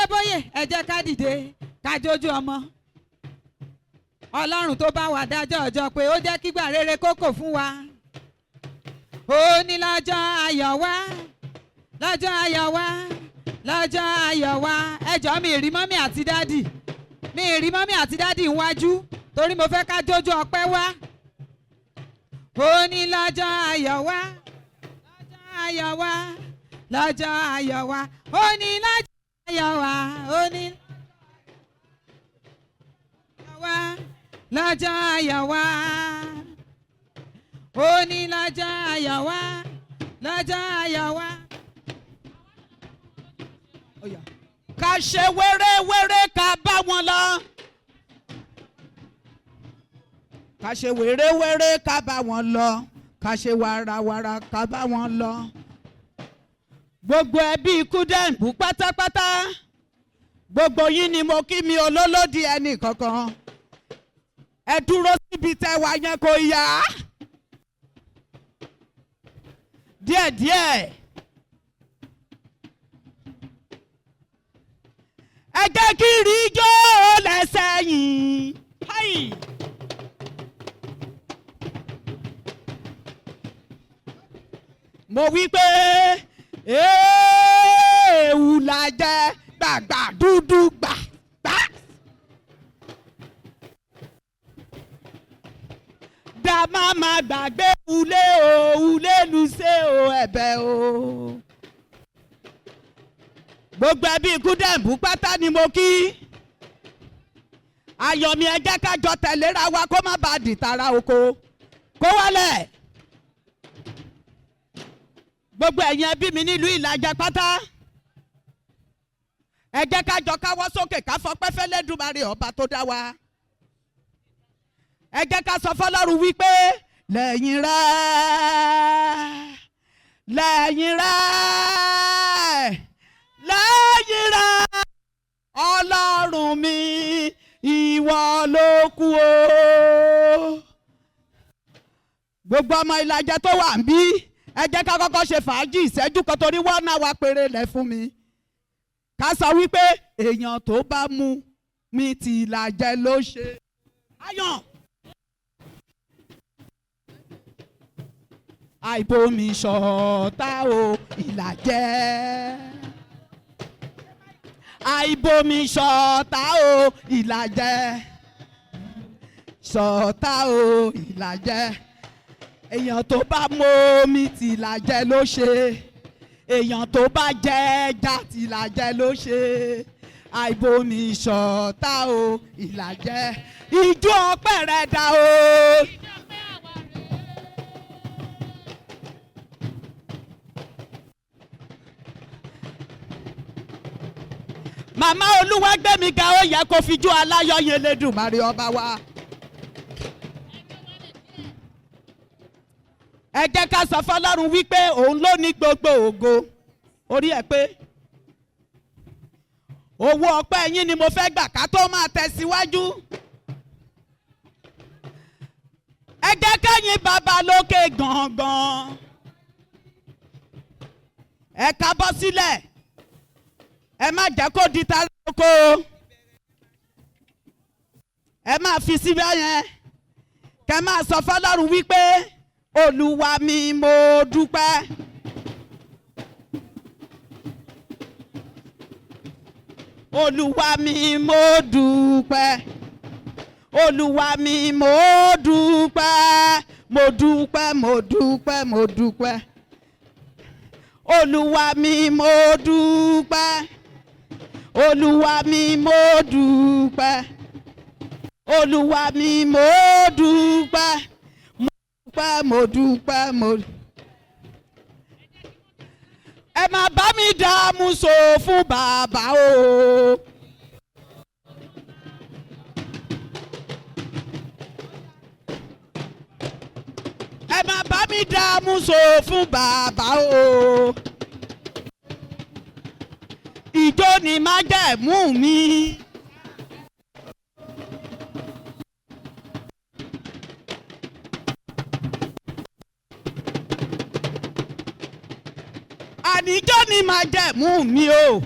Adébóyè ẹ jẹ́ ká dìde ká jójú ọmọ. Ọlọ́run tó bá wa dájọ́ ọjọ́ pé ó jẹ́ kígbà rere kókò fún wa. Ó ní lọ́jọ́ ayọ̀ wá, lọ́jọ́ ayọ̀ wá, lọ́jọ́ ayọ̀ wá. Ẹ jọ̀ọ́ mi rí mọ́mí àti dádì, mi rí mọ́mí àti dádì níwájú torí mo fẹ́ ká jójú ọpẹ́ wá. Ó ní lọ́jọ́ ayọ̀ wá, lọ́jọ́ ayọ̀ wá, lọ́jọ́ ayọ̀ wá. Ó ní lọ́jọ́ ayọ̀ wá, ó ní lọ́jọ́ ayọ̀ wá. Ó ní lọ́jọ́ ayọ̀ wá, lọ́jọ́ ayọ̀ wá. Ká ṣe wéré-wéré ká bá wọn lọ. Ká ṣe wéré-wéré ká bá wọn lọ. Ká ṣe wàràwàrà ká bá wọn lọ. Gbogbo ẹbí Kúdẹ̀ǹbù pátápátá. Gbogbo yín ni mo kí mi olólòdì ẹnì kankan. Ẹ dúró síbi tẹ́ wà yẹn kò yá. Díẹ̀díẹ̀. Ẹ jẹ́ kí rí ijó lẹ́sẹ̀ yìí. Mo wí pé èèwù la jẹ́ gbàgbà dúdú gbà. Dàmá máa gbàgbé ulé o, ulé lùsẹ̀ o, ẹ̀bẹ̀ o. Gbogbo ẹbí Kúdẹ̀ǹbù pátá ni mo kí. Ayọ̀mí ẹ jẹ́ ká jọ tẹ̀léra wa kó má bàa dìtara oko. Kó wálẹ̀. Gbogbo ẹ̀yin ẹbí mi nílùú Ìlàjẹ pátá. Ẹ jẹ́ ká jọ káwọ́ sókè ká fọpẹ́ f'Ẹlẹ́dùmarè ọba tó dá wa. Ẹ jẹ́ ká sọ f'Ọlọ́run wípé lẹ́yìn rẹ̀, lẹ́yìn rẹ̀, lẹ́yìn rẹ̀ Ọlọ́run mi ìwọ ló kù o. Gbogbo ọmọ Ìlàjẹ tó wà ń bí ẹ jẹ́ ká kọ́kọ́ ṣe fàájì ìṣẹ́jú kan torí 1 hour péré lẹ̀ fún mi. Ká sọ wípé èèyàn tó bá mú mi ti Ìlàjẹ ló ṣe. Ayọ̀. Àìbomi ṣọ̀tá o Ìlàjẹ. Àìbomi ṣọ̀tá o Ìlàjẹ. Ṣọ̀tá o Ìlàjẹ. Èèyàn tó bá mómi ti Ìlàjẹ ló ṣe. Èèyàn tó bá jẹ ẹja ti Ìlàjẹ ló ṣe. Àìbomi ṣọ̀tá o Ìlàjẹ. Ijó ọpẹ́ rẹ̀ dà o. Màmá Oluwagbemiga ó yẹ kó fi jó aláyọ̀ yẹn Elédùmarè ọba wa. Ẹ jẹ́ ká sọ f'Ọlọ́run wípé òun ló ní gbogbo ògo. Orí ẹ pé owó ọpẹ́ yín ni mo fẹ́ gbà ká tó máa tẹ̀síwájú. Ẹ jẹ́ ká yìn bàbá lókè gangan. Ẹ ká bọ́ sílẹ̀. Ẹ má jẹ́ kó di tara oko. Ẹ máa fi síbẹ̀ yẹn. Kẹ́ máa sọ f'Ọlọ́run wípé Olúwa mi mo dúpẹ́. Olúwa mi mo dúpẹ́. Olúwa mi mo dúpẹ́. Mo dúpẹ́, mo dúpẹ́, mo dúpẹ́. Olúwa mi mo dúpẹ́. Olúwa mi mo dúpẹ́. Olúwa mi mo dúpẹ́. Mo dúpẹ́, mo. Ẹ máa bá mi dààmú so fún bàbá o. Ẹ máa bá mi dààmú so fún bàbá o. Ìjó ni májẹ̀mú mi. Àníjó ni májẹ̀mú mi o.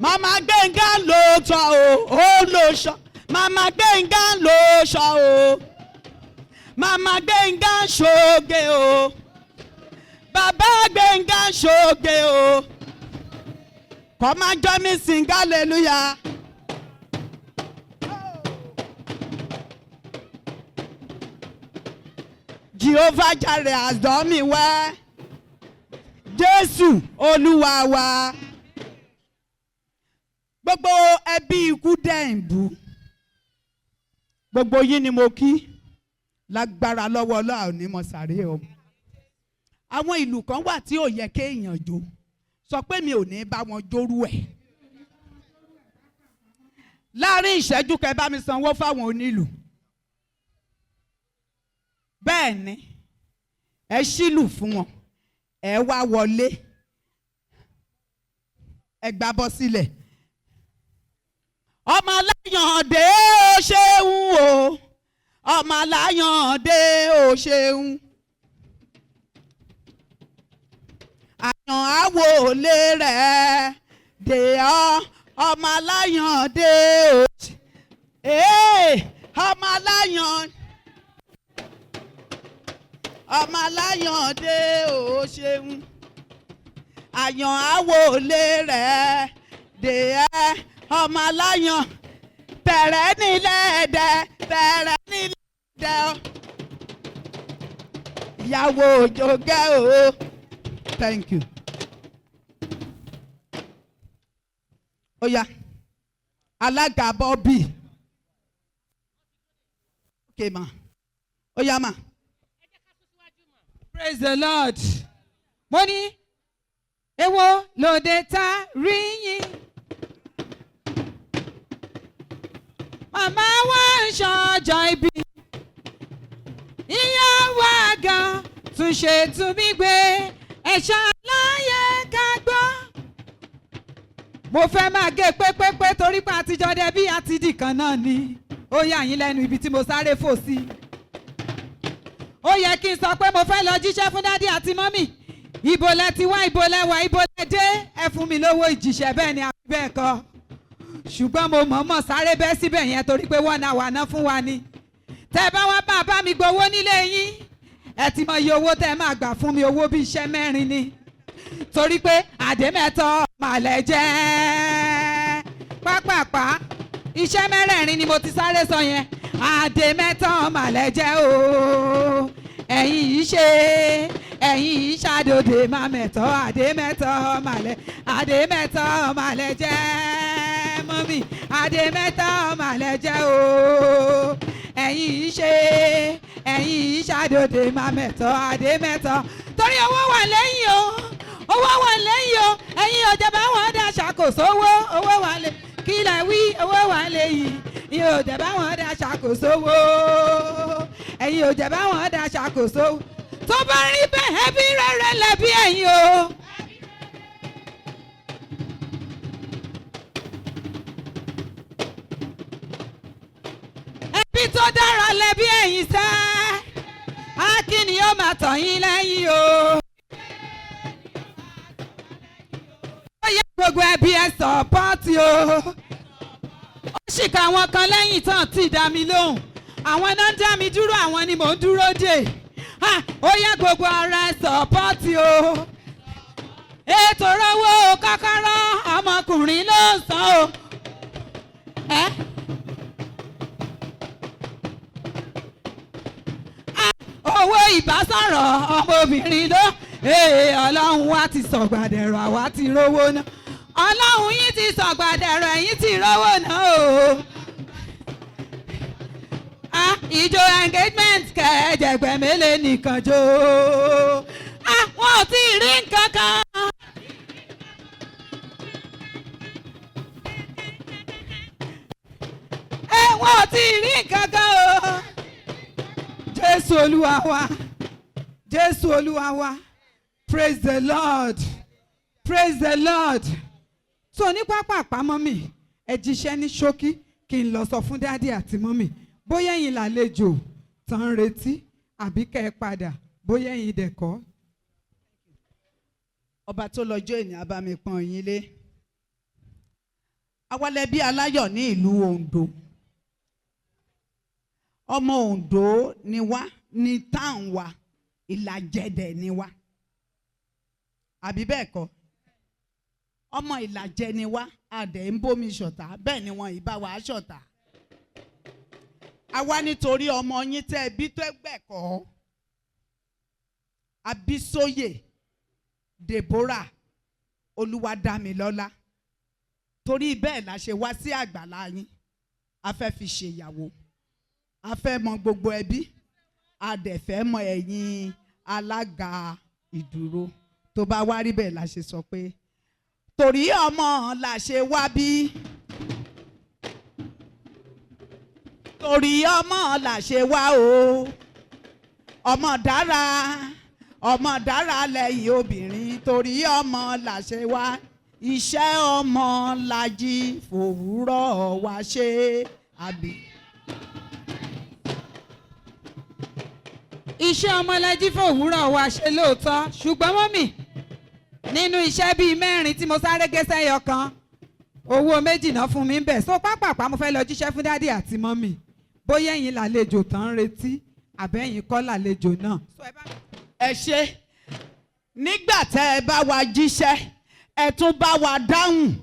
Màmá Gbénga ló tọ́ o, ó ló ṣọ́. Màmá Gbénga ló ṣọ́ o. Màmá Gbénga ṣoge o. Bàbá Gbénga ṣoge o. Come and join me sing hallelujah. Jehovah Jireh has done me well. Jésù Olúwa wa. Gbogbo ẹbí ikú dẹ̀ǹbù. Gbogbo yín ni mo kí. Lágbára lọ́wọ́ Ọlọ́run ní mo sáré o. Àwọn ìlú kan wà tí ò yẹ kéèyàn jó. Sọ pé mi ò ní bá wọn jórú ẹ̀. Láàárín ìṣẹ́jú kẹ́ bá mi sanwó fáwọn onílù. Bẹ́ẹ̀ ni ẹ ṣílù fún wọn. Ẹ wá wọlé. Ẹ gbá bọ́ sílẹ̀. Ọmọ aláyàndé ó ṣeun o. Ọmọ aláyàndé ó ṣeun. Àyàn àwòlé rẹ̀ dè ọ́. Ọmọ aláyàndé ó ṣeun. Ọmọ aláyàndé. Ọmọ aláyàndé ó ṣeun. Àyàn àwòlé rẹ̀ dè ẹ́. Ọmọ aláyàn tẹ̀rẹ̀ nílẹ̀ dẹ̀ tẹ̀rẹ̀ nílẹ̀ dẹ̀. Ìyàwó òjògẹ́ o. Thank you. Ó yá alága Bobby. Okay ma. Ó yá ma. Praise the Lord. Mo ní èwo lóde tá rí yín. Màmá wa ń ṣọjọ́ ìbí. Ìyá wa gan tún ṣe tún mí gbé. Ẹ̀ṣọ́ láyé ká gbọ́. Mo fẹ́ máa gé pépépé torí pé àtijọ́ dẹbí àti dìkan náà ni. Ó yà yín lẹ́nu ibi tí mo sáré fò sí. Ó yẹ kí n sọ pé mo fẹ́ lọ jíṣẹ́ fún dádì àti mọ́mì. Ibo lẹ ti wá, ibo lẹ wà, ibo lẹ dé. Ẹ fún mi lówó ìjìṣẹ́ bẹ́ẹ̀ ni àbí bẹ́ẹ̀ kọ́. Ṣùgbọ́n mo mọ̀ọ́mọ̀ sáré bẹ́ síbẹ̀ yẹn torí pé wọ́n náà wà ná fún wa ni. Tẹ́ bá wá bá mi gbowó nílé yín. Ẹ ti mọ iye owó tẹ́ máa gbà fún mi, owó bí iṣẹ́ 4 ni. Torí pé àdèmẹ́tọ́ màlẹ̀ jẹ́. Pápápá iṣẹ́ 4 ni mo ti sáré sọ yẹn. Àdèmẹ́tọ́ màlẹ̀ jẹ́ o. Ẹ̀yin yìí ṣe ẹ̀yin yìí ṣàdòdè máa mẹ́tọ́ àdèmẹ́tọ́ màlẹ̀ àdèmẹ́tọ́ màlẹ̀ jẹ́ mọ́mì àdèmẹ́tọ́ màlẹ̀ jẹ́ o. Ẹ̀yin yìí ṣe ẹ̀yin yìí ṣàdòdè máa mẹ́tọ́ àdèmẹ́tọ́ torí owó wà lẹ́yìn o owó wà lẹ́yìn o ẹ̀yin ò jẹ́ bá wọn dá ṣàkóso owó wà lẹ́yìn kí lẹ wí owó wà lẹ́yìn ẹ̀yin ò jẹ́ bá wọn dá ṣàkóso owó ẹ̀yin ò jẹ́ bá wọn dá ṣàkóso tó bá rí bẹ́ẹ̀ ẹbí rere lẹ́bí ẹ̀yin o. ẹbí tó dára lẹ́bí ẹ̀yin sẹ́ akíní yóò máa tọ̀ yín lẹ́yìn o. ó yẹ gbogbo ẹbí ẹ sọ̀pọ́ọ̀tì o. ó ṣìkà àwọn kan lẹ́yìn tán tí dá mi lóhùn àwọn náà ń dá mi dúró àwọn ni mò ń dúró dè. Ó yẹ gbogbo ara ẹ sọ̀pọ́ọ̀tì o. Ètò rówó kọ́kọ́rọ́ ọmọkùnrin ló ń san o. Owó ìbásọ̀rọ̀ ọmọbìnrin ló. Ọlọ́run wa ti sọ̀gbàdẹ̀rọ̀ àwa ti rówó náà. Ọlọ́run yín ti sọ̀gbàdẹ̀rọ̀ ẹ̀yin ti rówó náà o. Ìjọ engagement kẹ̀ẹ́jẹ̀gbẹ̀ mélòó nìkan jó. Wọ́n ò tí ì rí nǹkan kan. Wọ́n ò tí ì rí nǹkan kan o. Jésù Olúwa wa. Jésù Olúwa wa. Praise the Lord. Praise the Lord. So ní pápá àpamọ́ mi, ẹ jíṣẹ́ ní ṣókí kí n lọ sọ fún dádì àti mọ́mì. Bóyá ẹ̀yin làlejò tán ń retí àbí kẹ́ ẹ padà bóyá ẹ̀yin dẹ̀kọ́. Ọba tó lọ́jọ́ ènìyàn bá mi pọ́n yín lé. Awalẹ̀bí aláyọ̀ ní ìlú Ondo. Ọmọ Ondo ni wá, ní town wa, Ìlàjẹ ni wá. Àbí bẹ́ẹ̀ kọ́? Ọmọ Ìlàjẹ ni wá, adẹ̀ ń bómi ṣọ̀tá, bẹ́ẹ̀ ni wọn ìbá wa ṣọ̀tá. Àwa nítorí ọmọ yín tẹ́ bí tó gbẹ̀kọ́. Abísóyè Deborah Oluwadamilola. Torí bẹ́ẹ̀ la ṣe wá sí àgbàlá yín. A fẹ́ fi ṣèyàwó. A fẹ́ mọ gbogbo ẹbí. A dẹ̀ fẹ́ mọ ẹ̀yin alága ìdúró. Tó bá wá rí bẹ́ẹ̀ la ṣe sọ pé torí ọmọ la ṣe wá bí. Torí ọmọ la ṣe wá o. Ọmọ dára lẹ́yìn obìnrin. Torí ọmọ la ṣe wá. Iṣẹ́ ọmọ la jí fòwúrọ̀ wá ṣe àbí. Iṣẹ́ ọmọ la jí fòwúrọ̀ wá ṣe lóòótọ́, ṣùgbọ́n mọ́mì nínú iṣẹ́ bíi 4 tí mo sáré gé sẹ́yọ kan, owó 2 náà fún mi ń bẹ̀. So pápápá mo fẹ́ lọ jíṣẹ́ fún dádì àti mọ́mì. Bóyá ẹ̀yin làlejò tán ń retí àbẹ́yìn kọ́ làlejò náà. Ẹ ṣe nígbà tẹ́ ẹ bá wa jíṣẹ́, ẹ tún bá wa dáhùn,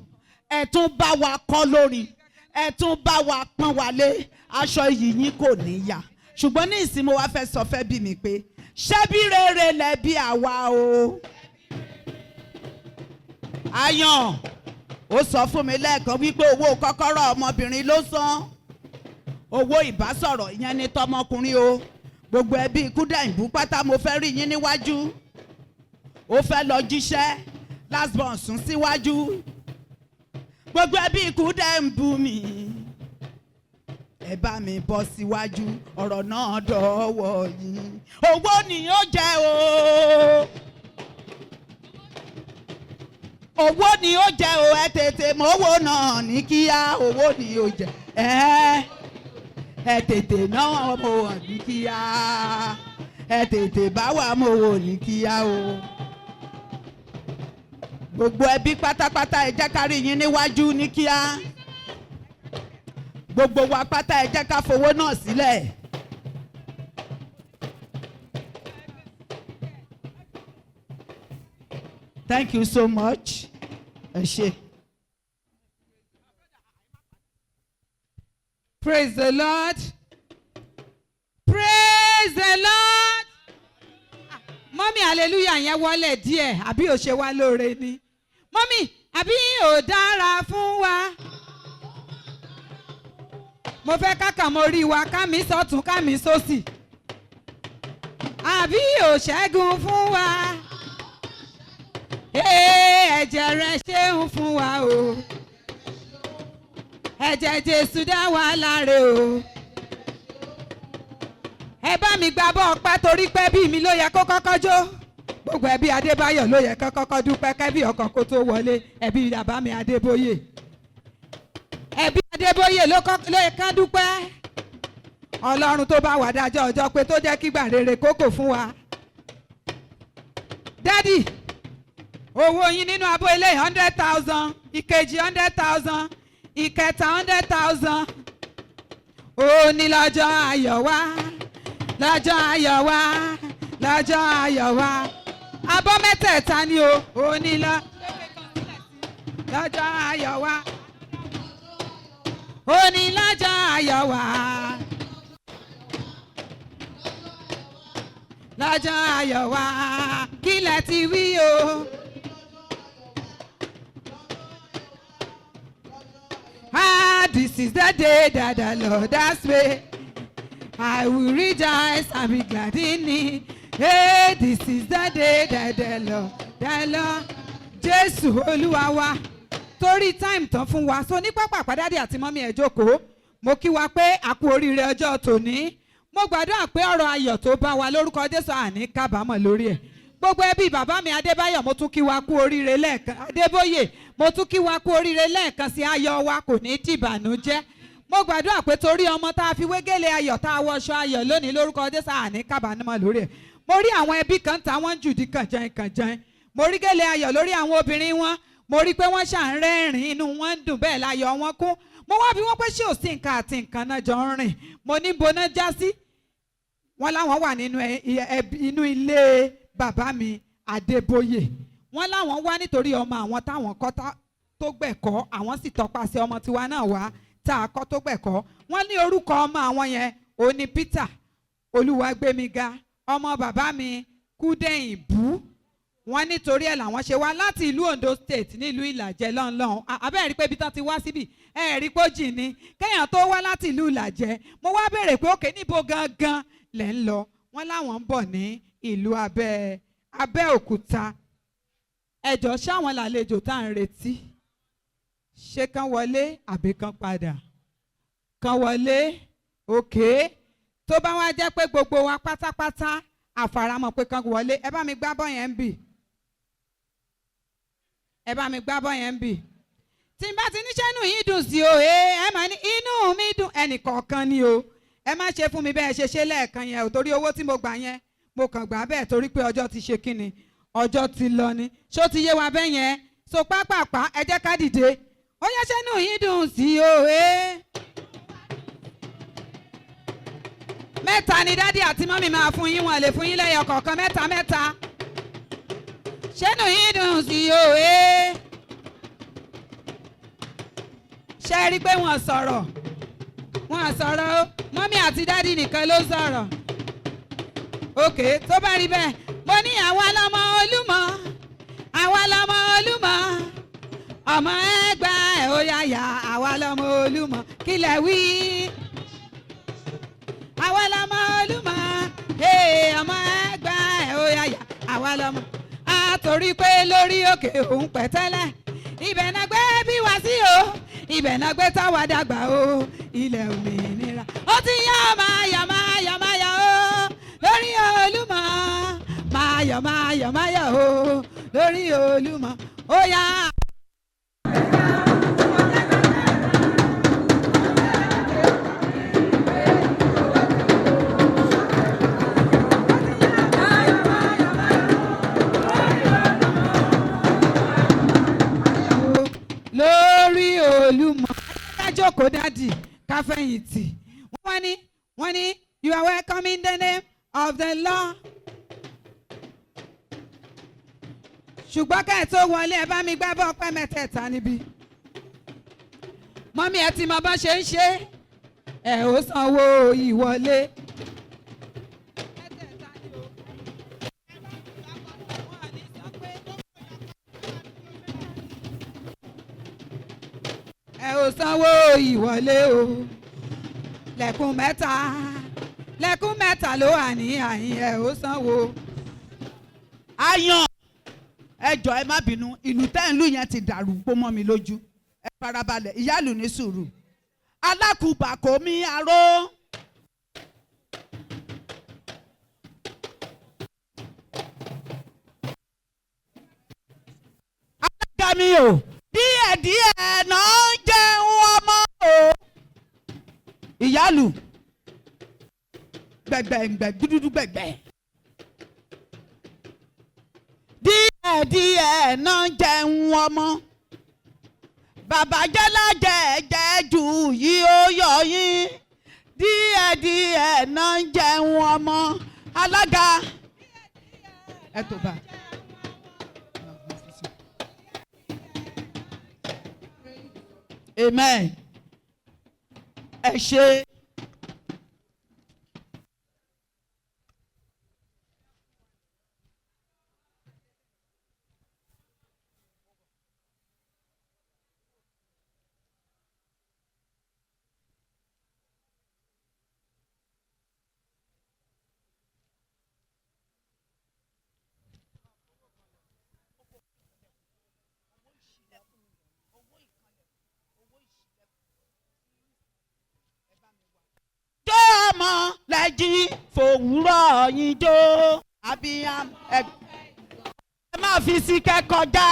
ẹ tún bá wa kọ́ lórin, ẹ tún bá wa pọ́n wálé, aṣọ iyì yín kò ní yà. Ṣùgbọ́n ní ìsìn mo wá fẹ́ sọ fẹ́ bí mi pé ṣẹ́bí rere lẹ́bí àwa o. Ayàn ó sọ fún mi lẹ́ẹ̀kan wípé owó kọ́kọ́rọ́ ọmọbìnrin ló san. Owó ìbásọ̀rọ̀ ìyẹn ní tọmọkùnrin o. Gbogbo ẹbí Kúdẹ̀yìnbú pátá mo fẹ́ rí yín níwájú. Ó fẹ́ lọ jíṣẹ́ last born sún síwájú. Gbogbo ẹbí Kúdẹ̀yìnbú mi. Ẹ bá mi bọ́ síwájú, ọ̀rọ̀ náà dọ̀wọ́ yín. Owó ni ó jẹ́ o. Owó ni ó jẹ́ o, ẹ tètè mọ owó náà ní kíá. Owó ni ó jẹ́ ẹ tètè náà mọ owó ní kíá. Ẹ tètè bá wa mọ owó ní kíá o. Gbogbo ẹbí pátápátá ẹ jẹ́ ká rí yín níwájú ní kíá. Gbogbo wa pátá ẹ jẹ́ ká fowó náà sílẹ̀. Thank you so much. Ẹ ṣé. Praise the Lord. Praise the Lord. Mọ́mí hallelujah yẹn wọlé díẹ̀ àbí ò ṣe wá lóore ni. Mọ́mí àbí ò dára fún wa. Mo fẹ́ kákà mo rí wa ká mi sọ́tún ká mi sósì. Àbí ò ṣẹ́gun fún wa. Ẹ̀jẹ̀ rẹ̀ ṣeun fún wa o. Ẹ̀jẹ̀ Jésù dá wa láre o. Ẹ bá mi gbà bọ́ ọpẹ́ torí pé bí mi ló yẹ kó kọ́kọ́ jó. Gbogbo ẹbí Adébáyọ̀ ló yẹ kó kọ́kọ́ dúpẹ́ kẹ́bí ọkàn kó tó wọlé. Ẹbí bàbá mi Adébóyè. Ẹbí Adébóyè ló yẹ ká dúpẹ́. Ọlọ́run tó bá wà dájọ́ ọjọ́ pé tó jẹ́ kígbà rere kókò fún wa. Dádì, owó yín nínú abọ́ ilé 100,000, ìkejì 100,000, ìkẹta 100,000. Ó ní lọ́jọ́ ayọ̀ wá, lọ́jọ́ ayọ̀ wá, lọ́jọ́ ayọ̀ wá. Abọ́ mẹ́tẹ̀ẹ̀ta ni o, ó ní lọ́jọ́ ayọ̀ wá. Ó ní lọ́jọ́ ayọ̀ wá. Lọ́jọ́ ayọ̀ wá. Kí lẹ ti wí o? This is the day that the Lord has made. I will rejoice and be glad in it. Hey, this is the day that the Lord. Jésù Olúwa wa. Torí time tán fún wa. So ní pápá àpàdádì àti mọ́mí ẹ̀ jókòó. Mo kí wa pé a kú oríire ọjọ́ tòní. Mo gbàdúrà pé ọ̀rọ̀ ayọ̀ tó bá wa lórúkọ Jésù àní kábàámọ̀ lórí ẹ̀. Gbogbo ẹbí bàbá mi Adébáyọ̀ mo tún kí wa kú oríire lẹ́ẹ̀kan. Adébóyè mo tún kí wa kú oríire lẹ́ẹ̀kan sí ayọ̀ wa kò ní dìbànújẹ́. Mo gbàdúrà pé torí ọmọ tá a fi wégele ayọ̀ tá a wọṣọ ayọ̀ lónìí lórúkọ Jésù àní kábàámọ̀ lórí ẹ̀. Mo rí àwọn ẹbí kan tá wọ́n jùdí kànjàn. Mo rí gèlè ayọ̀ lórí àwọn obìnrin wọn. mo rí i pé wọ́n ṣà ń rẹ́rìn-ín inú wọn ń dùn bẹ́ẹ̀ láyọ̀ wọn kún mo wá bí wọ́n pé ṣé ò sí nǹkan àti nǹkan náà jọ ń rìn mo ní boná já sí wọ́n láwọn wà nínú ilé bàbá mi Adébóyè wọ́n láwọn wá nítorí ọmọ àwọn táwọn kọ́ tó gbẹ̀kọ́ àwọn sì tọpasẹ̀ ọmọ tiwa náà wá tá a kọ́ tó gbẹ̀kọ́ wọ́n ní orúkọ ọmọ àwọn yẹn ó ní Peter Oluwagbemiga ọmọ bàbá mi Kúdẹ̀yìnbú wọ́n nítorí ẹ̀ làwọn ṣe wá láti ìlú Ondo State nílùú Ìlàjẹ lọ́nlọ́hún abẹ́ẹ̀ rí pé ibi tán ti wá síbì ẹ̀ rí pé ó jìn ní kéèyàn tó wá láti ìlú Ìlàjẹ mo wá béèrè pé òkè níbo gangan lẹ̀ ń lọ wọ́n láwọn ń bọ̀ ní ìlú Abẹ́òkúta ẹjọ́ ṣáwọn làlejò tá à ń retí ṣé kán wọlé àbí kán padà kán wọlé òkè tó bá wá jẹ́ pé gbogbo wa pátápátá àfaramọ́ pé kán wọlé ẹ bá mi gbá bọ́ yẹn ń bì ẹ bá mi gbá bọ́ yẹn ń bì tí n bá ti níṣẹ́ inú yìí dùn sí o ẹ máa ní inú mi dùn ẹnìkọ̀ọ̀kan ni o ẹ má ṣe fún mi bẹ́ẹ̀ ṣe lẹ́ẹ̀kan yẹn o torí owó tí mo gbà yẹn mo kàn gbà bẹ́ẹ̀ torí pé ọjọ́ ti ṣe kíni ọjọ́ ti lọ ni ṣó ti yé wa bẹ́ẹ̀ yẹn so pápápá ẹ jẹ́ ká dìde ó yẹ ṣẹ́nu yìí dùn sí o mẹ́ta ni dádì àti mọ́mì máa fún yín wọn lè fún yín lẹ́yọ kọ̀ọ̀kan mẹ́ta mẹ́ta ṣẹ́nu yìí dùn sí o ṣe rí i pé wọ́n sọ̀rọ̀ o mọ́mì àti dádì nìkan ló sọ̀rọ̀ ok tó bá rí bẹ́ẹ̀ mo ní àwa lọmọ Olúmọ àwa lọmọ Olúmọ ọmọ Ẹ̀gbá ẹ̀ ó yáyà àwa lọmọ Olúmọ kílẹ̀ wí àwa lọmọ Olúmọ ọmọ Ẹ̀gbá ẹ̀ ó yáyà àwa lọmọ àtòrí pé lórí òkè òun pẹ̀tẹ́lẹ̀ ibẹ̀ náà gbé bí wá sí o ibẹ̀ náà gbé táwa dàgbà o ilẹ̀ òmìnira ó ti yá máyà máyà máyà o lórí Olúmọ máyà máyà máyà o lórí Olúmọ ó yá. lórí Olúmọ ká jókòó dádì ká fẹ̀yìntì wọ́n ní you are welcome in the name of the Lord. ṣùgbọ́n ká ẹ̀ tó wọlé ẹ bá mi gbá bọ́ ọpẹ́ mẹ́tẹ̀ẹ̀ta níbí. mọ́mí ẹ ti mọ bá ṣe ń ṣe ẹ ó sanwó ìwọlé. ẹ ò sanwó ìwọlé o lẹ́kùn mẹ́ta ló wà ní àyín ẹ ò sanwó. ayan ẹ jọ̀ọ́ ẹ má bínú ìlú tẹ́ǹlù yẹn ti dàrú pọ̀ mọ́ mi lójú ẹ farabalẹ̀ ìyáàlú ní sùúrù alákùbà kò mí aró. alága mi o díẹ̀díẹ̀ náà jẹun ọmọ o. ìyáàlú gbẹ̀gbẹ̀ngbẹ̀ dúdú gbẹ̀gbẹ̀. díẹ̀díẹ̀ náà jẹun ọmọ. bàbá jẹ́lá jẹ́jẹ́ jù yìí ó yọ yín. díẹ̀díẹ̀ náà jẹun ọmọ. alága ẹ tó bá. amen ẹ ṣe. ọmọ lẹ́jì fòwúrọ̀ yín jó abiyamọ ẹ má fi sí kẹ́kọ̀ọ́já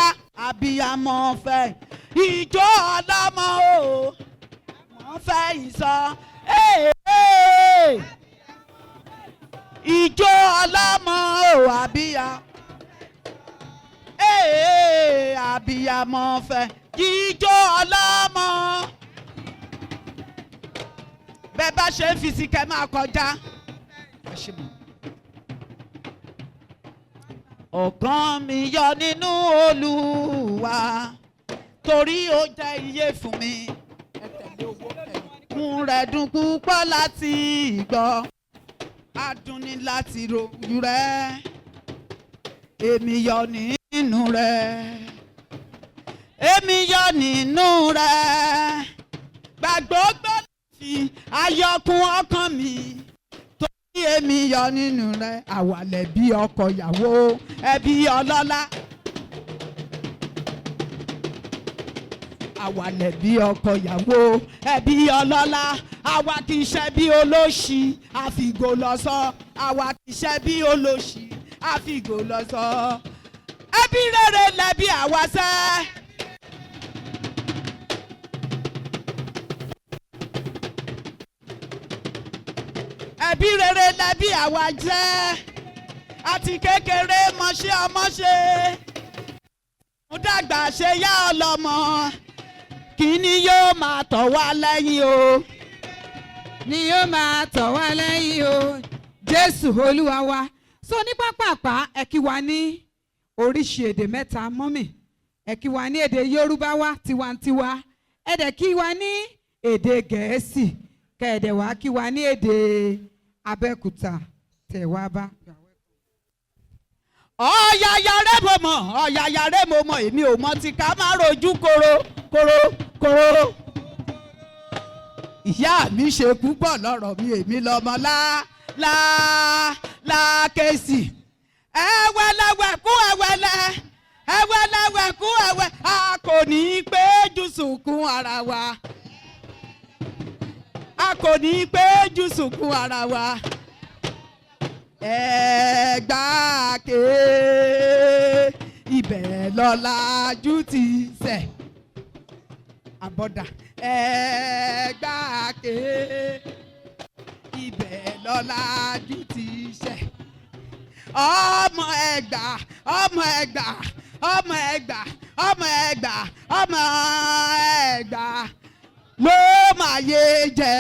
abiyamọ fẹ́ ìjó ọlọ́mọ o wọ́n fẹ́ ìsọ ìjó ọlọ́mọ o abiyamọ Abiyamọ fẹ́ jíjó ọlọ́mọ. Bẹ́ẹ̀ bá ṣe ń fi sí kẹ́ máa kọjá. Ọkàn mi yọ nínú Olúwa torí ó jẹ́ iye fún mi. Ẹ̀kún rẹ̀ dùn púpọ̀ láti gbọ́, adùn ni láti rojú rẹ̀. Èmi yọ nínú rẹ̀, èmi yọ nínú rẹ̀. Gbàgbọ́ fi ayọ̀kún ọkàn mi. Èmi yọ nínú rẹ̀. Àwa lẹ̀bi ọkọ ìyàwó, ẹbí ọlọ́lá. Àwa lẹ̀bi ọkọ ìyàwó, ẹbí ọlọ́lá. Àwa kì í ṣe bí olóṣì, àfìgò lọ́sọ. Àwa kì í ṣe bí olóṣì, àfìgò lọ́sọ. Ẹbí rere lẹ̀bi àwa sẹ́. Ẹbí rere lẹ̀bi àwa jẹ́. Àti kékeré mọṣẹ́ ọmọṣe. Mo dàgbà ṣe yá ọlọ́mọ. Kí ni yóò máa tọ̀ wá lẹ́yìn o? Ni yóò máa tọ̀ wá lẹ́yìn o. Jésù Olúwa wa. So ní pápápá ẹ kí wa ní oríṣi èdè mẹ́ta mọ́mì. Ẹ kí wa ní èdè Yorùbá wa tiwantiwa. Ẹ dẹ̀ kí wa ní èdè Gẹ̀ẹ́sì. Kẹ̀dẹ̀ wá kí wa ní èdè Abẹ́òkúta tẹ̀ wá bá. Ọ̀yàyà rẹ̀ mo mọ̀, ọ̀yàyà rẹ̀ mo mọ̀, èmi ò mọ̀ tí ká má rojú koro koro koro. Ìyá mi ṣe púpọ̀ lọ́rọ̀ mi, èmi lọ́mọ lákèsì. Ẹ̀wẹ̀lẹ̀wẹ̀ kú ẹ̀wẹ̀lẹ̀, ẹ̀wẹ̀lẹ̀wẹ̀ kú ẹ̀wẹ̀, a kò ní í pé jù sunkún ara wa. A kò ní í pé jù sunkún ara wa. Ẹ̀gbáke ibẹ̀ lọ́làjú ti sẹ̀. Àbọ̀dà Ẹ̀gbáke ibẹ̀ lọ́làjú ti sẹ̀. Ọmọ Ẹ̀gbá, ọmọ Ẹ̀gbá, ọmọ Ẹ̀gbá, ọmọ Ẹ̀gbá, ọmọ Ẹ̀gbá ló máa yé jẹ.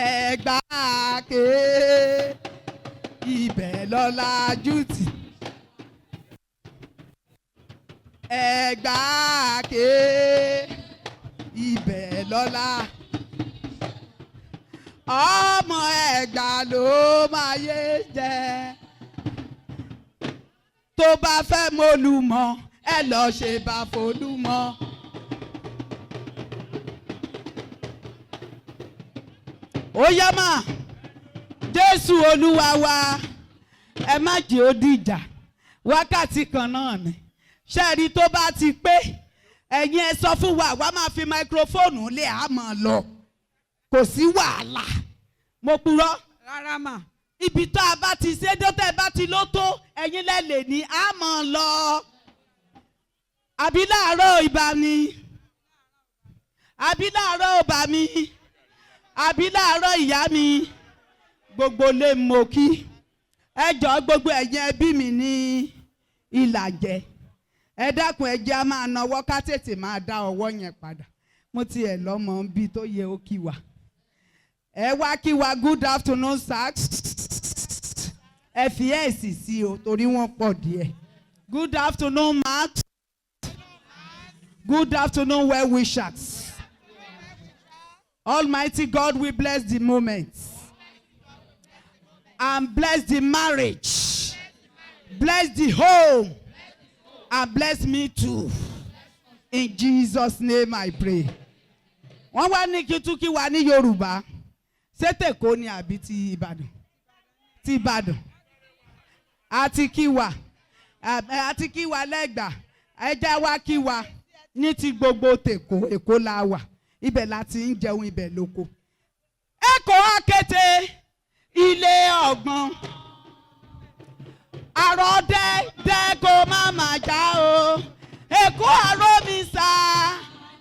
Ẹ̀gbáke ibẹ̀ lọ́làjú ti. Ẹ̀gbáke ibẹ̀ lọ́lá. Ọmọ Ẹ̀gbá ló máa yé jẹ. Tó bá fẹ́ mọ́lùmọ́ ẹ lọ ṣe bá f'Olúmọ. Ó yá mà Jésù Olúwa wa, ẹ má jẹ́ ó dìjà, wákàtí kan náà ni. Ṣẹ́ẹ̀rí tó bá ti pé ẹ̀yin ẹ sọ fún wa, wá máa fi máikrófóònù lé àmọ́ lọ, kò sí wàhálà. Mo purọ́ Rárá mà. ibi tó a bá ti ṣe dọ́tẹ́ bá ti ló tó ẹ̀yin lẹ́lẹ̀ ní àmọ́ lọ. Àbí láàárọ̀ ìbá mi, àbí láàárọ̀ ọba mi, àbí láàárọ̀ ìyá mi, gbogbo lè mọ̀ kí. Ẹ jọ̀ọ́ gbogbo ẹ̀yin ẹbí mi ní Ìlàjẹ. Ẹ dákun ẹ jẹ́ a máa nawọ́ ká tètè máa dá ọwọ́ yẹn padà. Mo ti ẹ̀ lọ́mọ bí tó yẹ ó kí wa. Ẹ wá kí wa good afternoon sir. Ẹ fi ẹ̀sì sí o torí wọ́n pọ̀ díẹ̀. Good afternoon ma. Good afternoon well wishers. Almighty God will bless the moment and bless the marriage, bless the home, and bless me too. In Jesus' name I pray. Wọ́n wá ní kí wá ní Yorùbá. Ṣé tèkó ni àbí ti Ìbàdàn? Ti Ìbàdàn. Àti kí wá lẹ́gbàá. Ẹ jẹ́ wá kí wá ní ti gbogbo tèkó, Èkó la wà. Ibẹ̀ láti ń jẹun ibẹ̀ lóko. Èkó akété ilé ọ̀gbọ́n. Àrọ̀ dẹ́ kó má má já o. Èkó àrò mi sá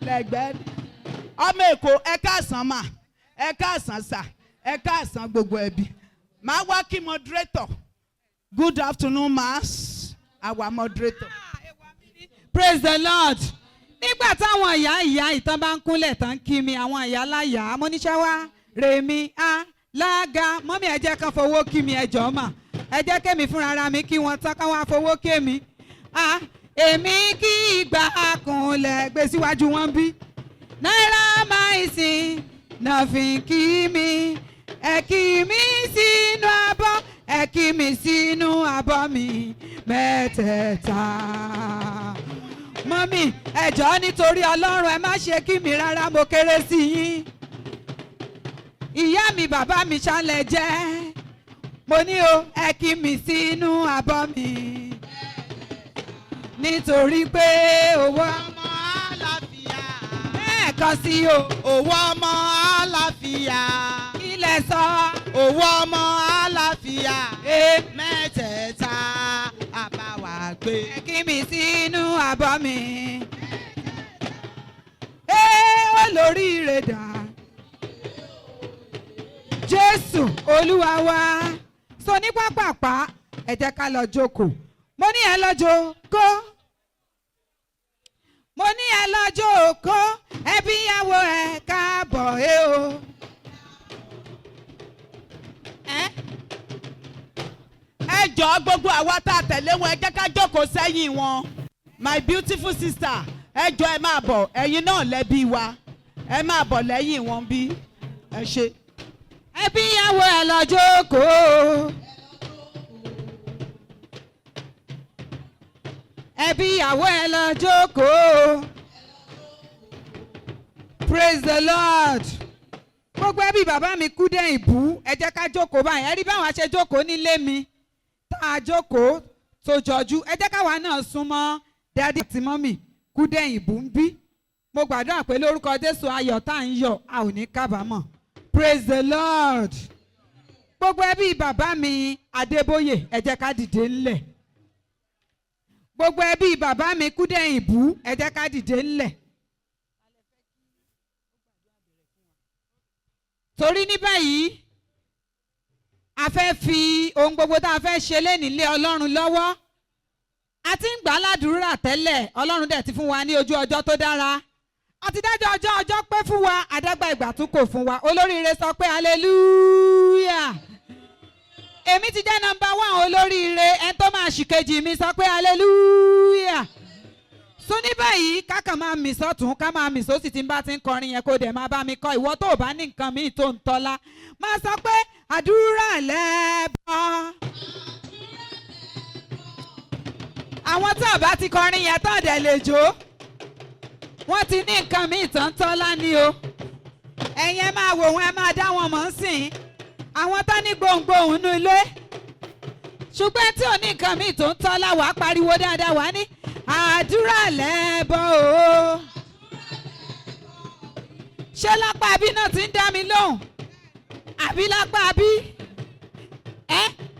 lẹ́gbẹ́. Ọmọ Èkó ẹ káàsán mà, ẹ káàsán sà, ẹ káàsán gbogbo ẹbí. Màá wá kí moderator. Good afternoon mass. our moderator. Praise the Lord. Nígbà táwọn ìyá ìtàn bá ń kúnlẹ̀ tán kí mi àwọn ìyá láyà amúníṣẹ́wá rèmi lága mọ́mí ẹ jẹ́ kan fowó kí mi ẹ jọ̀ọ́ mà ẹ jẹ́ kémi fúnra ra mi kí wọ́n tán ká wá fowó kémi èmi kí ìgbà kúnlẹ̀ gbé síwájú wọn bí náírà máìsì náà fi kí mi ẹ kí mi sínú abọ́ ẹ kí mi sínú abọ́ mi mẹ́tẹ̀ẹ̀ta. Mọ́mí ẹ jọ̀ọ́ nítorí Ọlọ́run ẹ má ṣe kí mi rárá mo kéré sí yín. Ìyá mi bàbá mi ṣálẹ̀ jẹ́. Mo ní o ẹ kí mi sínú abọ́ mi. Nítorí pé owó ọmọ àlàáfíà. Ẹ̀ẹ̀kan sí o. Owó ọmọ àlàáfíà. Ilẹ̀ sọ. Owó ọmọ àlàáfíà. Mẹ́tẹ̀ẹ̀ta àbáwá gbé. Ẹ kí mi sínú abọ́ mi. Olóríire dà. Jésù Olúwa wa. So ní pápápá ẹ jẹ́ ká lọ jókòó. Mo ní ẹ lọ jókòó. Mo ní ẹ lọ jókòó. Ẹbí ìyàwó ẹ káàbọ̀ o. Ẹ jọ̀ọ́ gbogbo àwa tá a tẹ̀lé wọn ẹ jẹ́ ká jókòó sẹ́yìn wọn. My beautiful sister ẹ jọ̀ọ́ ẹ máa bọ̀ ẹ̀yin náà lẹ́bí wa ẹ máa bọ̀ lẹ́yìn wọn bí ẹ ṣe. Ẹbí ìyàwó ẹ lọ jókòó. Ẹbí ìyàwó ẹ lọ jókòó. Praise the Lord. Gbogbo ẹbí bàbá mi kú dé ìbú ẹ jẹ́ ká jókòó báyìí ẹ rí báwọn ṣe jókòó nílé mi tá a jókòó tó jọjú ẹ jẹ́ káwa náà súnmọ́ dádì àti mọ́mì kú dé ìbú ń bí. Mo gbàdúrà pé lórúkọ Jésù ayọ̀ tá à ń yọ̀ a ò ní kábàámọ̀. Praise the Lord. Gbogbo ẹbí bàbá mi Adébóyè ẹ jẹ́ ká dìde ńlẹ̀. Gbogbo ẹbí bàbá mi kú dé ìbú ẹ jẹ́ ká dìde ńlẹ̀. Torí ní báyìí a fẹ́ fi ohun gbogbo tá a fẹ́ ṣe lénìí lé Ọlọ́run lọ́wọ́ a ti ń gbà á ládùúrà tẹ́lẹ̀ Ọlọ́run dẹ̀ ti fún wa ní ojú ọjọ́ tó dára a ti dájọ́ ọjọ́ pé fún wa àdágbà ìgbà tún kò fún wa olóríire sọ pé hallelujah èmi ti jẹ́ nọ́mbà 1 olóríire ẹni tó máa ṣìkejì mi sọ pé hallelujah. Sún ní báyìí kákan máa mì sọ́tún ká máa mì sósì tí n bá ti ń kọrin yẹn kó dẹ̀ máa bá mi kọ ìwọ tó o bá ní nǹkan míì tó ń tọ́lá máa sọ pé àdúrà lẹ́bọ̀. Àwọn tó o bá ti kọrin yẹn tó dẹ̀ lè jó wọ́n ti ní nǹkan míì tó ń tọ́lá ni o ẹ̀yin ẹ máa wò wọ́n ẹ máa dá wọn mọ̀ ń sìn àwọn tó ní gbohùngbohùn nínú ilé ṣùgbọ́n tí ò ní nǹkan míì tó ń tọ́lá wàá pariwo dáadáa wàá ní àdúrà lẹ́bọ̀ o. Ṣé lápá abí náà ti ń dá mi lóhùn? Àbí lápá abí?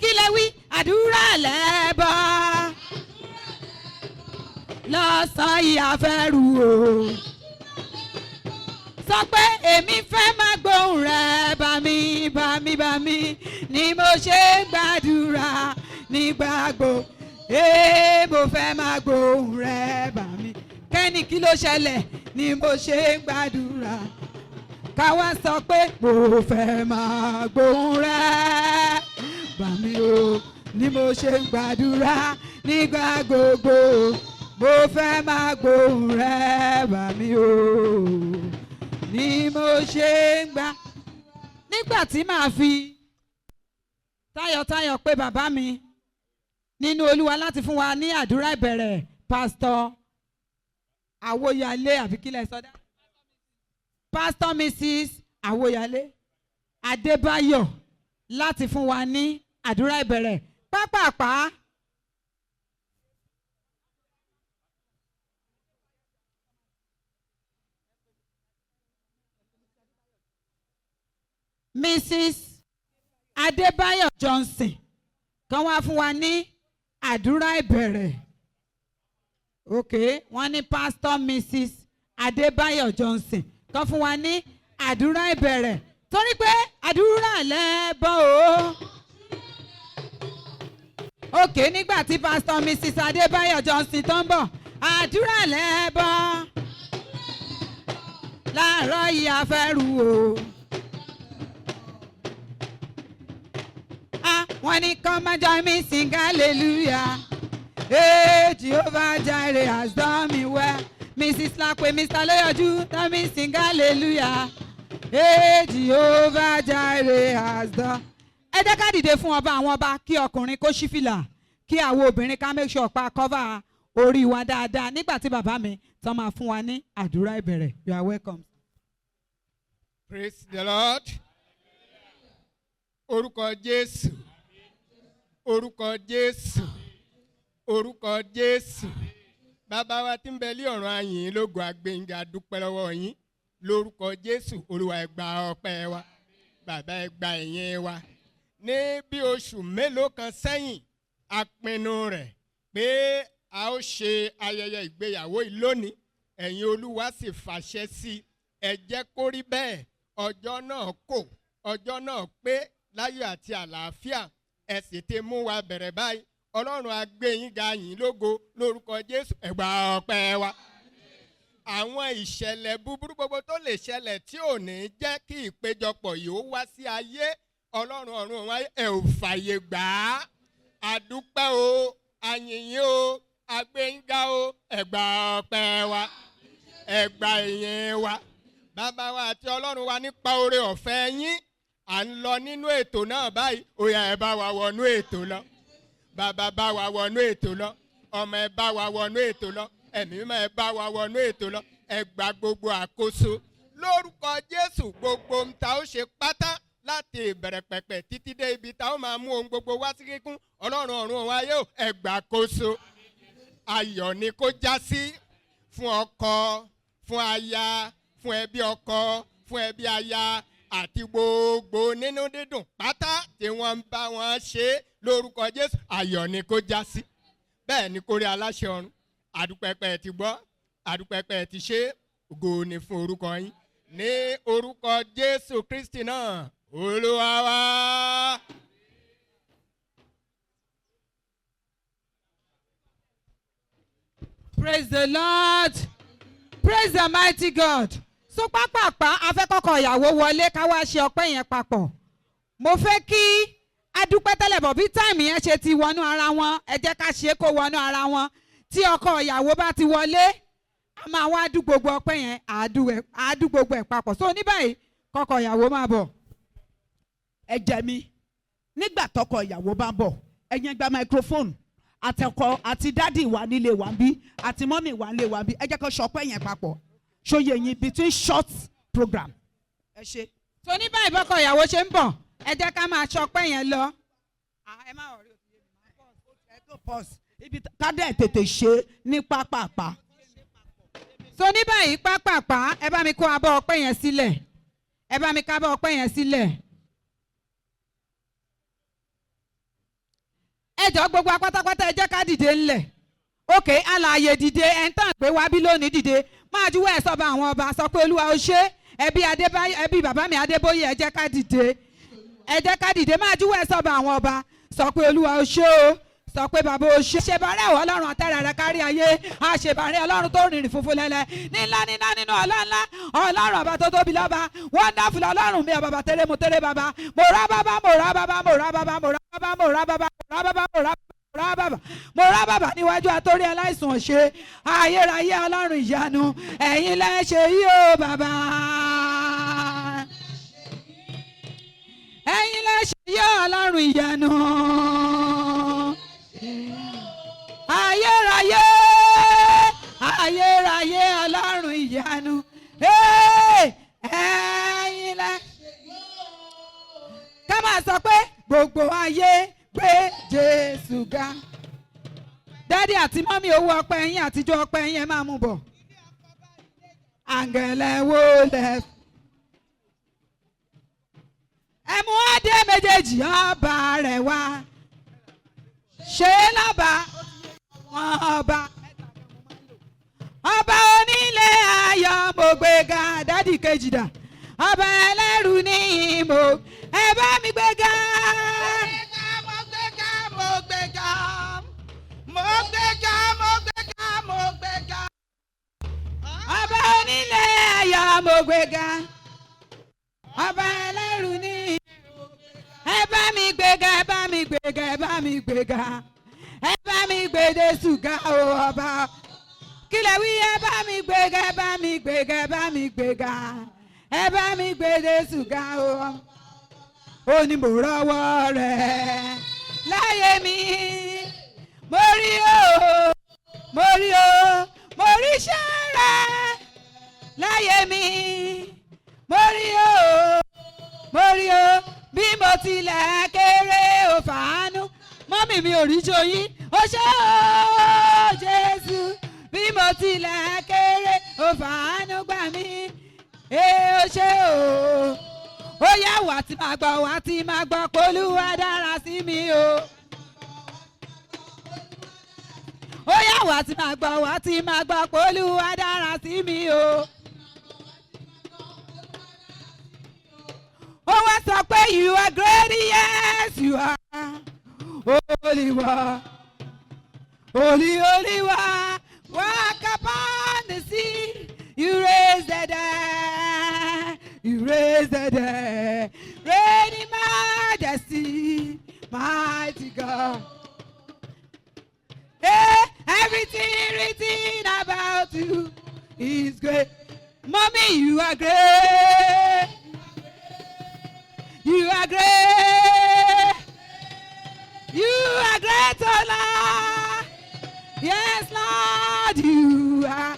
Kí lẹ wí? Àdúrà lẹ́bọ̀. Lọ́sàn-án ìyá fẹ́ rù o. Sọ pé èmi fẹ́ máa gbóhùn rẹ̀ bámi ni mo ṣe ń gbàdúrà nígbà gbogbo. Mo fẹ́ máa gbóhùn rẹ̀ bà mí. Kẹ́ni kí ló ṣẹlẹ̀ ni mo ṣe ń gbàdúrà. Káwá sọ pé mo fẹ́ máa gbóhùn rẹ̀ bà mí o. Ni mo ṣe ń gbàdúrà nígbà gbogbo. Mo fẹ́ máa gbóhùn rẹ̀ bà mí o. Ni mo ṣe ń gbà. Nígbà tí màá fi tayọ̀tayọ̀ pé bàbá mi nínú Olúwa láti fún wa ní àdúrà ìbẹ̀rẹ̀ pásítọ̀ Àwòyálé àbí kílẹ̀ sọ́dá pásítọ̀ Mrs. Àwòyálé Adébáyọ̀ láti fún wa ní àdúrà ìbẹ̀rẹ̀ pápápá. Mrs. Adébáyọ̀ Johnson kan wá fún wa ní àdúrà ìbẹ̀rẹ̀ wọ́n ní pásítọ̀ Mrs. Adébáyọ̀ Johnson kan fún wa ní àdúrà ìbẹ̀rẹ̀ torí pé àdúrà lẹ́bọ̀ o òkè nígbà tí pásítọ̀ Mrs. Adébáyọ̀ Johnson tó ń bọ̀ àdúrà lẹ́bọ̀ láàárọ̀ yìí afẹ́rù o. Wọ́n ní come and join me sing hallelujah. Hey, Jehovah Jireh has done me well. Mrs. Lakwe, Mr. Loyoju, tell me sing hallelujah. Hey, Jehovah Jireh has done. Ẹ jẹ́ ká dìde fún ọba àwọn ọba kí ọkùnrin kó ṣí fìlà kí àwọn obìnrin ká make sure pa cover orí wa dáadáa nígbà tí bàbá mi tán máa fún wa ní àdúrà ìbẹ̀rẹ̀. You are welcome. Praise the Lord. Orúkọ Jésù. Orúkọ Jésù. Orúkọ Jésù. Bàbá wa tí ń bẹ lí ọ̀run ayìn lógo Agbénga dúpẹ́ lọ́wọ́ yín. Lórúkọ Jésù, Olúwa ẹ gba ọpẹ́ wa. Bàbá ẹ gba ìyìn wa. Ní bí oṣù mélòó kan sẹ́yìn, a pinnu rẹ̀ pé a ó ṣe ayẹyẹ ìgbéyàwó yìí lónìí. Ẹ̀yin Olúwa sì fàṣẹ sí. Ẹ jẹ́ kó rí bẹ́ẹ̀. Ọjọ́ náà kò. Ọjọ́ náà pé láyọ̀ àti àlàáfíà. Ẹ sì ti mú wa bẹ̀rẹ̀ báyìí. Ọlọ́run á gbé yín ga yín lógo lórúkọ Jésù ẹ gba ọpẹ́ wa. Àwọn ìṣẹ̀lẹ̀ búburú gbogbo tó lè ṣẹlẹ̀ tí ò ní jẹ́ kí ìpéjọpọ̀ yìí ó wá sí ayé Ọlọ́run ọ̀run wa ẹ ò fàyè gbà á. Àdúpẹ́ o, àyìnyín o, Agbénga o, ẹ gba ọpẹ́ wa, ẹ gba ìyìn wa. Bàbá wa àti Ọlọ́run wa nípa oore ọ̀fẹ́ yín à ń lọ nínú ètò náà báyìí. Ó yá ẹ bá wa wọnú ètò lọ. Bàbá bá wa wọnú ètò lọ. Ọmọ ẹ bá wa wọnú ètò lọ. Ẹ̀mí mímọ́ ẹ bá wa wọnú ètò lọ. Ẹ gba gbogbo àkóso. Lórúkọ Jésù gbogbo ń ta ó ṣe pátá láti ìbẹ̀rẹ̀ pẹ̀pẹ̀ títí dé ibi tá ó máa mú ohun gbogbo wá sí kíkún. Ọlọ́run ọ̀run òun ayé ò ẹ gba àkóso. Ayọ̀ ni kó já sí fún ọkọ, fún aya, fún ẹbí ọkọ, fún ẹbí aya àti gbogbo nínú dídùn pátá tí wọ́n ń bá wọn ṣe lórúkọ Jésù. Ayọ̀ ni kó já sí. Bẹ́ẹ̀ ni kó rí aláṣẹ ọ̀run. Àdúpẹ́pẹ́ ti gbọ́, àdúpẹ́pẹ́ ti ṣe, ògo ni fún orúkọ yín. Ní orúkọ Jésù Kristi náà, Olúwa wa. Praise the Lord. Praise the mighty God. So pápápá afẹ́kọ̀kọ̀ ìyàwó wọlé ká wá ṣe ọpẹ́ yẹn papọ̀. Mo fẹ́ kí adúpẹ́ tẹ́lẹ̀ bọ̀ bí táìmù yẹn ṣe ti wọnú ara wọn ẹ jẹ́ ká ṣe é kó wọnú ara wọn. Tí ọkọ ìyàwó bá ti wọlé a máa wá dú gbogbo ọpẹ́ yẹn àádú gbogbo ẹ̀ papọ̀. So ní báyìí kọ́kọ́ ìyàwó máa bọ̀. Ẹ jẹ́ mi nígbà tọkọ ìyàwó bá ń bọ̀ ẹ̀yin gba microphone àtẹ̀kọ àti dádì wà nílé wa bí àti mọ́mì wà nílé wa bí ẹ jẹ́ kó ṣọpẹ́ yẹn papọ̀. Ṣóyè yín between short program. Ẹ ṣe. So ní báyìí bọ́kọ ìyàwó ṣe ń bọ̀ ẹ jẹ́ ká máa ṣọpẹ́ yẹn lọ. Ẹ má wọrí òtún yé mi. Pause. Ibi kádẹ́ tètè ṣe ní pápápá. So ní báyìí pápápá ẹ bá mi kó abọ́ ọpẹ́ yẹn sílẹ̀. Ẹ bá mi ká abọ́ ọpẹ́ yẹn sílẹ̀. Ẹ jọ̀ọ́ gbogbo apátápátá ẹ jẹ́ ká dìde ńlẹ̀. Òkè alààyè dìde ẹ̀ ń tàn pé wá bí lónìí dìde. Máa juwọ́ ẹ̀ sọ́ba àwọn ọba sọ pé Olúwa ó ṣe ẹbí bàbá mi Adébóyè ẹ jẹ́ ká dìde. Ẹ jẹ́ ká dìde máa juwọ́ ẹ̀ sọ́ba àwọn ọba sọ pé Olúwa ó ṣe o. Sọ pé bàbá o ṣe. Ṣèbàrẹ̀ ìwọ Ọlọ́run àtẹ̀rẹ̀ rẹ̀ kárí ayé. Àṣèbàrẹ̀ Ọlọ́run tó rìnrìn funfun lẹ́lẹ̀. Nílá nínú ọlá ńlá. Ọlọ́run ọba tó tóbi lọ́ba. Wonderful Ọlọ́run mi ọba tẹ́lẹ̀ mo tẹ́lẹ̀ bàbá. Mo rá bàbá mo rá bàbá mo rá bàbá mo rá bàbá mo rá bàbá mo rá bàbá mo rá bàbá mo rá bàbá níwájú àtórí aláìsàn ọ̀ṣẹ́. Ayérayé Ọlọ́run ìyanu. Ẹ̀yin lẹ ṣe yí o bàbá. Ẹ̀yin lẹ ṣe yí o Ọlọ́run ìyanu. Ayérayé ayérayé Ọlọ́run ìyanu ẹ̀yin lẹ. Ká máa sọ pé gbogbo ayé gbé Jésù ga. Dádì àti mọ́mí owó ọpẹ́ yín àtijọ́ ọpẹ́ yín ẹ máa mú bọ̀. Àǹgẹ̀lẹ̀ wo lẹ̀. Ẹ mú adé méjèèjì ọba rẹ̀ wá. Ṣé lọ́ba ọba ọba onílé ayọ̀ mo gbéga dádì kejì dà ọba ẹlẹ́rù ní ìmọ̀ ẹ bá mi gbéga. Mo gbéga mo gbéga mo gbéga mo gbéga. Ọba onílé ayọ̀ mo gbéga. Ọba ẹlẹ́rù ní. Ẹ bá mi gbéga, ẹ bá mi gbéga, ẹ bá mi gbéga. Ẹ bá mi gbèdé ṣùgà o ọba. Kílẹ̀ wí ẹ bá mi gbéga, ẹ bá mi gbéga, ẹ bá mi gbéga. Ẹ bá mi gbèdé ṣùgà o. Ó ní mo rọ́wọ́ rẹ̀ láyé mi. Mo rí o, mo rí o, mo rí iṣẹ́ rẹ̀ láyé mi. Mo rí o, mo rí o, bí mo tilẹ̀ kéré o fàánú. Mọ́mì mi ò rí joyin, ó ṣé o Jésù. Bí mo tilẹ̀ kéré o fàánú gbà mí. Ó ṣé o. Ó yá wá tí máa gbọ́, wá tí máa gbọ́ pé Olúwa dára sí mi o. Ó yá wá tí máa gbọ́, wá tí máa gbọ́ pé Olúwa dára sí mi o. Ó wá sọ pé you are great, yes you are. Olúwa, Olúwa, walk upon the sea. You raise the dead, you raise the dead. Reign in majesty, mighty God. Hey, everything written about you is great. Mommy, you are great. You are great. You are great, oh Lord. Yes, Lord, you are.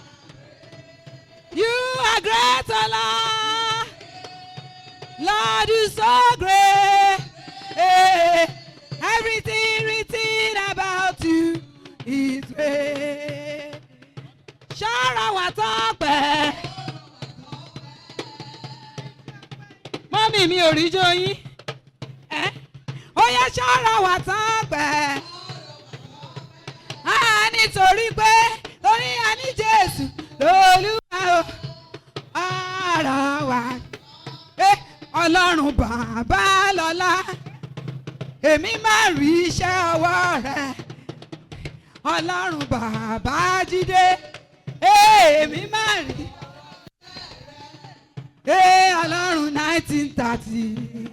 You are great, oh Lord. Lord, you're so great. Hey, everything written about you is great. Ṣọ́ra wà tọ́pẹ́. Mọ́mì mi ò rí joyin. Ó yẹ ṣọ́ra wà tọ́pẹ́. Nítorí pé torí a ní Jésù lólúwa o. Ọ̀rọ̀ wa. Ọlọ́run bàbá lọ́lá. Èmi máa rí iṣẹ́ ọwọ́ rẹ̀. Ọlọ́run bàbá jídé. Èmi máa rí. Ọlọ́run 1930.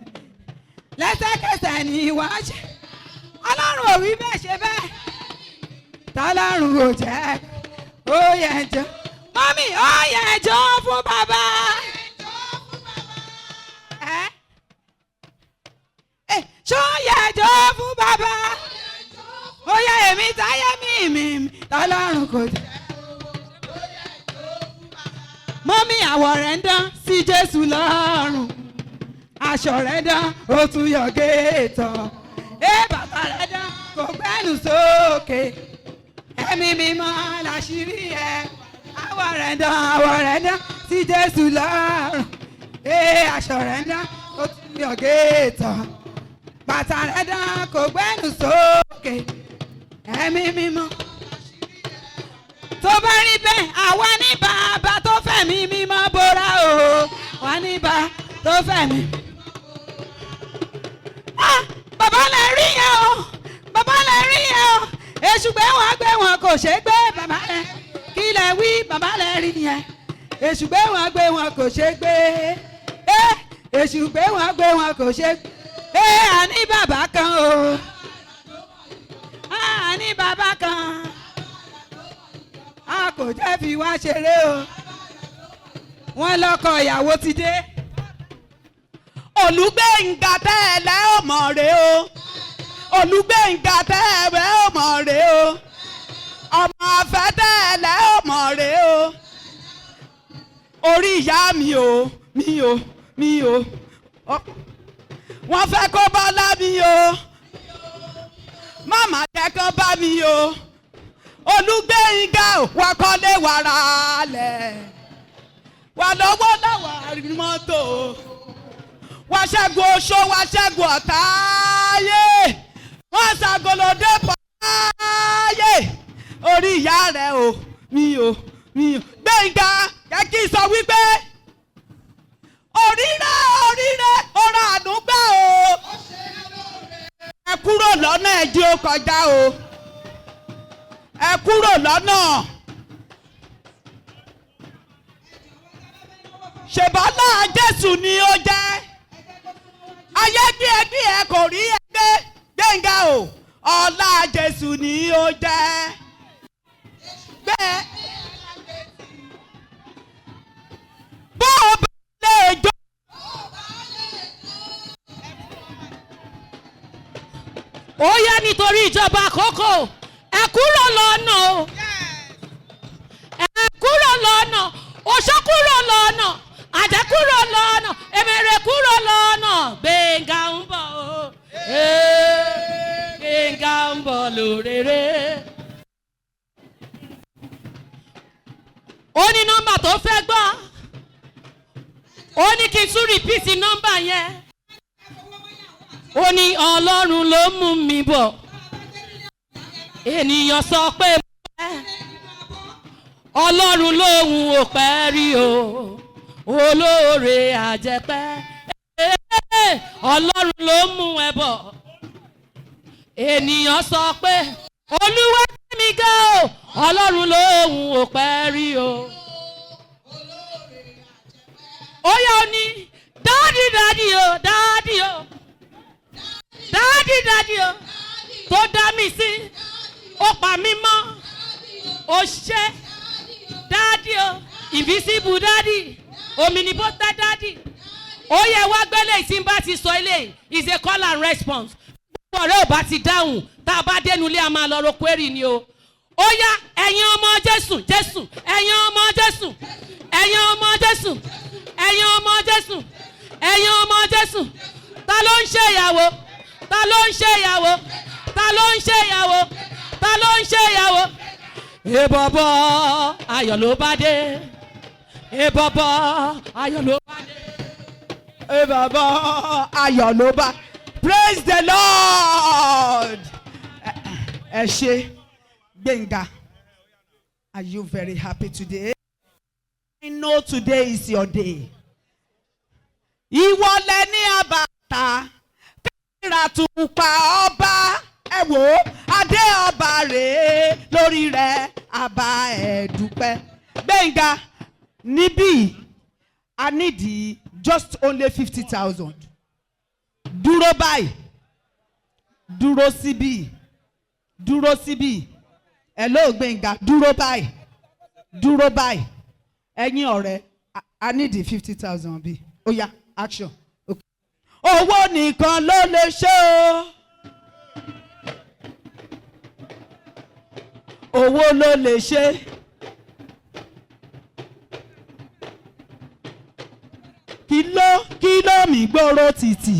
Lẹ́sẹ̀kẹsẹ̀ ni wọ́n ṣe. Ọlọ́run ò wí bẹ́ẹ̀ ṣe bẹ́ẹ̀. Tọ́lọ́run ò jẹ́. Ó yẹ jọ. Mọ́mì ó yẹ jọ fún bàbá. Ṣó yẹ jọ fún bàbá. Ó yẹ èmi táyé mi tọ́lọ́run kò jẹ́. Mọ́mì àwọ̀ rẹ̀ ń dán sí Jésù lọ́rùn. Aṣọ rẹ̀ dán ó tún yọ géètọ̀. Bàtà rẹ̀ dán kò gbẹ́nu sókè. Ẹ̀mí mímọ́ láṣìírí ẹ̀. Àwọ̀ rẹ̀ dán sí Jésù lọ́rùn. Aṣọ rẹ̀ dán ó tún yọ géètọ̀. Bàtà rẹ̀ dán kò gbẹ́nu sókè. Ẹ̀mí mímọ́. Tó bá rí bẹ́ẹ̀ àwa ní bàbá tó fẹ̀mí mímọ́ bora o. Wà ní bàbá tó fẹ̀mí. Bàbá lè rí yẹn o. Bàbá lè rí yẹn o. Èṣù gbé wọn kò ṣe gbé bàbá rẹ̀. Kí lẹ wí bàbá lè rí yẹn. Èṣù gbé wọn kò ṣe gbé. Èṣù gbé wọn kò ṣe gbé. Àní bàbá kan o. Àní bàbá kan. A kò jẹ́ fi wá ṣeré o. Wọ́n lọ́kọ ìyàwó ti dé. Olúgbénga tẹ́lẹ̀ ò mọ̀ rè o. Olúgbénga tẹ́lẹ̀ ò mọ̀ rè o. Ọmọ afẹ́ tẹ́lẹ̀ ò mọ̀ rè o. Orí ìyá mi o, mi o. Wọ́n fẹ́ kó bọ́lá mi o. Màmá jẹ́ kó bá mi o. Olúgbénga wà kọ́lé wàrà lẹ̀. Wà lọ́wọ́ lọ́wọ́ àrímọ́tò. Wà ṣẹ́gun oṣó, wà ṣẹ́gun ọ̀tá ayé. Wọ́n ṣàgọ́lódé pààyè. Orí ìyá rẹ̀ o, mi o. Gbénga jẹ́ kí n sọ wípé oríire ọ̀rọ̀ àdúgbò o. Ẹ kúrò lọ́nà ẹ̀jẹ̀ ó kọjá o. kúrò lọ́nà. ṣèbọ́lá Jésù ni ó jẹ́. ayé gbé ẹ kò rí ẹgbẹ́ Gbénga o. ọlá Jésù ni ó jẹ́. bẹ́ẹ̀ bó o bá lè jó. ó yá nítorí ìjọba àkókò ẹ kúrò lọ́nà o ẹ kúrò lọ́nà oṣó kúrò lọ́nà àjẹ́ kúrò lọ́nà èmèrè kúrò lọ́nà Gbénga ń bọ̀ o Gbénga ń bọ̀ lórèrè. ó ní nọ́mbà tó fẹ́ gbọ́ ó ní kí n tún rìpíìtì nọ́mbà yẹn. ó ní Ọlọ́run ló mú mi bọ̀ ènìyàn sọ pé mo pẹ́ Ọlọ́run lóhun ò pẹ́ rí o olóore àjẹpẹ́ Ọlọ́run ló mú ẹ bọ̀ ènìyàn sọ pé Oluwagbemiga o Ọlọ́run lóhun ò pẹ́ rí o. ó yá ó ní dádì dádì o dádì o dádì o tó dá mi sí ó pa mí mọ́ ó ṣe dádì o invisible dádì omnipotent dádì ó yẹ wá gbélé tí n bá ti sọ ilé is a call and response gbogbo ọ̀rẹ́ ò bá ti dáhùn tá a bá dénú ilé a máa lọ ro query ni o. ó yá ẹ̀yin ọmọ Jésù Jésù ẹ̀yin ọmọ Jésù ẹ̀yin ọmọ Jésù ẹ̀yin ọmọ Jésù ẹ̀yin ọmọ Jésù ta ló ń ṣe ìyàwó ta ló ń ṣe ìyàwó ta ló ń ṣe ìyàwó ta ló ń ṣe ìyàwó. èbọ̀bọ̀ ayọ̀ ló bá dé èbọ̀bọ̀ ayọ̀ ló bá dé. èbọ̀bọ̀ ayọ̀ ló bá. Praise the Lord. ẹ ṣé Gbénga, are you very happy today? I know today is your day. ìwọ lẹ ní àbàtà ìràtùpà ọba ẹ wò adé ọba rèé lórí rẹ̀ àbá ẹ dúpẹ́. Gbénga níbí I need just only 50,000. dúró báyìí dúró síbí dúró síbí hello Gbénga dúró báyìí ẹ̀yin ọ̀rẹ́ I need 50,000 bí ó yá action. owó nìkan ló lè ṣe o owó ló lè ṣe kí ló mì gbòòrò títì.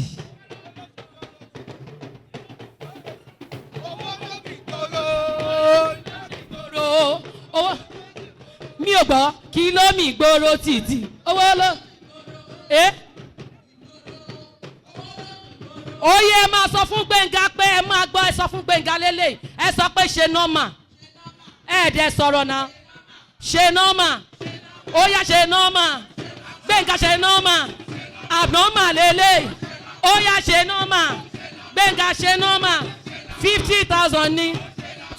mi ò gbọ́ kí ló mì gbòòrò títì owó ló. ó yẹ ẹ máa sọ fún Gbénga pé ẹ máa gbọ́ ẹ sọ fún Gbénga lélẹ̀ ẹ sọ pé ṣe nọ́mà ẹ dẹ̀ sọ̀rọ̀ náà ṣe nọ́mà ó yá ṣe nọ́mà Gbénga ṣe nọ́mà abnormal lélẹ̀ ó yá ṣe nọ́mà Gbénga ṣe nọ́mà 50,000 ní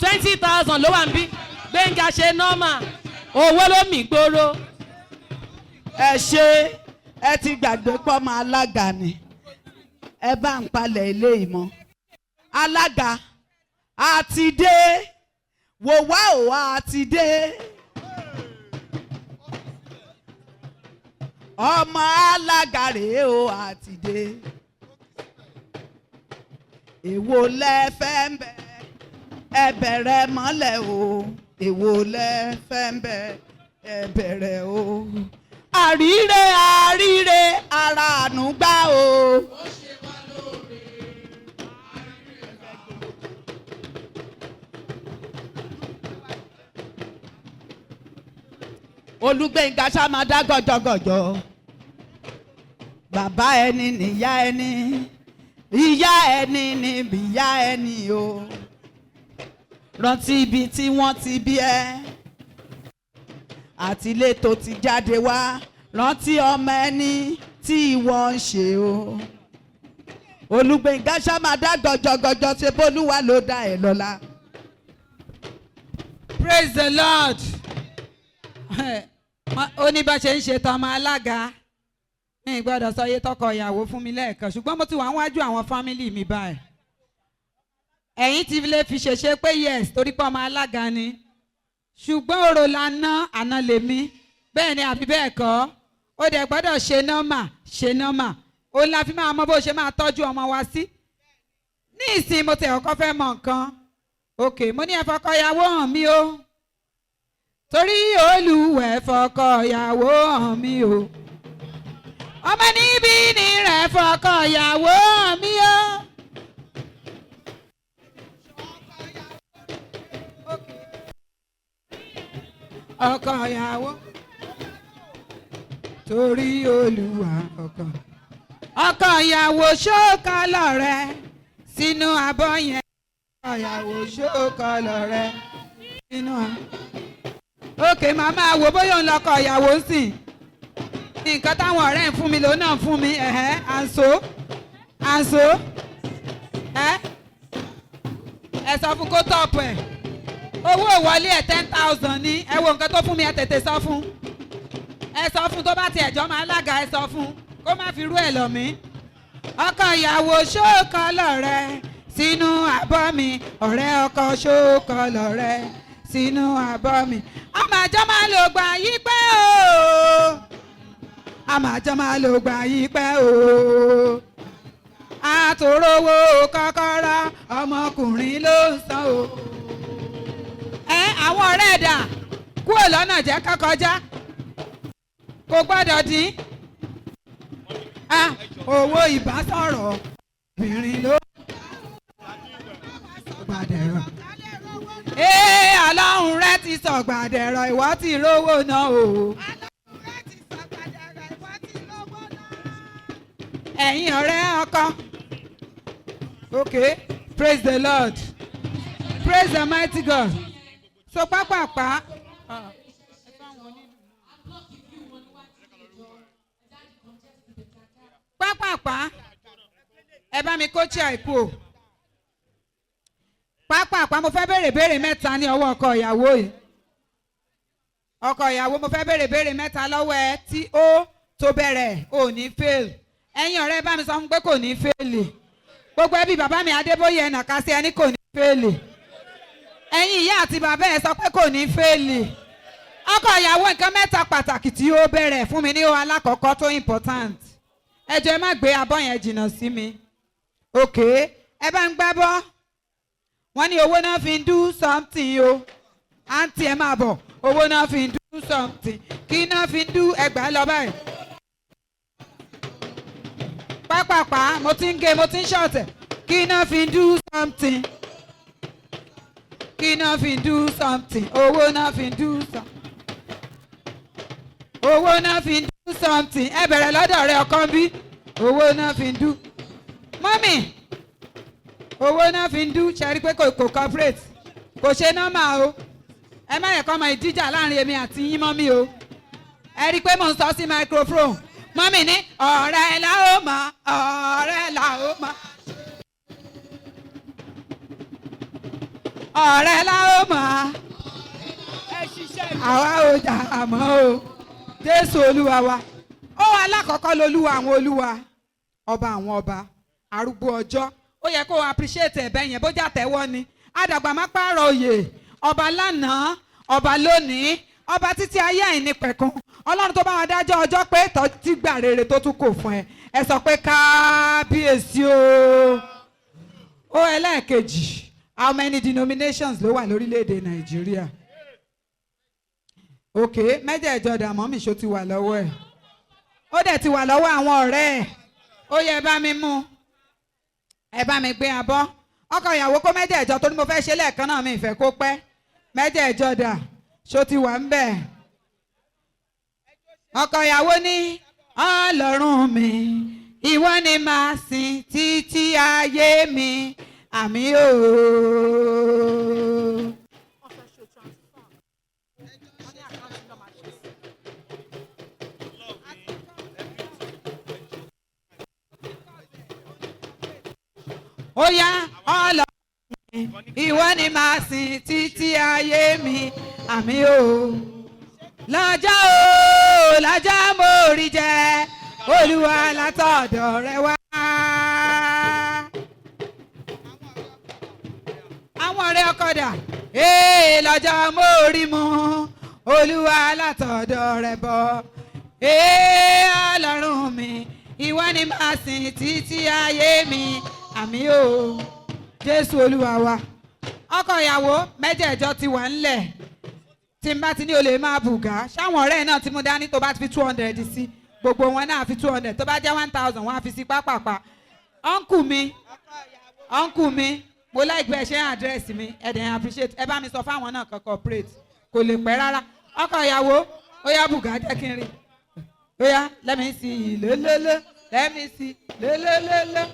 20,000 ló wà ń bí Gbénga ṣe nọ́mà owó ló mì gbòòrò. ẹ ṣe ẹ ti gbàgbé pọ́ mọ́ alága ni ẹ bá ń palẹ̀ ilé ìmọ̀ alága àti dé wò wá ò àti dé ọmọ alága rèé o àti dé èwo lẹ fẹ́ ń bẹ ẹ bẹ̀rẹ̀ mọ́lẹ̀ o èwo lẹ fẹ́ ń bẹ ẹ bẹ̀rẹ̀ o àríre ara àánú gbá o. Olúgbénga ṣá máa dá gọjọgọjọ bàbá ẹni níyá ẹni ìyá ẹni ní ìyá ẹni o rántí ibi tí wọ́n ti bí ẹ àti ilé tó ti jáde wá rántí ọmọ ẹni tí wọ́n ń ṣe o Olúgbénga ṣá máa dá gọjọgọjọ ṣe bólúwa ló dá ẹ lọ́lá. Praise the Lord. Ó ní bá ṣe ń ṣe tọmọ alága. Mi gbọ́dọ̀ sọ iye tọkọ ìyàwó fún mi lẹ́ẹ̀kan ṣùgbọ́n mo ti wà níwájú àwọn fámìlì mi báyìí. Ẹ̀yin ti lè fi ṣèṣe pé yes torí pé ọmọ alága ni. Ṣùgbọ́n òrò lànà àná lèmi. Bẹ́ẹ̀ ni àbí bẹ́ẹ̀ kọ́. Ó dẹ̀ gbọ́dọ̀ ṣe nọ́mà. Ó la fi máa mọ bó ṣe máa tọ́jú ọmọ wa sí. Ní ìsìn mo tẹ̀ ọkọ fẹ́ mọ nǹkan. Ok, mo ní ẹ fọkọ ìyàwó hàn mí o. Torí Olúwẹ̀ fọkọ ìyàwó hàn mí o. Ọmọ níbí ni rẹ̀ fọkọ ìyàwó hàn mí o. Ọkọ ìyàwó. Torí Olúwa ọkọ ìyàwó ṣókọlọ rẹ sínú abọ́ yẹn. Ọkọ ìyàwó ṣókọlọ rẹ sínú abọ́. Ok, màmá wo bóyá òun lọkọ ìyàwó ń sìn. Nǹkan táwọn ọ̀rẹ́ ń fún mi lòun náà ń fún mi. Àǹso. Ẹ sọ fún kó tọ̀pù ẹ̀. Owó ìwọlé ẹ̀ 10,000 ní. Ẹ wo nǹkan tó fún mi ẹ tètè sọ fún. Ẹ sọ fún tó bá ti ẹ̀jọ́ máa lága ẹ sọ fún. Kó má fi rú ẹ̀ lọ mí. Ọkọ ìyàwó ṣókọlọ rẹ sínú abọ́ mi. Ọ̀rẹ́ ọkọ ṣókọlọ rẹ sínú abọ́ mi. Àmàjọ máa lò gbà yí pẹ́ o. Àmàjọ máa lò gbà yí pẹ́ o. Àtòrówó kọ́kọ́rọ́ ọmọkùnrin ló ń san o. Àwọn ọ̀rẹ́ ẹ̀dà kúrò lọ́nà jẹ́ kọ́kọ́já. Kò gbọ́dọ̀ dín. Owó ìbásọ̀rọ̀ obìnrin ló gbàdẹ̀rọ̀. Ọlọ́run rẹ ti sọ gbàdẹ̀rọ̀ ìwọ ti rówó náà o. Ẹ̀yin ọ̀rẹ́ ọkọ. Okay, praise the Lord. Praise the mighty God. So pápápá. Pápápá. Ẹ bá mi kó chair àìkú o. Pápápá mo fẹ́ béèrè mẹ́ta ní ọwọ́ ọkọ ìyàwó yìí. Ọkọ ìyàwó mo fẹ́ béèrè mẹ́ta lọ́wọ́ ẹ tí ó tó bẹ̀rẹ̀ ò ní fail. Ẹ̀yin ọ̀rẹ́ bá mi sọ fún pé kò ní fail. Gbogbo ẹbí bàbá mi Adébóyè ẹ̀nà kásí ẹni kò ní fail. Ẹ̀yin ìyá àti bàbá ẹ sọ pé kò ní fail. Ọkọ ìyàwó nǹkan mẹ́ta pàtàkì tí ó bẹ̀rẹ̀ fún mi ní ohun alákọ̀ọ́kọ́ tó important. Ẹ jọ̀ọ́ ẹ má gbé abọ́ yẹn jìnnà sí mi. Ok, ẹ bá ń gbá bọ́. Wọ́n ní owó náà fi ń do something o. Àǹtí ẹ máa bọ̀. Owó náà fi ń do something. Kí náà fi ń do ẹgbàá lọ báyìí. Pápápá mo ti ń ṣọ̀tẹ̀. Kí náà fi ń do something. Kí náà fi ń do something. Owó náà fi ń do something. Owó náà fi ń do something. Ẹ bẹ̀rẹ̀ lọ́dọ̀ rẹ ọkọ bí. Owó náà fi ń do. Mọ́mì. Owó náà fi ń dú ṣẹ́rí pé kò corporate kò ṣe nọ́mà o. Ẹ má yẹ kọ́ ọmọ ìdíjà láàrin èmi àti yín mọ́mì o. Ẹ rí i pé mò ń sọ sí microphone. Mọ́mì ní ọ̀rẹ́ la ó mọ̀ ọ̀rẹ́ la ó mọ̀. Ọ̀rẹ́ la ó mọ̀. Àwa ò jà àmọ́ o. Jésù Olúwa wa. Ó wà lákọ̀ọ́kọ́ lolúwa àwọn olúwa. Ọba àwọn ọba. Arúgbó ọjọ́. Ó yẹ kó o appreciate ẹ̀bẹ̀ yẹn bó jà tẹ́wọ́ ni. Àdàgbà má pààrọ̀ òye. Ọba lánàá, ọba lónìí, ọba títí ayé àìnípẹ̀kun. Ọlọ́run tó bá wa dájọ́ ọjọ́ pé tí gbà rere tó tún kò fún ẹ. Ẹ sọ pé kábíyèsí o. Ó ẹlẹ́ẹ̀kejì. How many denominations ló wà lórílẹ̀‐èdè Nàìjíríà? Ok, mẹ́jẹ̀ẹ̀jọ dàmọ́ mi ṣó ti wà lọ́wọ́ ẹ̀. Ó dẹ̀ ti wà lọ́wọ́ àwọn ọ̀rẹ́ ẹ̀. Ó yẹ bá mi mú. Ẹ bá mi gbé abọ́. Ọkọ ìyàwó kó mẹ́jẹ̀ẹ̀jọ torí mo fẹ́ ṣe lẹ́ẹ̀kan náà mi ìfẹ́ kó pẹ́. Mẹ́jẹ̀ẹ̀jọ dà ṣó ti wà ń bẹ̀. Ọkọ ìyàwó ní Ọlọ́run mi ìwọ ni màá sìn títí ayé mi àmì ooo. Ó yá Ọlọ́run ìwọ ni màá sìn títí ayé mi àmì o. lọ́jọ́ o lọ́jọ́ mo rí jẹ Olúwa látọ̀dọ̀ rẹ wá. àwọn ọ̀rẹ́ ọkọ̀dà lọ́jọ́ mo rí mu Olúwa látọ̀dọ̀ rẹ bọ̀. Ọlọ́run mi ìwọ ni màá sìn títí ayé mi àmì o. Jésù Olúwa wa. ọkọ ìyàwó mẹ́jẹ̀ẹ̀jọ ti wà ńlẹ̀ tí n bá ti ní o lè máa bùgá ṣáwọn ọ̀rẹ́ náà tí mo dání tó bá ti fi 200 sí gbogbo wọn náà fi 200 tó bá jẹ́ 1000 wọn á fi sí pápápá. ọ̀nkù mi mo like bẹ́ẹ̀ ṣe àdírẹ́sì mi ẹ̀dẹ̀ appreciate ẹ bá mi sọ fáwọn náà kan corporate kò lè pẹ́ rárá. ọkọ ìyàwó ó yá bùgá jẹ́ kí n rí ó yá let me see lélẹ́lẹ́ let me see lélẹ́lẹ́lẹ́.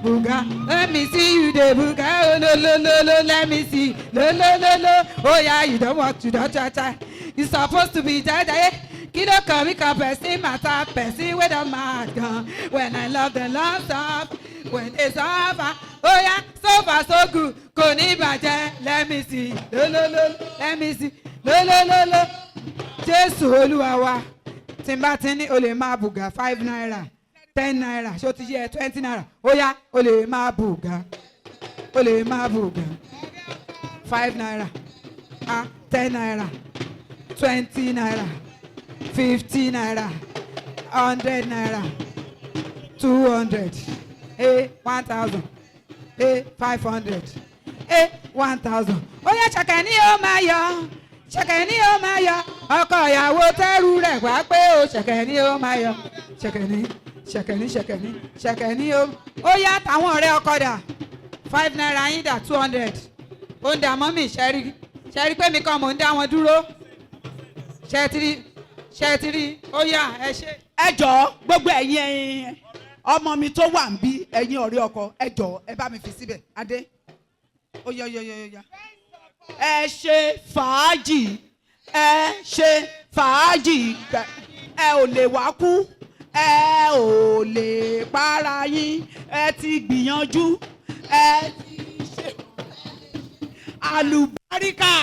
Buga, let me see you dey buga, oh lo lo lo lo, let me see, lo lo lo lo, oh yeah, you don't walk, you don't cha-cha, you supposed to be jaja, kilo come, person matter, person with a mad gun, when I love the love stuff, when they suffer, oh yeah, so far so good, koni baje, let me see, lo lo lo, let me see, lo lo lo lo, Jésù Olúwa wa, tí n bá ti ní o lè máa bùgà 5 naira. 10 naira ṣé o ti yẹ 20 naira ó yá o lè máa bùgà 5 naira 10 naira 20 naira 50 naira 100 naira 200 1000 500 1000 ó yá ṣẹ̀kẹ̀ ní ó máa yọ ṣẹ̀kẹ̀ ní ó máa yọ ọkọ ìyàwó tẹ́rù rẹ̀ wá pé o ṣẹ̀kẹ̀ ní ó máa yọ ṣẹ̀kẹ̀ní ó yá táwọn ọ̀rẹ́ ọkọ dà 5 naira yín dà 200 ó ń dà mọ́mì ṣẹ́rí pé mi kàn mò ń dá wọn dúró ṣẹ́tìrí ó yá ẹ ṣe. ẹ jọ̀ọ́ gbogbo ẹ̀yin ọmọ mi tó wà ń bí ẹ̀yin ọ̀rẹ́ ọkọ ẹ jọ̀ọ́ ẹ bá mi fi síbẹ̀ adé ó yá ẹ ṣe fàájì ẹ ò lè wá kú ẹ ò lè para yín ẹ ti gbìyànjú ẹ ti ṣe àlùbáríkà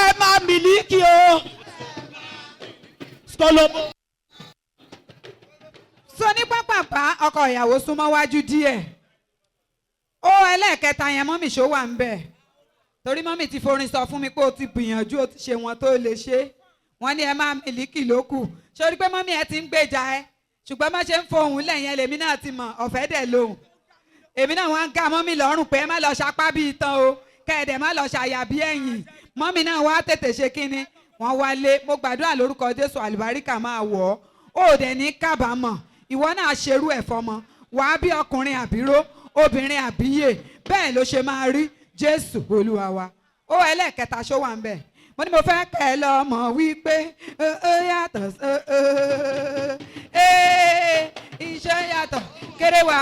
ẹ má mílíkì o skolobo. so ní pápápá ọkọ ìyàwó súnmọ́ wájú díẹ̀ ó ẹlẹ́ẹ̀kẹta yẹn mọ́mì ṣó wà ń bẹ̀ torí mọ́mì ti forin sọ fún mi pé o ti gbìyànjú o ti ṣe wọn tó lè ṣe wọ́n ní ẹ máa mílíkì lókù sórí pé mọ́mí ẹ ti ń gbèjà ẹ ṣùgbọ́n má ṣe ń fohùn lẹ́yìn lèmi náà ti mọ̀ ọ̀fẹ́ dẹ̀ lóhùn èmi náà wọ́n ń ká mọ́mí lọ́rùn pé ẹ má lọ ṣapá bí itan o kẹ́ẹ̀dẹ̀ má lọ ṣàyà bí ẹ̀yìn mọ́mí náà wá tètè ṣe kínní wọ́n wálé mo gbàdúrà lórúkọ Jésù àlùbáríkà máa wọ̀ ọ́ ò dẹ̀ ní kábàámọ̀ ìwọ náà ṣerú ẹ̀ fọmọ wàá bí ọkùnrin àbíró obìnrin àbíyè bẹ́ẹ̀ ló ṣe máa rí Jésù Olúwa wa ó ẹlẹ́ẹ̀kẹta ṣó wà ń bẹ̀ mo ní mo fẹ́ kẹ́ ẹ lọ mọ̀ wípé ó yàtọ̀ iṣẹ́ yàtọ̀ kéré wà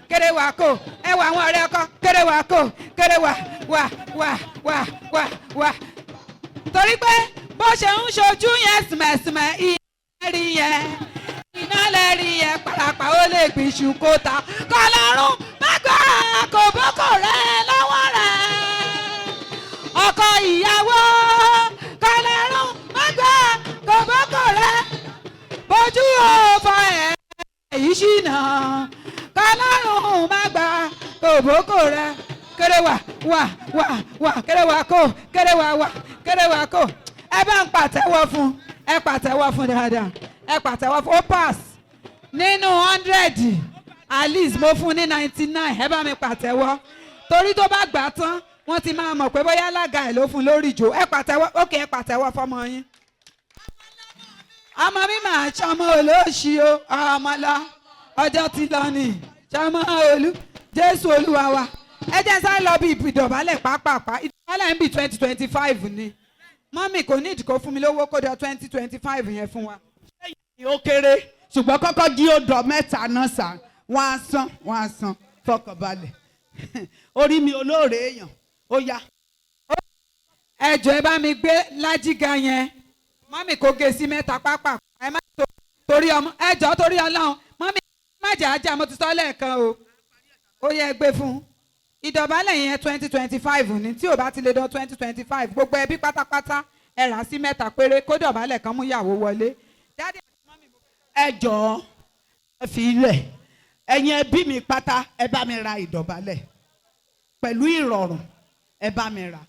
kéré wà kò ẹ wà àwọn ọ̀rẹ́ ọkọ kéré wà kò kéré wà torí pé bó ṣe ń ṣojú yẹn sìmẹ̀sìmẹ̀ ìyẹn yẹn iná lẹ́rìí yẹn pàràpà ó lè gbìṣù kó ta kọlọ́run má gbà kò bókò rẹ̀ lọ́wọ́ rẹ̀ ọkọ ìyàwó kọlọ́run má gbà kò bókò rẹ̀ bójú òfò ẹ̀ èyí ṣìnà kọlọ́run má gbà kò bókò rẹ̀ kéré wà kéré wà kó kéré wà kó ẹ bá ń pàtẹ́wọ́ fún ẹ pàtẹ́wọ́ fún dáadáa ẹ pàtẹ́wọ́ fún ó pass nínú 100 at least mo fún ní 99 ẹ bá mi pàtẹ́wọ́ torí tó bá gbà tán wọ́n ti máa mọ̀ pé bóyá alága ẹ̀ ló fún lórí ìjó ẹ pàtẹ́wọ́ ókè ẹ pàtẹ́wọ́ fọmọ yín. ọmọ mi máa ṣọmọ olóòṣì o ọmọ lọ ọjọ́ ti lọ ní ṣọmọ olú Jésù Olúwa wa ẹ jẹ́ sáré lọ bí ìdọ̀bálẹ̀ pápápá ìdọ̀bálẹ̀ ń bí 2025 ni mọ́mì kò ní ìdíkò fún mi lówó kó dọ̀ 2025 yẹn fún wa. ó kéré ṣùgbọ́n kọ́kọ́ jí ó dọ̀ mẹ́ta náà sàn wọ́n á san fọkànbalẹ̀ orí mi olóore èèyàn ó yá. ẹ jọ̀ọ́ ẹ bá mi gbé lájíga yẹn mọ́mì kò gé sí mẹ́ta pápá ẹ má torí ọmọ ẹ jọ̀ọ́ torí Ọlọ́run mọ́mì má jà á jà, mo ti sọ lẹ́ẹ̀kan o. Ó yẹ gbé fún. Ìdọ̀bálẹ̀ yẹn 2025 ni tí ò bá ti lè dán 2025 gbogbo ẹbí pátápátá ẹ rà sí 3 péré kó dọ̀bálẹ̀ kan mú ìyàwó wọlé. ẹ jọ̀ọ́ ẹ fi ilẹ̀ ẹ̀yin ẹbí mi pátá ẹ bá mi ra ìdọ̀bálẹ̀ pẹ̀lú ìrọ̀rùn ẹ bá mi ra.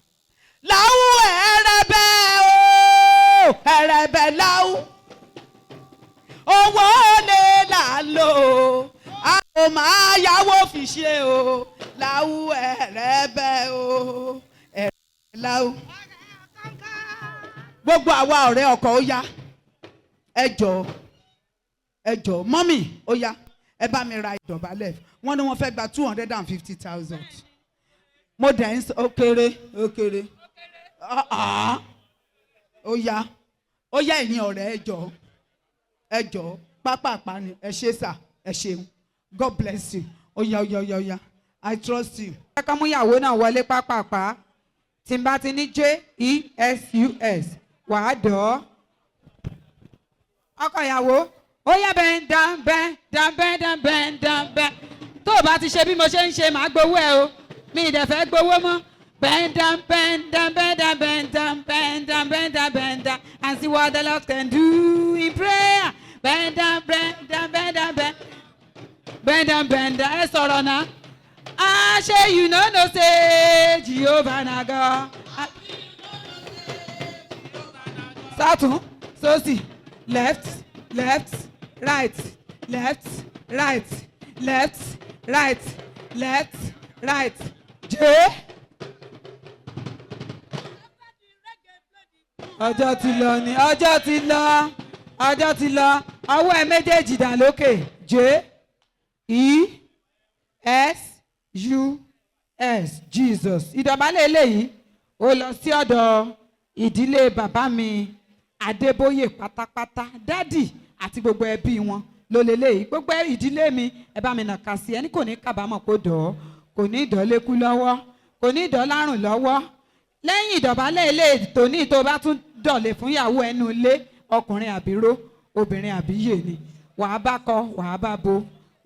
láwù ẹ̀rẹ̀bẹ̀ o ẹ̀rẹ̀bẹ̀ láwù owó lè là ń lò ó a ò máa yáwó fi ṣe o láwù ẹ̀rẹ̀bẹ̀ o ẹ̀rẹ̀bẹ̀ láwù. gbogbo àwa ọ̀rẹ́ ọkọ ó yá ẹ jọ̀ọ́ mọ́mì ó yá ẹ bá mi ra ìdọ̀bálẹ̀ wọ́n ní wọ́n fẹ́ gba 250,000 mo dẹ̀ ń sọ ó kéré ó yá ẹ̀yin ọ̀rẹ́ ẹ jọ̀ọ́ pápápá ni ẹ ṣé sà ẹ ṣeun God bless you ó yá I trust you. ẹ kàn mú ìyàwó náà wọlé pápápá tí n bá ti ní JESUS wàá dọ̀ ọkọ ìyàwó ó yá bẹ́ẹ̀ tó o bá ti ṣe bí mo ṣe ń ṣe màá gbowó ẹ o mi ì dẹ̀ fẹ́ gbowó mọ́ bend down and see what the Lord can do in prayer bend down ẹ sọ̀rọ̀ náà ṣé you no know say Jehovah na God. Sọ́tún sósì left right jẹ́. ọjọ́ ti lọ ọwọ́ ẹ méjèèjì dà lókè JESUS Jesus. Ìdọ̀bálẹ̀ eléyìí ó lọ sí ọ̀dọ̀ ìdílé bàbá mi Adébóyè pátápátá dádì àti gbogbo ẹbí wọn ló lélẹ́yìí gbogbo ìdílé mi ẹ bá mi nàka sí ẹni kò ní kábàámọ̀ kó dọ̀ ọ́ kò ní ìdọ́lékú lọ́wọ́ kò ní ìdọ́lárùn lọ́wọ́ lẹ́yìn ìdọ̀bálẹ̀ eléyìí tó ní tó bá tún dọ̀lẹ̀ fún ìyàwó ẹnu ilé ọkùnrin àbíró obìnrin àbíyè ni wàá bá kọ wàá bá bo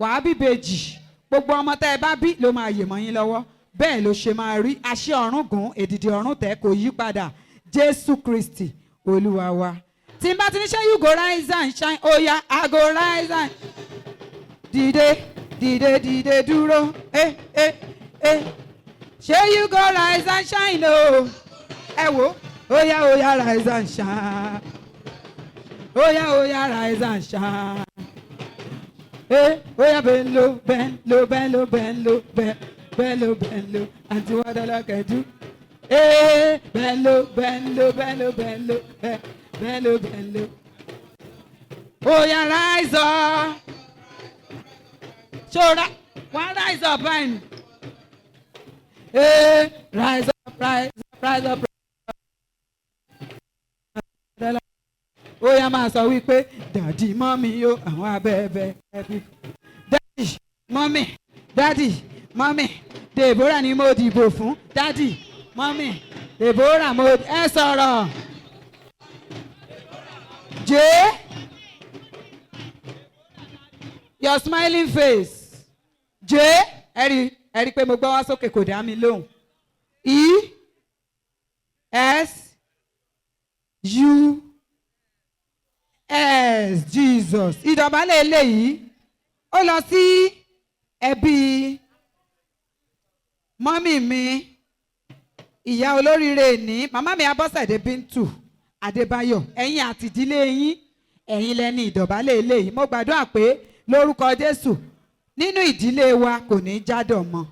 wàá bí bèjì gbogbo ọmọ tẹ́ ẹ bá bí ló máa yè mọ́ yín lọ́wọ́ bẹ́ẹ̀ ló ṣe máa rí àṣẹ ọ̀run gùn èdìdì ọ̀run tẹ́ kò yí padà Jésù Kristi Olúwa wa. Tí n bá ti ní ṣe you go rise and shine ó yá I go rise and dìde dúró ṣé you go rise and shine o ẹ wo ó yá rise and shine ó yá rise and shine ó yá bend low and see what the Lord can do. Bend low. Oh yeah, rise up. So one rise up, man. Rise up. Ó yá máa sọ wípé dàdí mọ́mí yó àwọn abẹ́ẹ̀bẹ́ ẹbí. Dádì mọ́mí Deborah ni mo dìbò fún. Dádì mọ́mí Deborah mo ẹ sọ̀rọ̀. Your smiling face. ẹ rí pé mo gbọ́ wá sókè kò dá mi lóhùn. ESUS Jesus. Ìdọ̀bálẹ̀ eléyìí ó lọ sí ẹbí mọ́mì mi ìyá olóríire ní màmá mi Abọ́sẹ̀dé Bíntù Adébáyọ̀ ẹ̀yin àti ìdílé yín ẹ̀yin lẹ́ni ìdọ̀bálẹ̀ eléyìí mo gbàdúrà pé lórúkọ Jésù nínú ìdílé wa kò ní jádọ̀ mọ́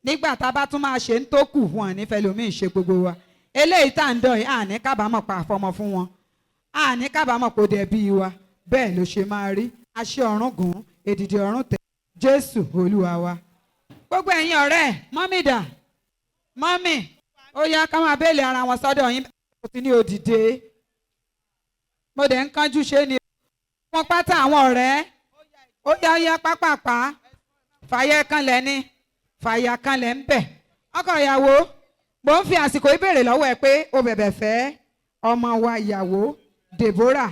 nígbà tá a bá tún máa ṣe ń tó kù wọn nífẹ̀ẹ́ lómi ìṣe gbogbo wa eléyìí tá à ń dọ̀ yìí àní kábàámọ̀ pa àfọmọ fún wọn àní kábàámọ̀ kò dẹ̀bi wa bẹ́ẹ̀ ló ṣe máa rí àṣẹ ọ̀run gùn èdìdì ọ̀run tẹ̀ Jésù Olúwa wa. Gbogbo ẹ̀yin ọ̀rẹ́ mọ́mì dà mọ́mì ó yá ká máa bẹ́ẹ̀lì ara wọn sọ́dọ̀ yín kò sí ní òdìdé mo dẹ̀ ń kánjú ṣe ni wọ́n pátá àwọn ọ̀rẹ́ ó yá pápápá fàyà kanlẹ̀ ń bẹ̀ ọkọ ìyàwó mo ń fi àsìkò ìbéèrè lọ́wọ́ ẹ pé o bẹ̀bẹ̀ fẹ́ ọmọ wa ìyàwó Deborah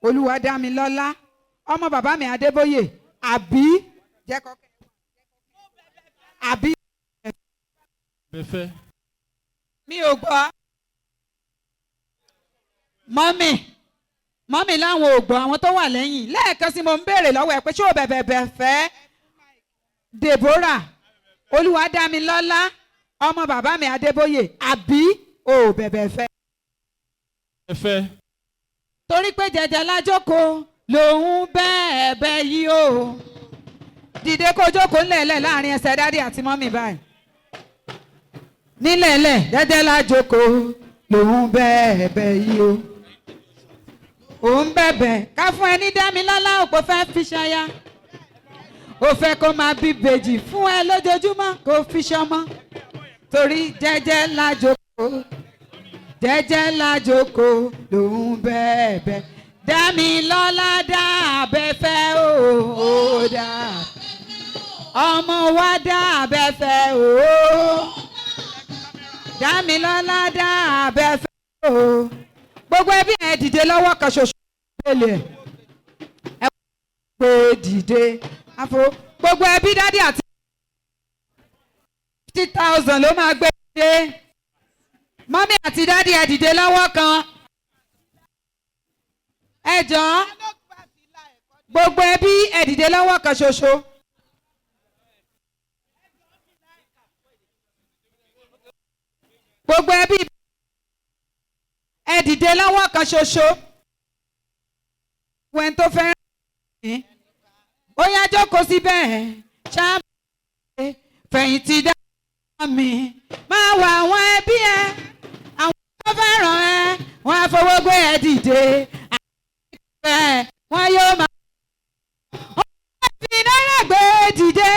Oluwadamilola ọmọ bàbá mi Adébóyè àbí jẹ́ kọ́kẹ́ àbí bẹ́fẹ́. mi ò gbọ́ mọ́mì láwọn ò gbọ́ àwọn tó wà lẹ́yìn lẹ́ẹ̀kan sí mo ń béèrè lọ́wọ́ ẹ pé ṣé o bẹ̀bẹ̀ fẹ́ Deborah Olúwadámilọ́lá ọmọ bàbá mi Adébóyè àbí o bẹ̀bẹ̀ fẹ́. bẹ́fẹ́. torí pé jẹjẹ lájókòó lòun bẹ́ẹ̀ yìí o dìde kó jókòó ńlẹ̀ẹ́lẹ̀ láàrin ẹsẹ̀ dádì àti mọ́mì báyìí nílẹ̀ẹ́lẹ̀ jẹjẹ lájókòó lòun bẹ́ẹ̀ yìí o òun bẹ̀bẹ̀ ká fún ẹni Dámilọ́lá òpó fẹ́ fi ṣaya ó fẹ́ kó máa bí bèjì fún ẹ lójoojúmọ́ kó fi ṣọmọ torí jẹ́jẹ́ lájókòó lòun bẹ̀bẹ̀ Dámilọ́lá dá abẹ́fẹ́ o dá ọmọ wa dá abẹ́fẹ́ o Dámilọ́lá dá abẹ́fẹ́ o gbogbo ẹbí ẹ dìde lọ́wọ́ kan ṣoṣo lélẹ̀ ẹ pé dìde àfọ gbogbo ẹbí dádì àti 50,000 ló máa gbé dìde mọ́mí àti dádì ẹ dìde lọ́wọ́ kan ẹ jọ̀ọ́ gbogbo ẹbí ẹ dìde lọ́wọ́ kan ṣoṣo. gbogbo ẹbí ẹ dìde lọ́wọ́ kan ṣoṣo wẹ́n tó fẹ́ rìn ó yá jókòó síbẹ̀ ṣáà fẹ̀yìntì dá mi máa wà àwọn ẹbí ẹ àwọn tó fẹ́ràn ẹ wọ́n á fọwọ́ gbé ẹ dìde ẹ wọ́n yóò máa wọ́n fi náírà gbé dìde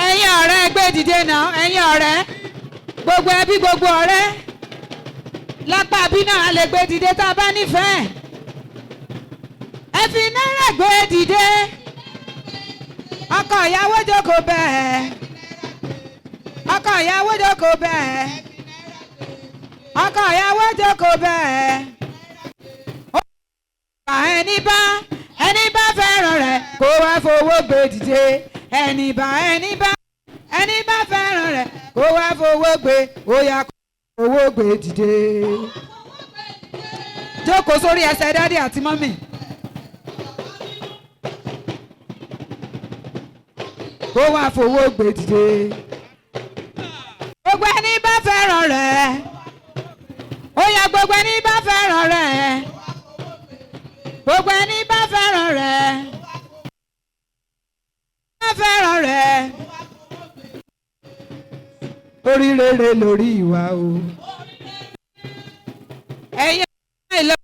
ẹ̀yin ọ̀rẹ́ gbé dìde náà ẹ̀yin ọ̀rẹ́ gbogbo ẹbí gbogbo ọ̀rẹ́ lápá bí náà lè gbé dìde tá a bá nífẹ̀ẹ́ ẹ fi náírà gbé dìde ọkọ ìyàwó jókòó bẹ́ẹ̀ ọkọ ìyàwó jókòó bẹ́ẹ̀ ọkọ ìyàwó jókòó bẹ́ẹ̀ ẹni bá fẹ́ràn rẹ̀ kó wá fowó gbé dìde ẹni bá fẹ́ràn rẹ̀ kó wá fowó gbé ó yá owó gbé dìde jókòó sórí ẹsẹ̀ dádì àti mọ́mì kó wá fowó gbé dìde gbogbo ẹni bá fẹ́ràn rẹ̀ ó yá gbogbo ẹni bá fẹ́ràn rẹ̀ gbogbo ẹni bá fẹ́ràn rẹ̀ orí rere lórí ìwà o. ẹ̀yin ọ̀rẹ́ ìlọ.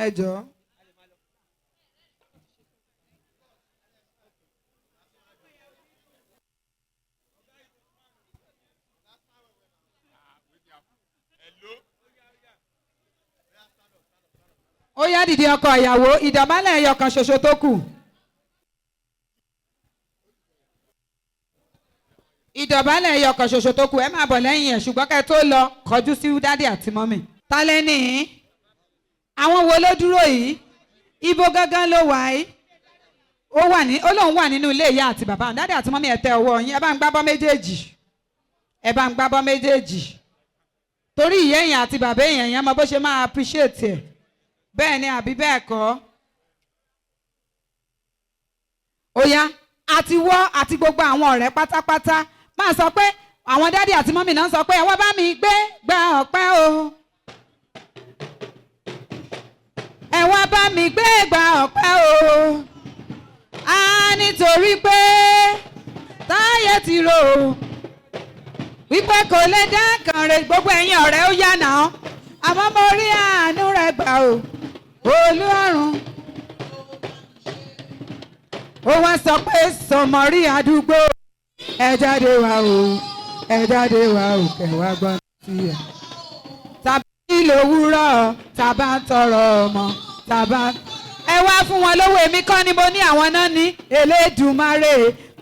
ẹ jọ̀ọ́. ó yá dìde ọkọ ìyàwó ìdọ̀bálẹ̀ ẹyọ kan ṣoṣo tó kù. ìdọ̀bálẹ̀ ẹyọ kan ṣoṣo tó kù ẹ máa bọ̀ lẹ́yìn ẹ̀ ṣùgbọ́n kẹ́ tó lọ kọjú sí dádì àti mọ́mì. tálẹ́ ní àwọn wo ló dúró yìí ibo gángan ló wà yìí ó lóun wà nínú ilé ìyá àti bàbá dádì àti mọ́mì ẹ tẹ ọwọ́ yín ẹ bá ń gbábọ́ méjèèjì torí ìyá èèyàn àti bàbá èèyàn yẹn mọ bó ṣe máa appreciate ẹ̀ bẹ́ẹ̀ ni àbí bẹ́ẹ̀ kọ́ ó yá àti wọ́ àti gbogbo àwọn ọ̀rẹ́ pátápátá máa sọ pé àwọn dádì àti mọ́mì náà sọ pé ẹ wá bá mi gba ọpẹ́ o ẹ wá bá mi gba ọpẹ́ o a nítorí pé táyé ti rò wípé kò lè dá kan rè gbogbo ẹ̀yin ọ̀rẹ́ ó yá náà àmọ́ mo rí àánú rẹ̀ gbà o Olúọ̀run ó wá sọ pé sọmọrí àdúgbò ẹ jáde wá o kẹwàá gbọ́n sí ẹ tàbí ilé òwúrọ̀ tàbá ń tọrọ ọmọ tàbá. ẹ wá fún wọn lówó, èmi kọ́ ni mo ní, àwọn náà ní. Elédùmarè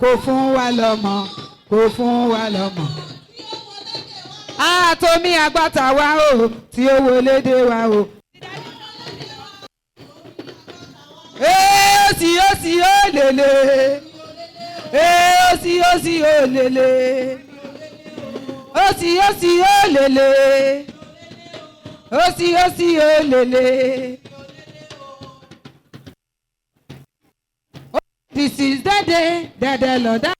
kò fún wa lọ́mọ, kò fún wa lọ́mọ. Àtòmí àgbàtà wa o tí ó wọlé dé wa o. Ó sì ó lèlè. Ó sì ó lèlè. Ó sì ó lèlè. Ó sì ó lèlè. This is the day that the Lord has.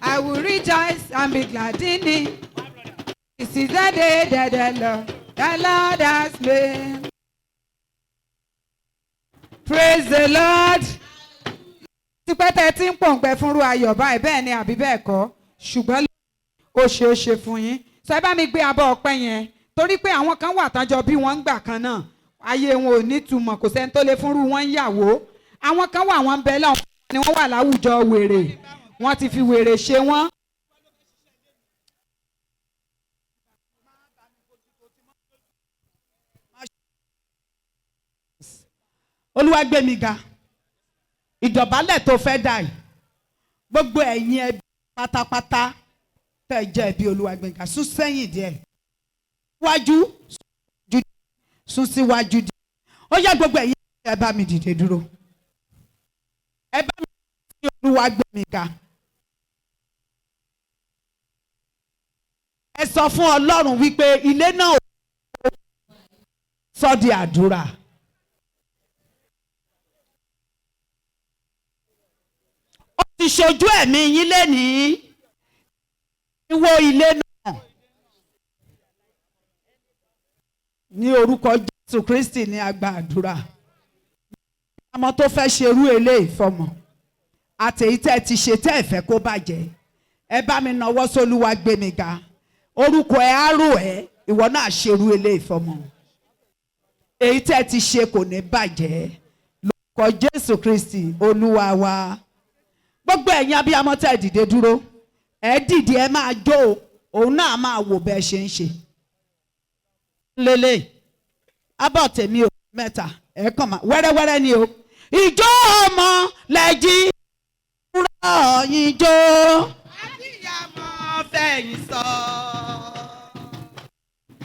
I will rejoice and be glad in it. This is the day that the Lord has made. Praise the Lord. Tipẹ́ tẹ́ tí ń pòǹgbẹ fúnrú ayọ̀ báyìí, bẹ́ẹ̀ ni àbí bẹ́ẹ̀ kọ́, ṣùgbọ́n ó ṣe é ṣe fún yín. Sọ ẹ bá mi gbé abọ́ ọpẹ́ yẹn, torí pé àwọn kan wà tán jọ bí wọ́n ń gbà kan náà. Ayé wọn ò ní túmọ̀, kò sẹ́ni tó lè fúnrú wọn yàwó. Àwọn kan wà wọ́n ń bẹ lọ́wọ́ ni wọ́n wà láwùjọ wèrè. Wọ́n ti fi wèrè ṣe wọ́n. Oluwagbemiga, ìdọ̀bálẹ̀ tó fẹ́ dà yìí, gbogbo ẹ̀yin ẹbí pátápátá tẹ̀ jẹ́ ẹbí Oluwagbemiga, sún sẹ́yìn díẹ̀, wájú sún síwájú díẹ̀. Ó yá gbogbo ẹ̀yin ẹ bá mi dìde dúró. Ẹ bá mi sí Oluwagbemiga. Ẹ sọ fún Ọlọ́run wípé ilé náà ò sọ di àdúrà. Ó ti ṣojú ẹ̀mí yín lénìí. Ìwọ ilé náà. Ní orúkọ Jésù Kristi ní a gba àdúrà. Ọmọ tó fẹ́ ṣerú eléyìí fọmọ. Àtẹ̀yí tẹ́ ti ṣe tẹ́ ẹ fẹ́ kó bàjẹ́. Ẹ bá mi nawọ́ s'Oluwagbemiga. Orúkọ ẹ á rò ẹ́, ìwọ náà ṣerú eléyìí fọmọ. Èyí tẹ́ ti ṣe kò ní bàjẹ́. Lórúkọ Jésù Kristi Olúwa wa. Gbogbo ẹ̀yin abiyamọ tẹ́ dìde dúró. Ẹ dìde ẹ máa jó, òun náà máa wò bẹ́ẹ̀ ṣe ń ṣe. Lélẹ̀ abọ́ tèmi ò mẹ́ta ẹ kàn máa wẹ́rẹ́wẹ́rẹ́ ni o. Ìjó ọmọ lẹ́jì rọ̀ yín jó. Abiyamọ fẹ̀yìn sọ.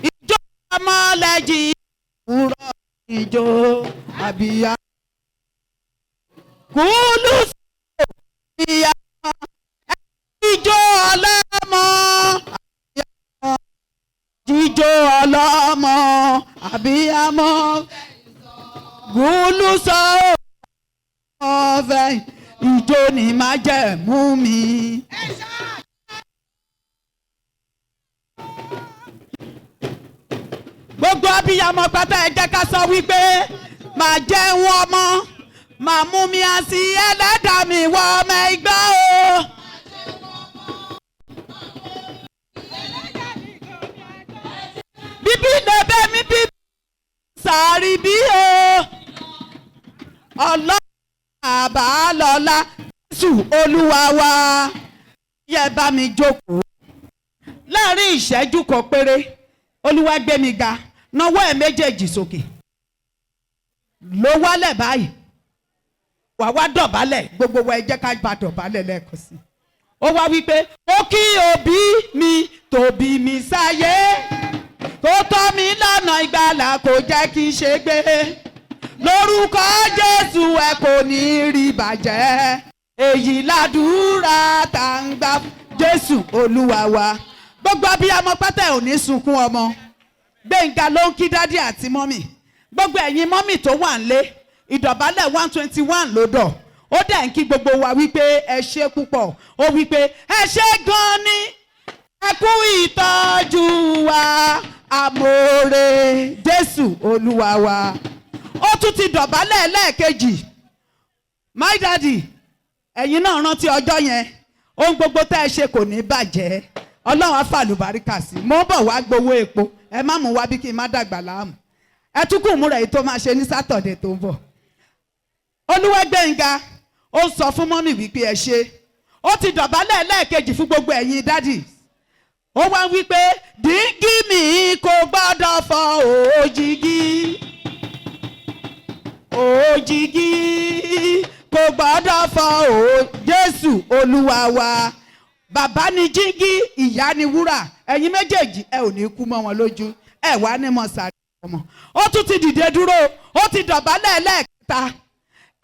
Ìjó ọmọ lẹ́jì rọ̀ yín jó. Abiyamọ kúlù sí ìyàmọ ìjó ọlọ́mọ. Jíjó ọlọ́mọ abiyamọ gúlù sọ ọ̀fẹ́ ìjó ni má jẹ́ mú mi. Gbogbo abiyamọ pátá ẹ jẹ́ ká sọ wípé màá jẹ́ wọn ọmọ màá mú mi àsì ẹlẹ́dàá mi wọ ọmọ igbá o. Bíbí lẹ́bẹ̀ mi bí sàárì bí o. Ọlọ́run àbálọ́lá Jésù Olúwa wa. Yẹ bá mi jókòó. Láàárín ìṣẹ́jú kan péré, Oluwagbemiga nawọ́ ẹ̀ méjèèjì sókè. Ló wálẹ̀ báyìí. Wà wá dọ̀bálẹ̀, gbogbo wa ẹ jẹ́ ká gba dọ̀bálẹ̀ lẹ́ẹ̀kan sí. Ó wá wípé, ó kí òbí mi tóbi mi sáyé. Tó tọ́ mi lọ́nà ìgbàlà kò jẹ́ kí n ṣe gbé. Lórúkọ Jésù ẹ kò ní rí bàjẹ́. Èyí ládùúrà tá ń gbà Jésù Olúwa wa. Gbogbo abiyamọ pátá ò ní sunkún ọmọ. Gbẹ̀ngà ló ń kí dádì àti mọ́mì. Gbogbo ẹ̀yin mọ́mì tó wà ń lé. Ìdọ̀bálẹ̀ 121 ló dọ̀. Ó dẹ̀ ń kí gbogbo wa wípé ẹ ṣé púpọ̀. Ó wípé ẹ ṣé gan ni. Ẹ kú ìtọ́jú wa. Amóore Jésù Olúwa wa. Ó tún ti dọ̀bálẹ̀ lẹ́ẹ̀kejì. My daddy, ẹ̀yin náà rántí ọjọ́ yẹn. Ohun gbogbo tẹ́ ẹ ṣe kò ní bàjẹ́. Ọlọ́run á fàlùbáríkà sí. Mo bọ̀ wá gbowó epo. Ẹ má mú wá bí kí n má dàgbà láàmú. Ẹ tún kù múra èyí tó máa ṣe ní Sátọ̀dẹ̀ tó ń bọ̀. Oluwagbemiga ó sọ fún mọ́mì wípé ẹ ṣé. Ó ti dọ̀bálẹ̀ lẹ́ẹ̀kejì fún gbogbo ẹ̀yin dádì. ó wá wí pé díngí mi kò gbọ́dọ̀ fọ́ òjìgí òjìgí kò gbọ́dọ̀ fọ́ Jésù Olúwa wa. Bàbá ni jíngí, ìyá ni wúrà, ẹ̀yin méjèèjì ẹ ò ní kú mọ́ wọn lójú, ẹ wá ní mọ̀ sáré ọmọ. Ó tún ti dìde dúró, ó ti dọ̀bálẹ̀ ẹlẹ́ẹ̀kẹta.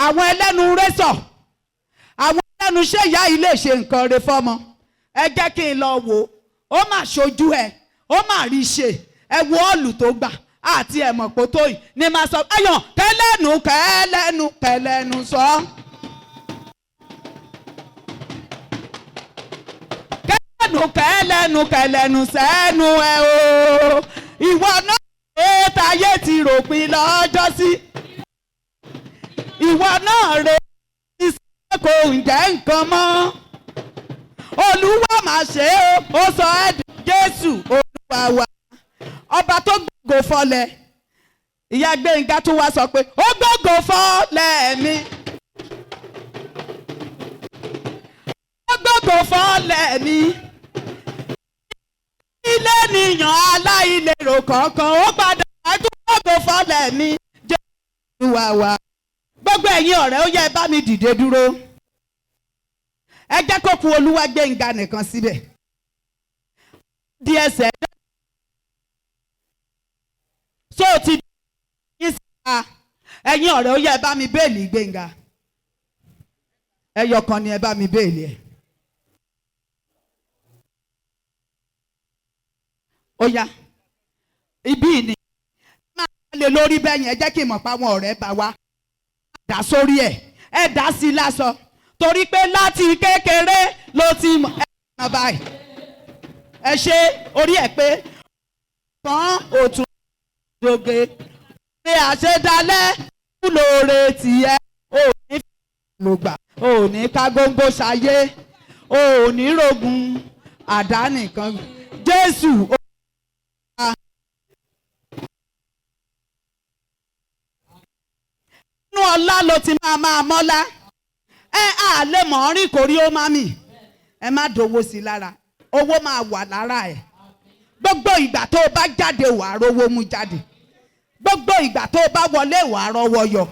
Àwọn ẹlẹ́nu rẹ́sọ̀, àwọn ẹlẹ́nu ṣé ìyá yìí lè ṣe nǹkan re fọ́mọ. Ẹ jẹ́ kí n lọ wò ó mà ṣojú ẹ, ó mà rí ṣe, ẹ wo ọ̀lù tó gbà àti ẹ̀mọ̀ pò tó yìí ni màá sọ ẹ̀yàn kẹlẹ́nu kẹlẹ́nu kẹlẹ́nu sọ. Kẹlẹ́nu kẹlẹ́nu sẹ́nu ẹ o, ìwọ náà rè táyé ti ròpin lọ́jọ́ sí, ìwọ náà rè iṣẹ́ kò ń jẹ́ nǹkan mọ́. Olúwa máa ṣe é, ó sọ ẹ́ di Jésù Olúwa wa. Ọba tó gbogbo fọlẹ̀, ìyá Gbénga tún wá sọ pé ó gbogbo fọlẹ̀ mi. Ó gbogbo fọlẹ̀ mi. Ilé nìyàn aláìlérò kankan ó padà tún gbogbo fọlẹ̀ mi. Jésù Olúwa wa. Gbogbo ẹ̀yin ọ̀rẹ́ ó yẹ ẹ bá mi dìde dúró. Ẹ jẹ́ kó kù Olúwagbénga nìkan síbẹ̀. Di ẹsẹ̀ so ti yín síta ẹ̀yin ọ̀rẹ́ ó yẹ ẹ bá mi béèlì Gbénga. Ẹyọ kan ni ẹ bá mi béèlì ẹ̀. Ó yá ibi ni máa lè lórí bẹ́yìn ẹ jẹ́ kí n mọ̀ pa àwọn ọ̀rẹ́ bá wa dá sórí ẹ̀ ẹ dá sí i lásán torí pé láti kékeré ló ti mọ̀ ẹ náà báyìí ẹ ṣe orí ẹ̀ pé kàn òtún dògè pé àṣedálẹ̀ lóore tiẹ̀ ò ní ló gbà ò ní ká góńgó ṣayé ò ní rògùn àdá nìkan Jésù. Inú ọlá ló ti máa mọ́lá ẹ á lè mọ̀ ọ́ rìn kórí ó má mì ẹ má dowó sí i lára owó máa wà lára ẹ̀ gbogbo ìgbà tó o bá jáde wà á rówó mú jáde gbogbo ìgbà tó o bá wọlé wà á rọ́wọ́ yọ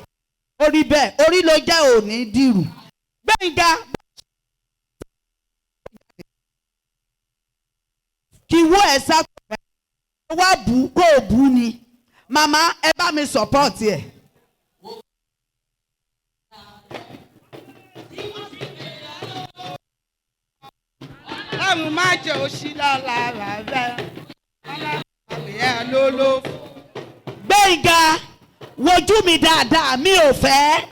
orí bẹ́ẹ̀ orí ló jẹ́ òní dìrù Gbénga kí wó ẹ̀ sápẹ́ wá bù kó o bù ni màmá ẹ bá mi sọ̀pọ̀tì ẹ̀. Ọlọ́run má jẹ́ òṣì lọ́la rẹ̀ ọlọ́run ẹ̀ lóló. Gbénga wojú mi dáadáa mi ò fẹ́.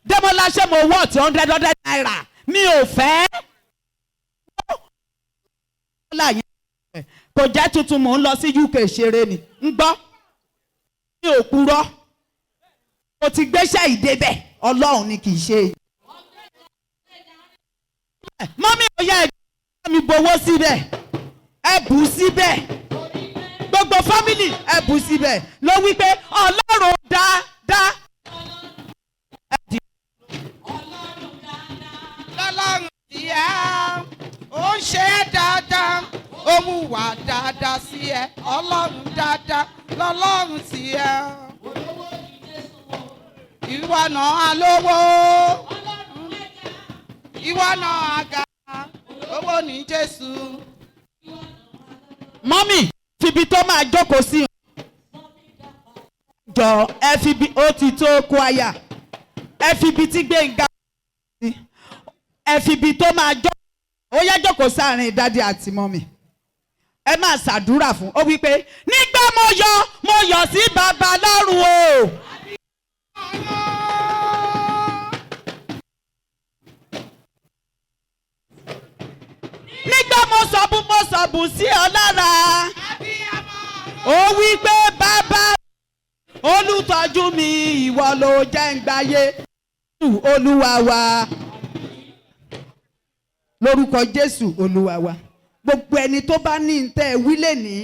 Dẹ́mọ́lá ṣé mo wọ́ọ̀tì 100 naira mi ò fẹ́. Kò jẹ́ tuntun mò ń lọ sí UK ṣeré ni ń gbọ́ mi ò purọ́ mo ti gbéṣẹ́ ìdébẹ̀ Ọlọ́run ni kì í ṣe èyí. Mọ́mí ò yẹ ẹ̀gbọ́n mi gbowó síbẹ̀ ẹ bù síbẹ̀ gbogbo fámìlì ẹ bù síbẹ̀ ló wí pé Ọlọ́run dáadáa. Lọ́lọ́run tiẹ̀ ó ń ṣe é dáadáa ó mú wà dáadáa sí ẹ Ọlọ́run dáadáa lọ́lọ́run tiẹ̀ ìwọ náà alówó ìwọ náà àga owó ní Jésù. Mọ́mì fibi tó máa jókòó sí jọ ẹ fibi ó ti tó kwaya ẹ fibi tí Gbénga ẹ fibi tó máa jókòó ó yẹ jókòó sáàrin dádì àti mọ́mì ẹ máa ṣàdúrà fún ó wí pé nígbà mo yọ̀ sí bàbá lọ́run o. Nígbà mo sọ̀bù sí ọ lára ó wí pé bàbá olùtọ́jú mi ìwọ ló jẹ́ ń gbáyé Olúwa wa lórúkọ Jésù Olúwa wa gbogbo ẹni tó bá ní ntẹ́ wílé ní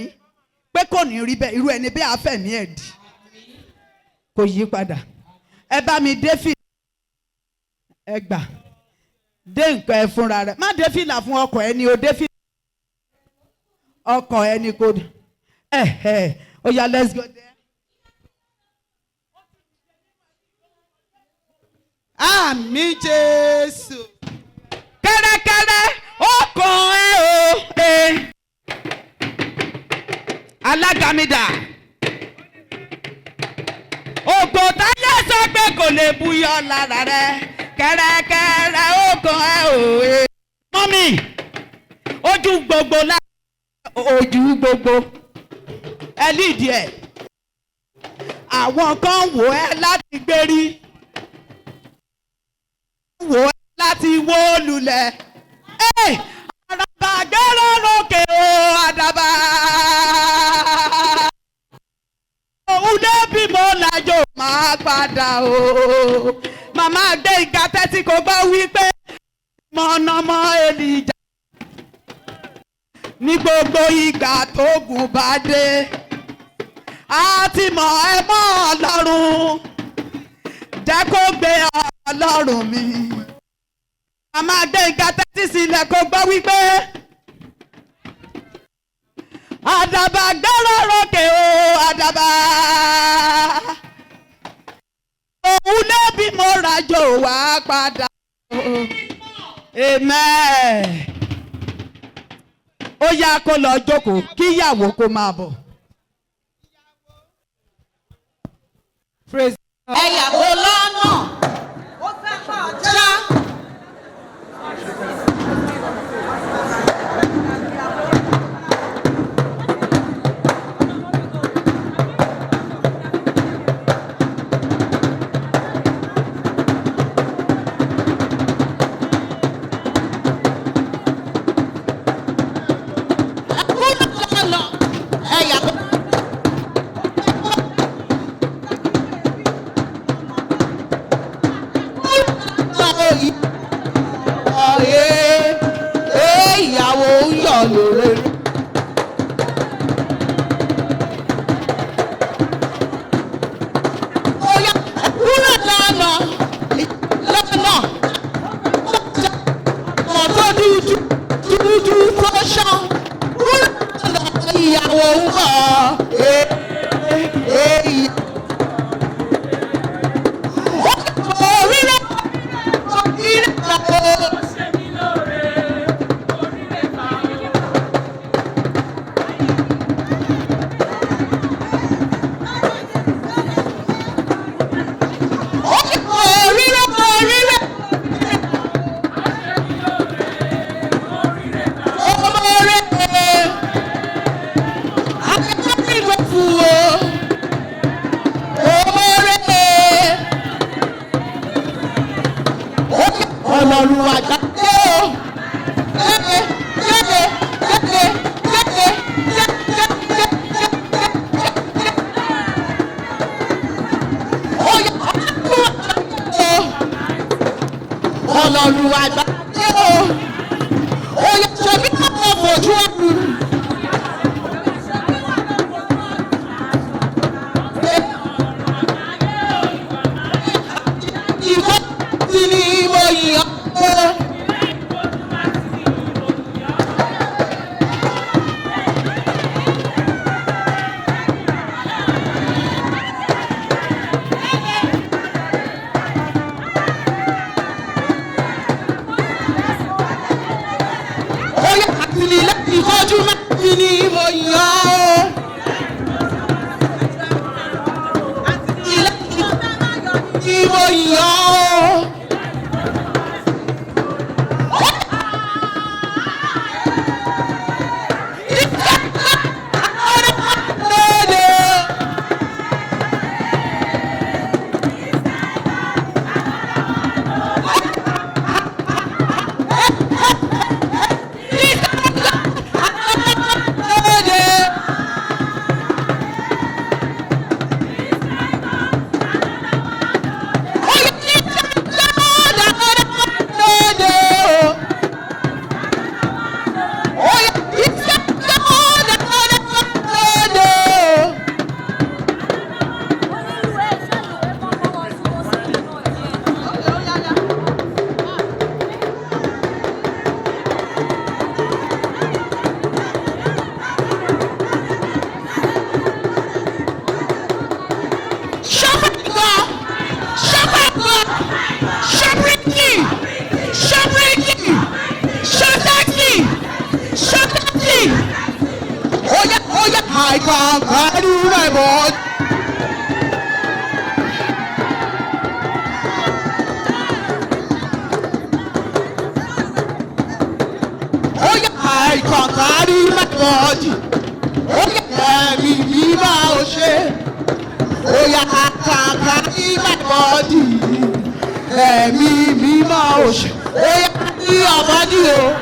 pé kò ní rí bẹ́ẹ̀ irú ẹni bẹ́ẹ̀ afẹ́mi ẹ̀ dì kò yí padà ẹ bá mi dé fìlà ẹ gbà dé nǹkan ẹ fúnra rẹ̀ má dé fìlà fún ọkọ ẹni o dé fìlà ọkọ ẹni kò ó yá let's go there. Àmín Jésù. kẹ́rẹ́kẹ́rẹ́ ó kàn ẹ́ o alága mi dà ògbó táyé sọ pé kò lè buyọ lára rẹ kẹ́rẹ́kẹ́rẹ́ ó kàn ẹ́ o mọ́mì ojú gbogbo ojú gbogbo ẹ lídìí ẹ̀ àwọn kan wò ẹ́ láti gbérí wò ẹ́ láti wó lulẹ̀ àdàbà gẹ́rẹ́ lókè o àdàbà òun dé bí mo làjò máa padà o màmá gbé ìga tẹ́tí kò gbọ́ wípé mọ̀nàmọ́ èlìjà ní gbogbo ìgbà tó gùn bá dé àti mọ̀ ẹ mọ́ Ọlọ́run jẹ́ kó gbé Ọlọ́run mi. Màmá gbé ìga tẹ́tí sílẹ̀ kó gbọ́ wípé àdàbà gbẹ́rọ̀ rókè o àdàbà òun ló bí mo rajò wá padà o amen. Ó yá kó lọ jókòó kí ìyàwó kó máa bọ̀. Ẹ̀yàwó lọ́nà ó fẹ́ kọjá. Ìyàwó ń yọ̀ lóore. Oya kúrò lọ́nà ọ̀tọ̀ dúdú tó ṣán kúrò lọ́nà ìyàwó ń bọ̀. Ọlọ́run àgbáyé o oyè ṣẹ́bí náà kò fojú ọ̀run. Ìwọ ti ní mo yàn ó. Ìkọjú máa fi ní mo yàn ó. Ilé tí mo yàn ó. I can carry my body. Oh yeah, I can carry my body. Oh yeah, me my ocean. Oh yeah, I can carry my body. Me my ocean. Oh yeah, your body oh.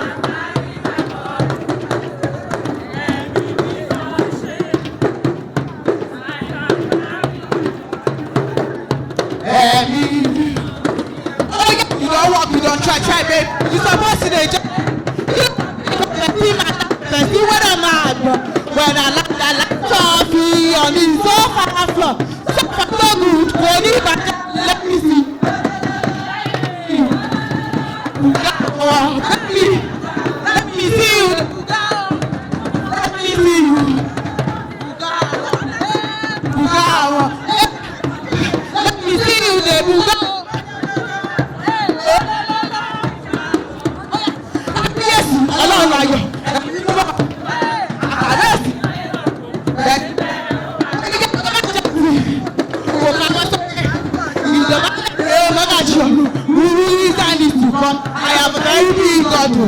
You don't walk, you don't try, babe. You supposed to dey just see what I'm at. When I like coffee on the sofa floor. So good, let me see. Let me see you. Let me see you. Let me see you, the Ọlọ́run ayọ̀ àkàrẹ́sì kò ká wọ́n sókè ìjọba mọ́gàjì ọ̀nù wúrú ìsáàlì ṣùgbọ́n I am very big God o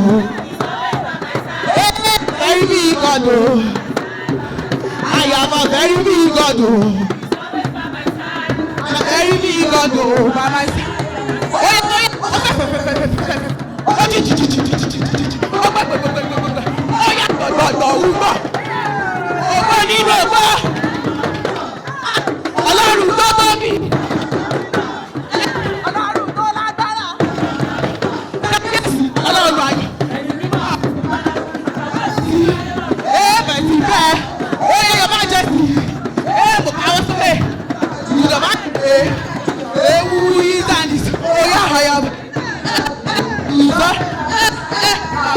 very big God o I am a very big God o I am very big God o by my side. Ọlọ́run tó tóbi. Ọlọ́run tó lágbára. Ọlọ́run ayọ̀. Bẹ̀sì bẹ́ẹ̀, ó yẹ yọ bá jẹ sí. Mo káwọ́ sókè. Ìjọba ṣe ewu ìdánis. Ó yà ọ̀yà. Ìjọ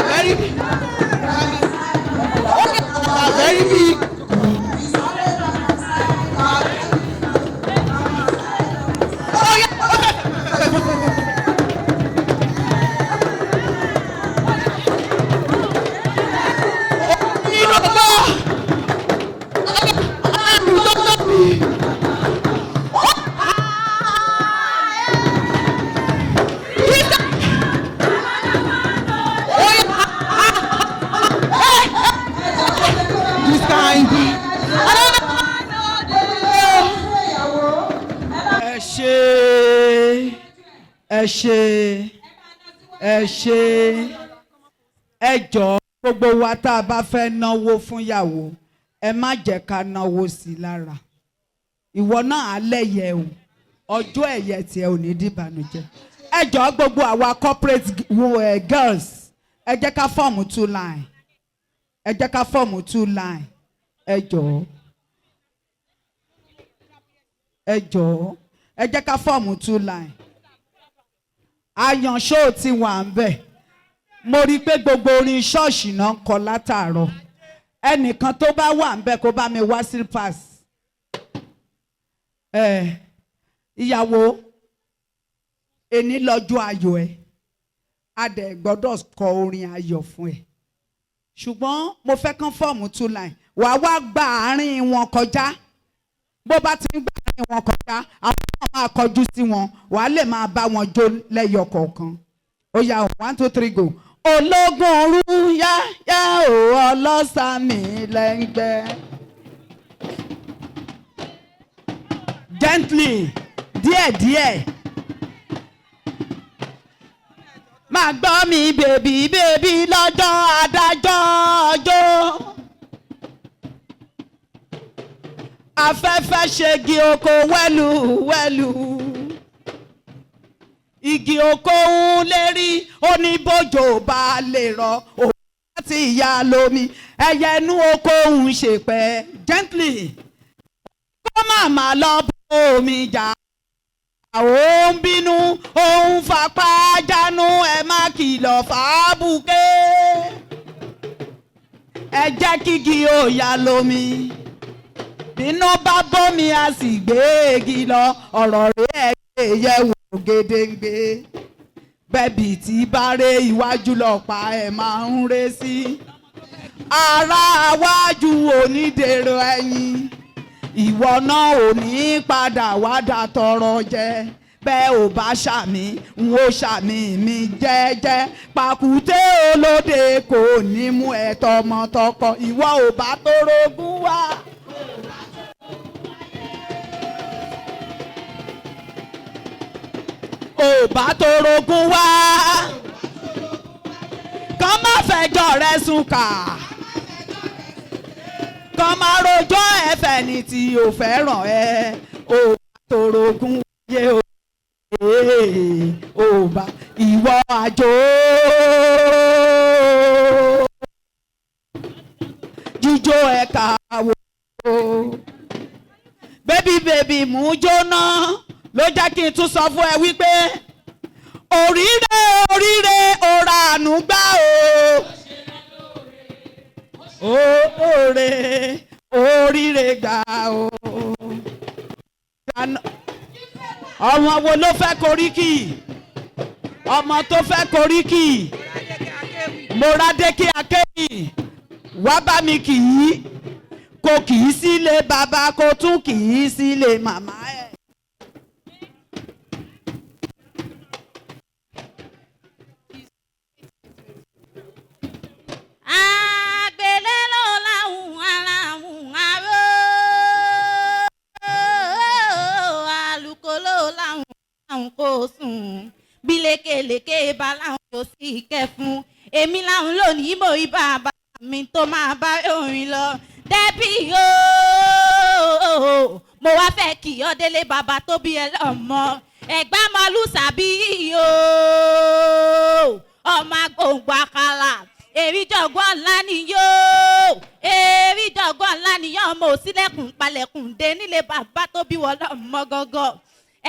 very big. Very big. Oh yeah. Ẹ ṣé ẹ jọ̀ọ́ gbogbo wa tá a bá fẹ́ náwó fún ìyàwó ẹ má jẹ́ ká náwó sí i lára ìwọ náà alẹ́ yẹ o ọjọ́ ẹ̀yẹ tiẹ̀ ò ní dìbànújẹ́ ẹ jọ̀ọ́ gbogbo àwa corporate girls ẹ jẹ́ ká fọ́ọ̀mù 2 line ẹ jẹ́ ká fọ́ọ̀mù 2 line ẹ jọ̀ọ́ ẹ jẹ́ ká fọ́ọ̀mù 2 line. Àyànṣó ti wà ń bẹ̀ mo rí i pé gbogbo orin ṣọ́ọ̀ṣì náà ń kọ látàárọ̀ ẹnìkan tó bá wà ń bẹ̀ kó bá mi wá sílpas ìyàwó ẹni lọ́jọ́ ayọ̀ ẹ̀ a dẹ̀ gbọ́dọ̀ kọ orin ayọ̀ fún ẹ̀ ṣùgbọ́n mo fẹ́ kán fọ́ọ̀mù 2 line wàá wá gba àárín wọn kọjá bó bá ti ń gba àárín wọn kọjá àwọn náà máa kọjú sí wọn wàá lè máa bá wọn jó lẹ́yọ kọ̀ọ̀kan ó yá 1 2 3 go. ológun ọ̀run yá ò ọlọ́sàmì lẹ́ngbẹ́. gently díẹ̀díẹ̀ máa gbọ́ mi bèbí lọ́jọ́ adájọ́ ọjọ́. afẹ́fẹ́ ṣegi oko wẹ́lú igi oko ń lérí oníbòjò bá lè rọ òun láti ìyá lómi ẹyẹ inú oko ń ṣèpẹ́ gently kó màmá lọ bómi jà ó ń bínú ó ń fapá jánu ẹ má kìlọ̀ fàábùké ẹ jẹ́ kígi ó yá lómi. Bínú bá bómi a sì gbé egi lọ ọ̀rọ̀ rẹ̀ ẹ̀ yẹ wò gédéǹgbé bẹ́bí tí bá ré iwájú lọ́pàá ẹ̀ máa ń ré sí ará wájú onídèrò ẹ̀yìn ìwọ náà ò ní padà wá dà tọrọ jẹ bẹ́ẹ̀ ò bá ṣàmì n ó ṣàmì mi jẹ́jẹ́ pàkúté olóde kò ní mú ẹ tọmọtọkọ ìwọ ò bá torogún wá. ò bá torogún wá kàn má fẹjọ́ rẹ sùn kà kàn má rojọ́ ẹ̀fẹ̀ ní tí ò fẹ́ràn ẹ ò bá torogún wáyé o. Ò bá ìwọ àjò jíjó ẹ̀ka wò bébí mú jóná ló jẹ́ kí n tún sọ fún ẹ wípé oríire ọ̀rà àánú gbà o oríire gbà o. Ọmọ wo ló fẹ́ koríkì ọmọ tó fẹ́ koríkì Mọ́rádékè akéwì wá bá mi kì í kò kì í sílé bàbá kò tún kì í sílé màmá ẹ̀. bí lékelèké bá láwọn yóò sì kẹ́ fún èmi láwọn lónìí mo rí bàbá mi tó máa bá orin lọ débì ooo mo wá fẹ́ kí ọ délé bàbá tó bí ẹ lọ́mọ ẹ̀gbá mọ́lú sàbí ooo ọmọ agbóǹgbò àkàlà èrí jọ̀gbọ́n ńlá ni yóò èrí jọ̀gbọ́n ńlá ni yóò ọmọ òsílẹ̀kùn palẹ̀kùn dé nílé bàbá tó bí wọ́n lọ́mọ gọ́gọ́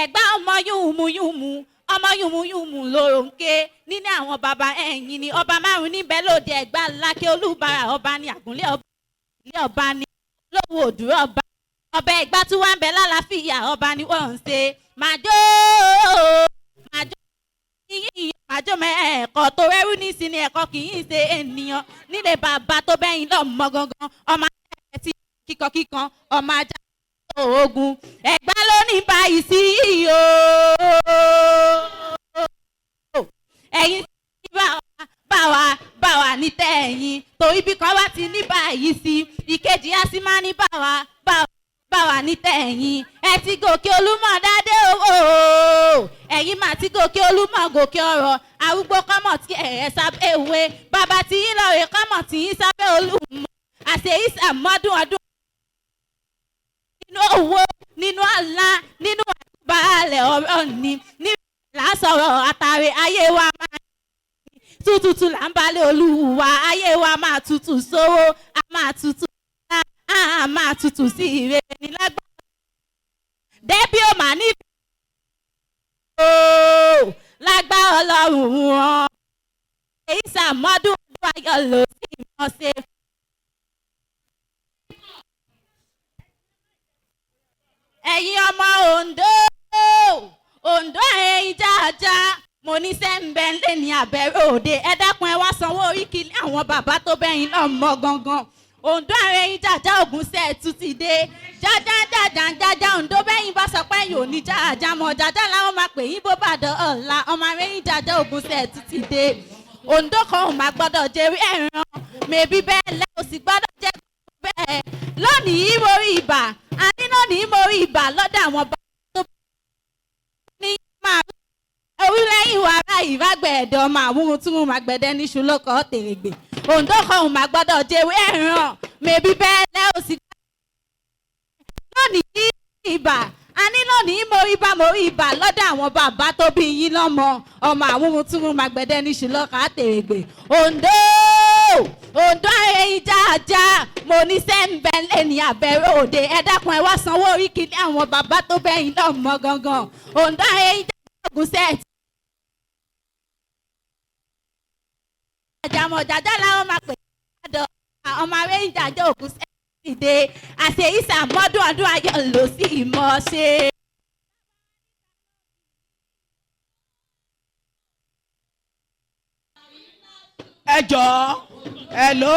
ẹ̀gbá ọmọ yùmùyùmù ọmọ yùmùyùmù lòròǹkè nínú àwọn bàbá ẹ̀yìn ni ọba márùn níbẹ̀ lóde ẹ̀gbá lákè olúbàrà ọba ní àgúnlé ọba ní lówó òdúró ọba ẹ̀gbá tí wọ́n ń bẹ lálàáfíà ọba ní wọ́n ń ṣe màjó màjó mẹ́ẹ̀kọ́ tó rẹ́rú ní sí ni ẹ̀kọ́ kì í ṣe ènìyàn nílé bàbá tó bẹ́yìn lọ́mọ gangan ọmọ ẹ̀ tí kíkankíkan ọmọ ajá ogun ẹ̀gbá ló ní báyìí sí o ẹ̀yin tí bá wa ní tẹ̀yìn torí bí kan wá ti ní báyìí sí ìkejì á sì máa ní bá wa ní tẹ̀yìn ẹ ti gòkè olúmọ̀ dádé o ẹ̀yin mà ti gòkè olúmọ̀ gòkè ọ̀rọ̀ arúgbó kọ́mọ̀ tí ẹ̀ sábẹ́ ìwé bàbá tí yín lọ́ọ̀rẹ́ kọ́mọ̀ tí yín sábẹ́ olúmọ̀ àṣeyí sàmọ́dún ọdún nínú owó nínú àlá nínú àtúbàálẹ̀ ọ̀rọ̀ ni ní lásọ̀rọ̀ àtàrí ayé wa máa tútùtù là ń balẹ̀ olúwa ayé wa máa tutù sówó a máa tutù a máa tutù sí ire ní lágbára débí ó máa ní lágbára ọlọ́run wọn èyí sàmọ́dún ọdún ayọ̀ ló sì mọ̀ ṣe. ẹ̀yin ọmọ Oǹdó ẹ̀yin jájá mo ní sẹ́ńbẹ́ńlẹ̀ ní abẹ́rẹ́ òde ẹ dákun ẹ wá sanwó oríkìlì àwọn bàbá tó bẹ́yìn lọ́mọ gangan Oǹdó ẹ̀yin jájá Ògúnṣẹ́ tún ti dé jájá Oǹdó bẹ́yìn bá sọ pé yóò ní jájá mọ́ jájá làwọn máa pè yín bó bá dán ọ̀la ọmọ ẹ̀yin jájá Ògúnṣẹ́ tún ti dé Oǹdó kan ò máa gbọ́dọ̀ jẹ́rí ẹ̀ràn mẹ́bí bẹ́ẹ̀ lẹ́ ò sì gbọ́dọ̀ jẹ́ bẹ́ẹ̀ lónìí mo rí ibà àní lónìí mo rí ibà lọ́dọ̀ àwọn bàbá tó ní máa orílẹ̀ ìwà ara ìrágbẹ̀ẹ́dọ̀ ọmọ àwùrún tí mo máa gbẹ̀dẹ́ ní ṣùlọ́kọ̀ tèrègbè Oǹdó kan ò máa gbọ́dọ̀ jẹ́wé ẹ̀ràn mẹ́bí bẹ́ẹ̀ lẹ́ ò sì lónìí ibà àní lónìí mo rí ibà lọ́dọ̀ àwọn bàbá tó bí yín lọ́mọ ọmọ àwùrún tí mo máa gbẹ̀dẹ́ ní ṣùlọ́kọ̀ tèrègbè Oǹdó ẹ̀yin jájá mo ní sẹ́ńbẹ́ńlẹ̀ ní abẹ́rẹ́ òde ẹ dákun ẹ wá sanwó oríkìlì àwọn bàbá tó bẹ́yìn lọ́mọ gangan Oǹdó ẹ̀yin jájá Ògúnṣẹ́ àjàmọ̀ jájá làwọn máa pè é ọmọ ẹ̀yin jájá Ògúnṣẹ́ ti dé àṣeyí sàmọ́dún ọdún ayọ̀ ló sì mọ̀ ṣe. ẹ jọ̀ọ́ hello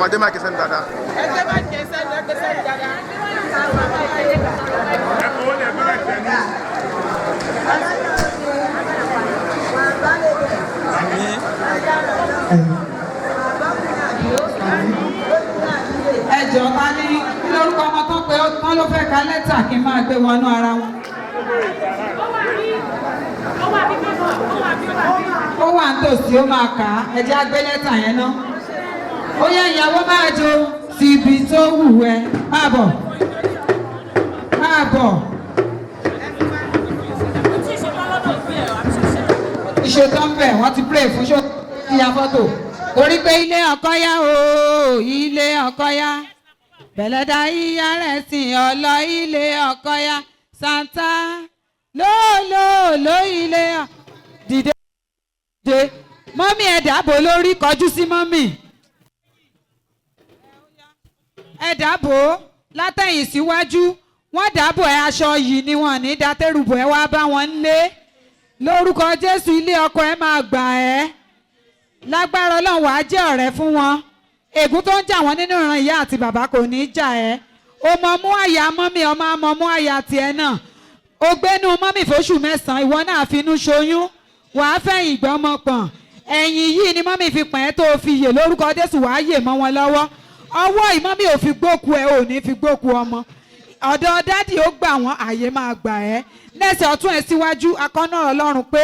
máa dé máìkì sẹ́ni dáadáa. Ẹgbẹ́ máa jẹ sẹ́ni ẹgbẹ́ sẹ́ni dáadáa. ẹ jọ̀ọ́ ká ní kí lórúkọ ọmọ tán pé tán ló fẹ́ ka lẹ́tà kí n máa gbé wọnú ara wọn. ó wà nítòsí ó máa kà á ẹ jẹ́ á gbé lẹ́tà yẹn ná. ó yẹ ìyàwó máa jó síbi tó wù ẹ́ máa bọ̀ máa bọ̀. ìṣètò ń bẹ̀ wọ́n ti pray fún ṣó ti ya fọ́tò. torí pé ilé ọkọ yá o ilé ọkọ yá bẹ̀lẹ́dà ìyá rẹ̀ sìn ọlọ ilé ọkọ yá santa lóòlóòló ilé dìde dìde mọ́mí ẹ̀ dàbò lórí kọjú sí mọ́mí ẹ̀ dàbò látẹ̀yìn síwájú wọ́n dàbò ẹ̀ aṣọ yìí ni wọ́n ní dátẹ́rùbò ẹ̀ wá bá wọn lé lórúkọ Jésù ilé ọkọ ẹ̀ máa gbà ẹ́ lágbára Ọlọ́run wàá jẹ́ ọ̀rẹ́ fún wọn ègún tó ń jà wọ́n nínú ìran ìyá àti bàbá kò ní í jà ẹ́ o mọ mú àyà mọ́mí ọmọ àmọ́ mú àyà tiẹ̀ náà o gbénu mọ́mí fóṣù 9 ìwọ náà finú ṣoyún wàá fẹ̀yìn gbọ́mọ pọ̀n ẹ̀yìn yìí ni mọ́mí fi pọ̀n ẹ́ tó fi yè lórúkọ Jésù wàá yè mọ́ wọn lọ́wọ́ ọwọ́ ìmọ́mí ò fi gbóku ẹ ò ní fi gbóku ọmọ ọ̀dọ̀ dádì ó gbà wọ́n àyè máa gbà ẹ́ lẹ́sẹ̀ ọ̀tún ẹ̀ síwájú akọ́nà Ọlọ́run pé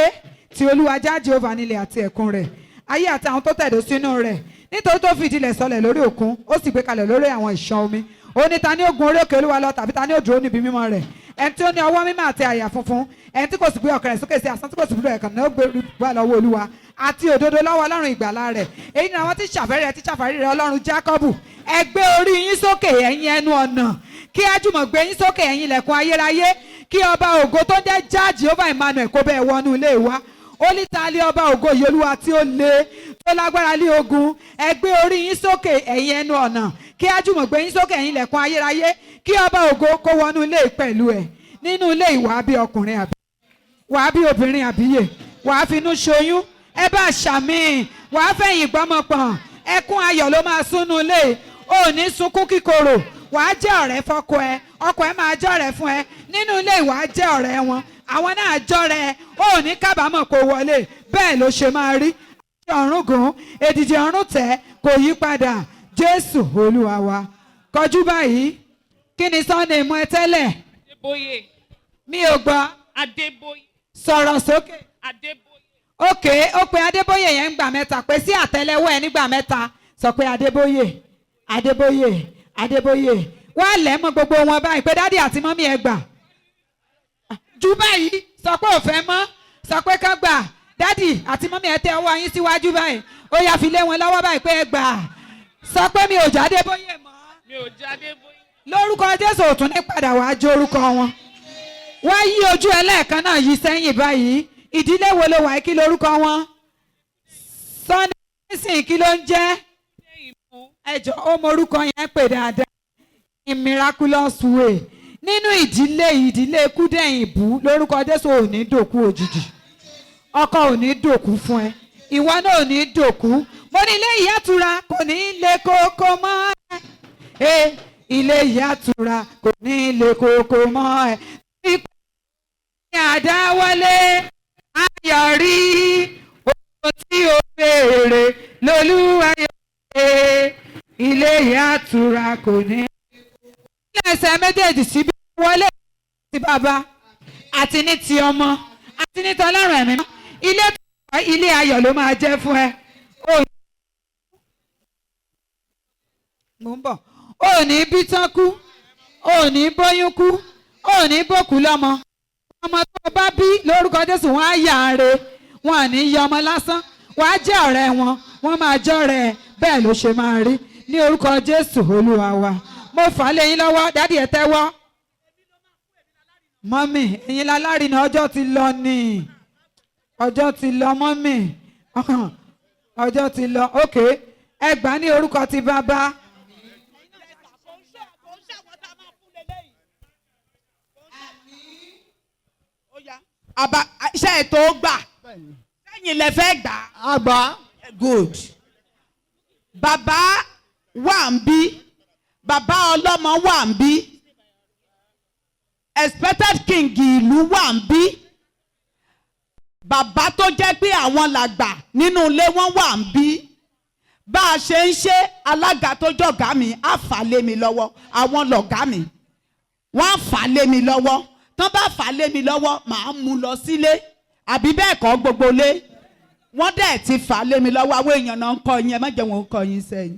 ti Olúwa já Jèhófà nílẹ̀ àti ẹ̀kún rẹ̀ ayé àti àwọn tó tẹ̀dó sínú rẹ̀ nítorí tó fi ìdílẹ̀ sọlẹ̀ lórí òkun ó sì gbé kalẹ̀ lórí àwọn ìṣàn omi ó ní ta ni ó gun orí òkè Olúwa lọ tàbí ta ni ó dúró níbi mímọ́ rẹ̀ ẹni tí ó ní ọwọ́ mímọ́ àti àyà funfun ẹni tí kò sì gbé ọkàn rẹ̀ sókè sí asán tí kò sì gbé ẹ̀kan náà ó gbé wà lọ́wọ́ Olúwa àti òdodo lọ́wọ́ Ọlọ́run ìgbàlà rẹ̀ èyí ni àwọn tí ṣàfẹ́rẹ́ tí ṣàfàrí rẹ̀ Ọlọ́run Jákọ́bù ẹ gbé orí yín sókè ẹ̀yin ẹnu ọ̀nà kí ájùmọ̀ gbé yín sókè ẹ̀yin ilẹ̀kùn ayérayé kí ọba ògo tó ń jẹ́ já Jèhófà Emmanuel kó bẹ́ẹ̀ wọnú ilé wa ó ní ta lé ọba ògo yìí Olúwa tí ó le tó lágbára lé ogun ẹ gbé orí yín sókè ẹ̀yin ẹnu ọ̀nà kí ájùmọ̀ gbé yín sókè ẹ̀yin ilẹ̀kùn ayérayé kí ọba ògo kó wọnú ilé pẹ̀lú ẹ̀ nínú ilé ìwà bí ọkùnrin àbí wàá bí obìnrin àbíyè wàá finú ṣoyún ẹ bá ṣàmì wàá fẹ̀yìn gbọ́mọpọ̀n ẹkún ayọ̀ ló máa súnú ilé ò ní sunkún kíkorò wàá jẹ́ ọ̀rẹ́ fọ́kọ ẹ ọkọ ẹ máa jẹ́ ọ̀rẹ́ fún ẹ nínú ilé ìwà jẹ́ ọ̀rẹ́ wọn àwọn náà jọrẹ ò ní kábàámọ̀ kó wọlé bẹ́ẹ̀ ló ṣe máa rí ọ̀run gùn èdìdì ọ̀run tẹ̀ kò yí padà Jésù Olúwa wa kọjú báyìí kí ni Sunday mú ẹ tẹ́lẹ̀ Adébóyè. mi ò gbọ́ Adébóyè. sọ̀rọ̀ sókè Adébóyè. òkè ó pe Adébóyè yẹn ń gbà mẹ́ta pé sí àtẹ́lẹwọ́ ẹ nígbà mẹ́ta sọ pé Adébóyè Adébóyè Adébóyè wá lẹ́mọ̀ gbogbo wọn báyìí pé dádì àti mọ́mí ẹ gbà jù báyìí sọ pé ò fẹ́ mọ́ sọ pé ká gbà dádì àti mọ́mí ẹ tẹ ọwọ́ yín síwájú báyìí ó yá fi lé wọn lọ́wọ́ báyìí pé ẹ gbà sọ pé mi ò jáde bóyè mọ́ Mi ò jáde bóyè. lórúkọ Jésù ò tún ní padà wàá jó orúkọ wọn wá yí ojú ẹlẹ́ẹ̀kan náà yí sẹ́yìn báyìí ìdílé wo ló wà kí lórúkọ wọn Sunday nísìnyí kí ló ń jẹ́ ẹjọ́ ó mọ orúkọ yẹn pè dáadáa in miraculous way nínú ìdílé Kúdẹ̀yìnbú lórúkọ Jésù ò ní dòkú òjijì ọkọ ò ní dòkú fún ẹ ìwọ náà ò ní dòkú mo ní ilé ìyàtura kò ní lè kókó mọ́ ẹ ilé ìyàtura kò ní lè kókó mọ́ ẹ ìpè ní àdáwọlé ayọ̀rí ohun tí o béèrè lolúwa yóò ṣe ilé ìyàtura kò ní. ilé ẹsẹ̀ méjèèjì síbi wọlé ti bàbá àti ní ti ọmọ àti ní tọlọ́run ẹ̀mí ilé ayọ̀ ló máa jẹ́ fún ẹ. mo ń bọ̀ ò ní bí tán kú ò ní bóyún kú ò ní bòkú lọ́mọ ọmọ tó bá bí lórúkọ Jésù wọn á yà á re wọn à ní yọ ọmọ lásán wọn á jẹ́ ọ̀rẹ́ wọn wọn máa jọ́rẹ́ ẹ bẹ́ẹ̀ ló ṣe máa rí ní orúkọ Jésù Olúwa wa mo fà á lé yín lọ́wọ́ dádì ẹ tẹ́wọ́ mọ́mì ẹ̀yin lálárinà ọjọ́ ti lọ ni ọjọ́ ti lọ mọ́mì ọjọ́ ti lọ òkè ẹ gbà ní orúkọ ti bàbá. iṣẹ́ ètò gbà sẹ́yìn lẹ fẹ́ gbà. àgbà. good. bàbá wà ń bí, bàbá ọlọ́mọ wà ń bí, expected king ìlú wà ń bí, bàbá tó jẹ́ pé àwọn làgbà nínú ilé wọn wà ń bí. Bá a ṣe ń ṣe alága tó jọ̀gá mi á fà lé mi lọ́wọ́, àwọn lọ̀gá mi wọ́n á fà lé mi lọ́wọ́, tán bá fà lé mi lọ́wọ́ màá mú lọ sílé, àbí bẹ́ẹ̀ kọ́ gbogbo lé wọ́n dẹ̀ ti fà lé mi lọ́wọ́. Àwọn èèyàn náà ń kọ́ yín, ẹ má jẹ́ wọn ń kọ́ yín sẹ́yìn.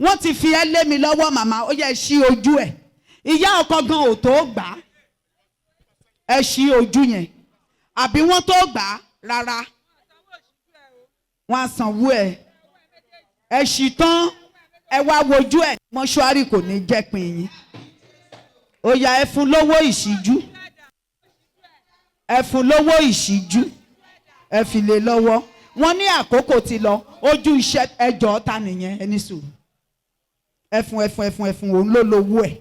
Wọ́n ti fi ẹ́ lé mi lọ́wọ́ màmá, ó yẹ ṣí ojú ẹ̀, ìyá ọkọ gan ò tó gbà á, ẹ ṣí ojú yẹn, àbí wọ́n tó gbà á rárá, wọ́n á sanwó ẹ̀, ẹ ṣí tán ẹ wá wojú ẹ̀, mọ́ṣúárì kò ní jẹ́ pin yín. Ó yá ẹ fún lówó ìṣíjú, ẹ fún lówó ìṣíjú, ẹ fi lé lọ́wọ́. Wọ́n ní àkókò ti lọ, ojú iṣẹ́ ẹjọ́ ta nìyẹn, ẹni sùúrù. Ẹfun òun ló lówó ẹ̀,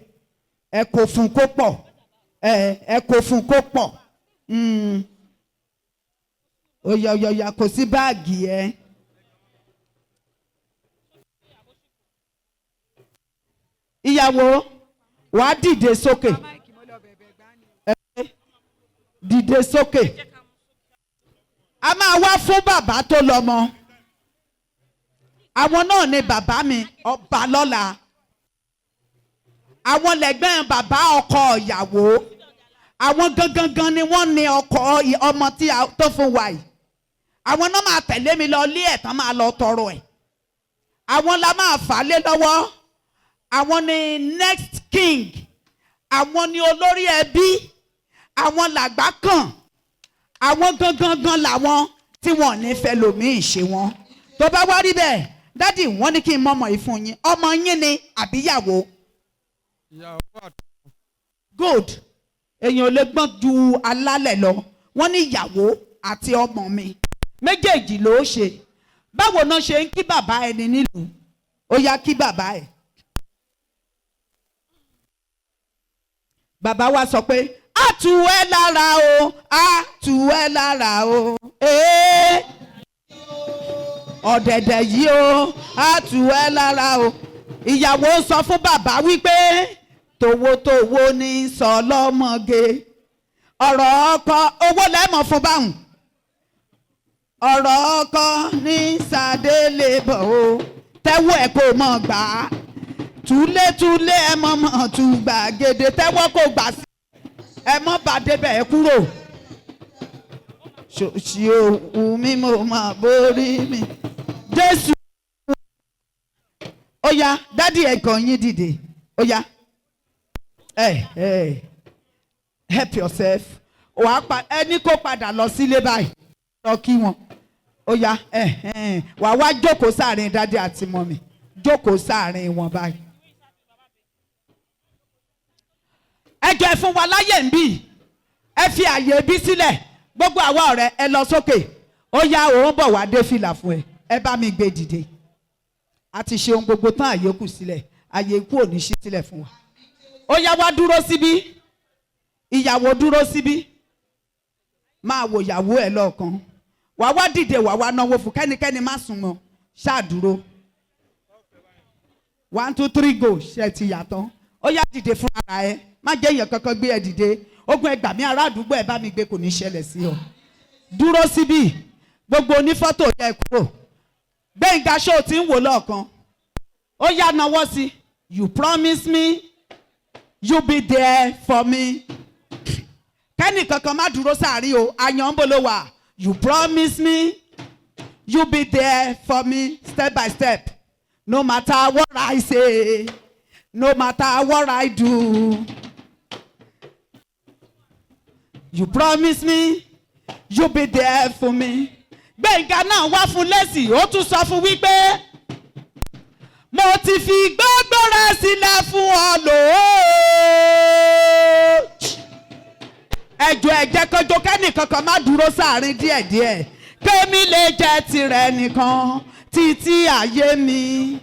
ẹ kò fún kó pọ̀, ẹ kò fún kó pọ̀. Oyà kò sí báàgì ẹ. Ìyàwó wàá dìde sókè, dìde sókè. A máa wá fún bàbá tó lọ́mọ, àwọn náà ni bàbá mi ọba lọ́la, àwọn lẹ́gbẹ́ bàbá ọkọ ìyàwó, àwọn gangan ni wọ́n ní ọkọ ọmọ tó fún wa yìí. Àwọn náà máa tẹ̀lé mi lọ lé ẹ̀ tán máa lọ tọrọ ẹ̀, àwọn la máa fà lé lọ́wọ́. Àwọn ni next king, àwọn ni olórí ẹbí, àwọn làgbà kan, àwọn gangan làwọn tí wọ́n ní fẹ́ lòmíì ṣe wọn. Tó bá wá rí bẹ́ẹ̀ dádì, wọ́n ní kí n mọ̀mọ́ yìí fún yín, ọmọ yín ni àbíyàwó. Good, èèyàn ò lè gbọ́n ju alálẹ̀ lọ. Wọ́n ní ìyàwó àti ọmọ mi méjèèjì ló ṣe. Báwo náà ṣe ń kí bàbá ẹni nílùú? Ó yá kí bàbá ẹ̀. Bàbá wa sọ pé a tù ẹ́ lára o, a tù ẹ́ lára o, ọ̀dẹ̀dẹ̀ yìí o, a tù ẹ́ lára o. Ìyàwó sọ fún bàbá wípé tòwótòwó ní sọ lọ́mọge, ọ̀rọ̀ ọkọ owó lẹ́mọ̀ fún báwọn, ọ̀rọ̀ ọkọ ní sàdélé bọ̀ o, tẹ́wọ́ ẹ̀ kò mọ̀ gbà á, túlétúlé ẹ mọ̀ tù gbàgede, tẹ́wọ́ kò gbà sí ẹ mọ́ bá débẹ̀ ẹ kúrò. Ṣòṣì òwú mi mo máa borí mi. Jésù. Ó yá dádì ẹ̀gàn yín dìde. Ó yá. Help yourself. Ẹni kó padà lọ sílé báyìí. Lọ kí wọn. Ó yá. Wà wá jókòó sáàrin dádì àti mọ́mì. Jókòó sáàrin wọn báyìí. Ẹ jẹ́ fún wa láyè ń bì, ẹ fi àyè bí sílẹ̀, gbogbo àwa ọ̀rẹ́ ẹ lọ sókè. Ó yá òun bọ̀ wá dé fìlà fún ẹ bá mi gbé dìde. A ti ṣe ohun gbogbo tán, àyè kù sílẹ̀, àyè kù ò ní ṣí sílẹ̀ fún wa. Ó yá wá dúró síbí, ìyàwó dúró síbí, máa wò ìyàwó ẹ lọ́ọ̀kan, wà wá dìde wà wá náwó fún, kẹ́nikẹ́ni má sùn mọ́, ṣáà dúró. 1 2 3 go, ṣe ti yàtọ̀. Ó yá dìde fún ara ẹ, má jẹ́ èèyàn kankan gbé ẹ dìde. Ogun ẹgbà mi ará àdúgbò ẹ bá mi gbé, kò ní ṣẹlẹ̀ sí ọ. Dúró síbí, gbogbo onífọ́tò yẹ kúrò. Gbẹ̀ngà ṣó ti ń wò lọ́ọ̀kan. Ó yá nawọ́ sí. You promise me, you be there for me. Kẹ́nì kankan má dúró sáàrí o, àyàn ń bọ̀ ló wà. You promise me, you be there for me step by step. No matter what I say, no matter what I do. You promise me, you be there for me. Gbẹ̀ngà náà wá fún lẹ́sì, ó tún sọ fún wípé mo ti fi gbogbo rẹ̀ sílẹ̀ fún ọ lòó. Ẹjọ́ ẹ̀jẹ̀ kọjọ kẹ́nì kankan má dúró sáàrin díẹ̀díẹ̀. Kémi lè jẹ́ tirẹ̀ nìkan títí ayé mi.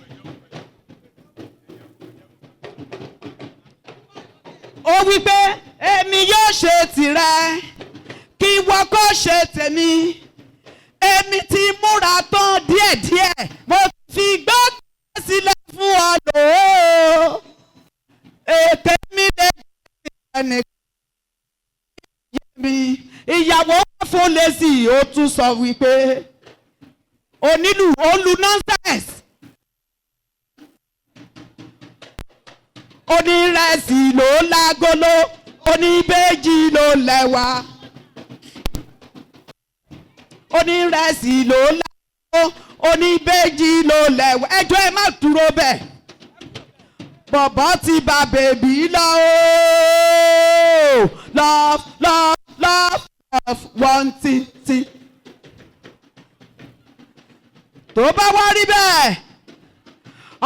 Ó wípé èmi yóò ṣe tirẹ̀ kí wọ́n kó ṣe tèmi. Èmi ti múra tán díẹ̀díẹ̀, mo fi gbọ́dọ̀ sílẹ̀ fún ọ fún lẹ́sì ó tún sọ wípé onílù ó lu nonsense. Onírẹsì ló lágolo oníbejì ló lẹ́wà. Onírẹsì ló lágolo oníbejì ló lẹ́wà. Ẹjọ́ ẹ má dúró bẹ́ẹ̀. Bọ̀bọ̀ ti bá bèbí lọ ooo. Love love love love one títí. Tó bá wá rí bẹ́ẹ̀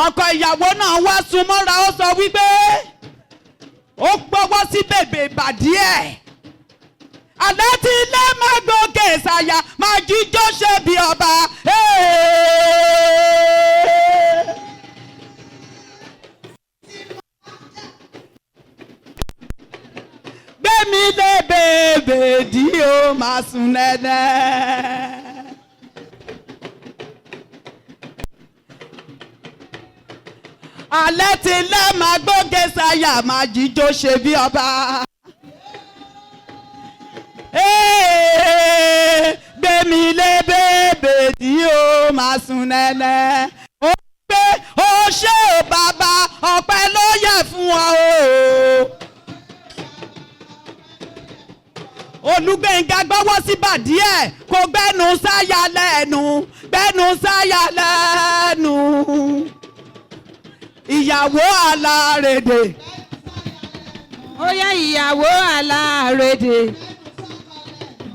ọkọ ìyàwó náà wá súnmọ́ra ó sọ wípé ó gbọ́wọ́ sí bèbè ìbàdí ẹ̀. Àlẹ́ tí ilé máa gòkè ṣàyà máa jíjó ṣe bí ọba. Gbẹ̀mí lé bèbè dí o máa sùn nẹ́nẹ́. Alẹ́ tí ilé máa gbóge ṣàyà máa jíjó ṣe bí ọba. Gbẹ̀mí lé bèbè tí ó máa sùn nẹ́nẹ́. Ó gbé ó ṣe ò bàbá ọpẹ́ ló yẹ fún ọ o. Olúgbénga gbọ́wọ́ sí bàdí ẹ̀ kò gbẹ́nu sáyà lẹ́nu gbẹ́nu sáyà lẹ́nu. Ìyàwó alárédè. Ó yá ìyàwó alárédè.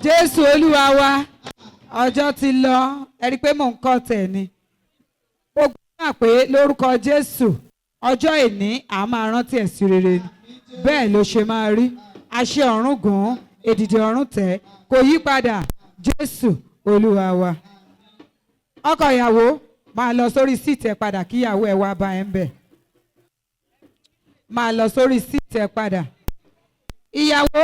Jésù Olúwa wa ọjọ́ ti lọ ẹ rí i pé mò ń kọ́ tẹ̀ ni. Ó gbà pé lórúkọ Jésù ọjọ́ ìní à máa rántí ẹ̀ sí rere ni. Bẹ́ẹ̀ ló ṣe máa rí. Àṣẹ ọ̀run gùn èdìdì ọ̀run tẹ̀ kò yí padà Jésù Olúwa wa. Ọkọ ìyàwó máa lọ sórí síìtì ẹ padà kí ìyàwó ẹ wá bá ẹ ń bẹ̀. Máa lọ sórí síìtì ẹ padà. Ìyàwó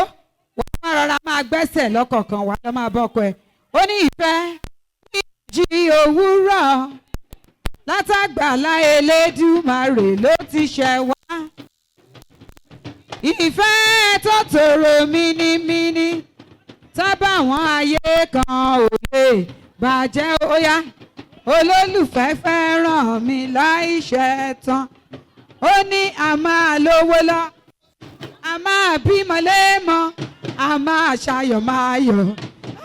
wọ́n máa rọra máa gbẹ́sẹ̀ lọ́kọ̀ọ̀kan wá lọ́ máa bọ́kọ ẹ. Ó ní ìfẹ́ ìjì òwúrọ̀ látàgbàlá Elédùmarè ló ti ṣẹ̀ wá. Ìfẹ́ tó tòrò mínímíní tábàwọn ayé kan ò lè bàjẹ́ ó yá. Olólùfẹ́ fẹ́ràn mi láì ṣẹ̀tàn. Ó ní a máa lówó lọ, a máa bímọ lémọ, a máa ṣayọ̀ máa yọ̀,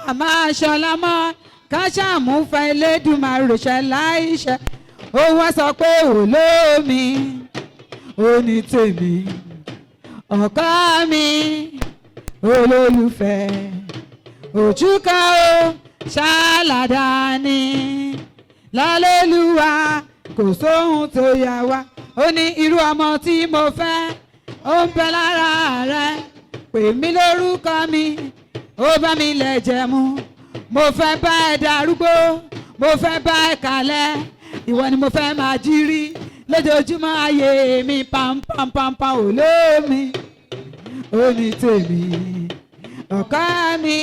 a máa ṣọlá mọ́ ká ṣàmúfẹ́ Elédùmarè ṣẹ láì ṣẹ. Ó wá sọ pé olómi ó ní tèmi ọkọ mi olólùfẹ́ òjúkà ó ṣàlàdání lálẹ́lúwa kò sóhun tó yà wá. Ó ní irú ọmọ tí mo fẹ́ ó ń bẹ lára rẹ pè mí lórúkọ mi ó bá mi lẹ̀jẹ̀ mu. Mo fẹ́ bá ẹ darúgbó mo fẹ́ bá ẹ kalẹ̀ ìwọ ni mo fẹ́ máa jírí lójoojúmọ́ ayé mi pampampampa olómi ó ní tèmi ọkọ mi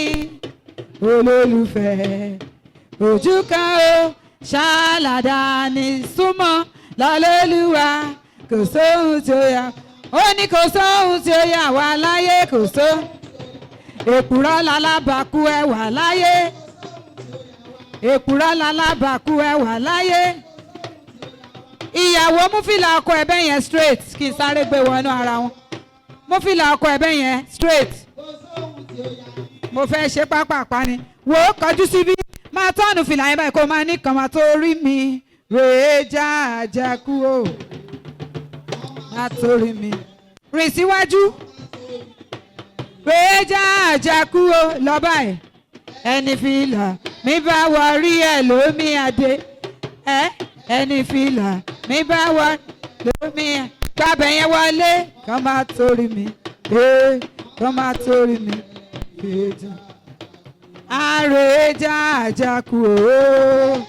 olólùfẹ́ òjúkà ó ṣàlàdání súnmọ́ lálẹ́lúwa kò sóhun tí ó yà. Ó ní kò sóhun tí ó yà wá láyé kò só. Èkùrọ́ lalábàákú ẹ wà láyé. Èkùrọ́ lalábàákú ẹ wà láyé. Ìyàwó mú fìlà ọkọ ẹ̀bẹ̀ yẹn straight kí n sáré gbé wọnú ara wọn. Mú fìlà ọkọ ẹ̀bẹ̀ yẹn straight. Mo fẹ́ ṣe pápápá ni. Wò ó kọjú síbí. Máa tọ́nu fìlà yẹn báyìí kó máa ní kàn máa tó rí mi. Rèé jáàjákú o. Máa tó rí mi. Rìn síwájú. Rèé jáàjákú o. Lọ báyìí. Ẹni fìlà mi bá wọ rí ẹ̀ lómi adé. Ẹni fìlà mi bá wọ lómi ẹ̀. Gbàbẹ̀ yẹn wọlé. Kàn máa tó rí mi. Kàn máa tó rí mi. Àrèjà àjàkú o.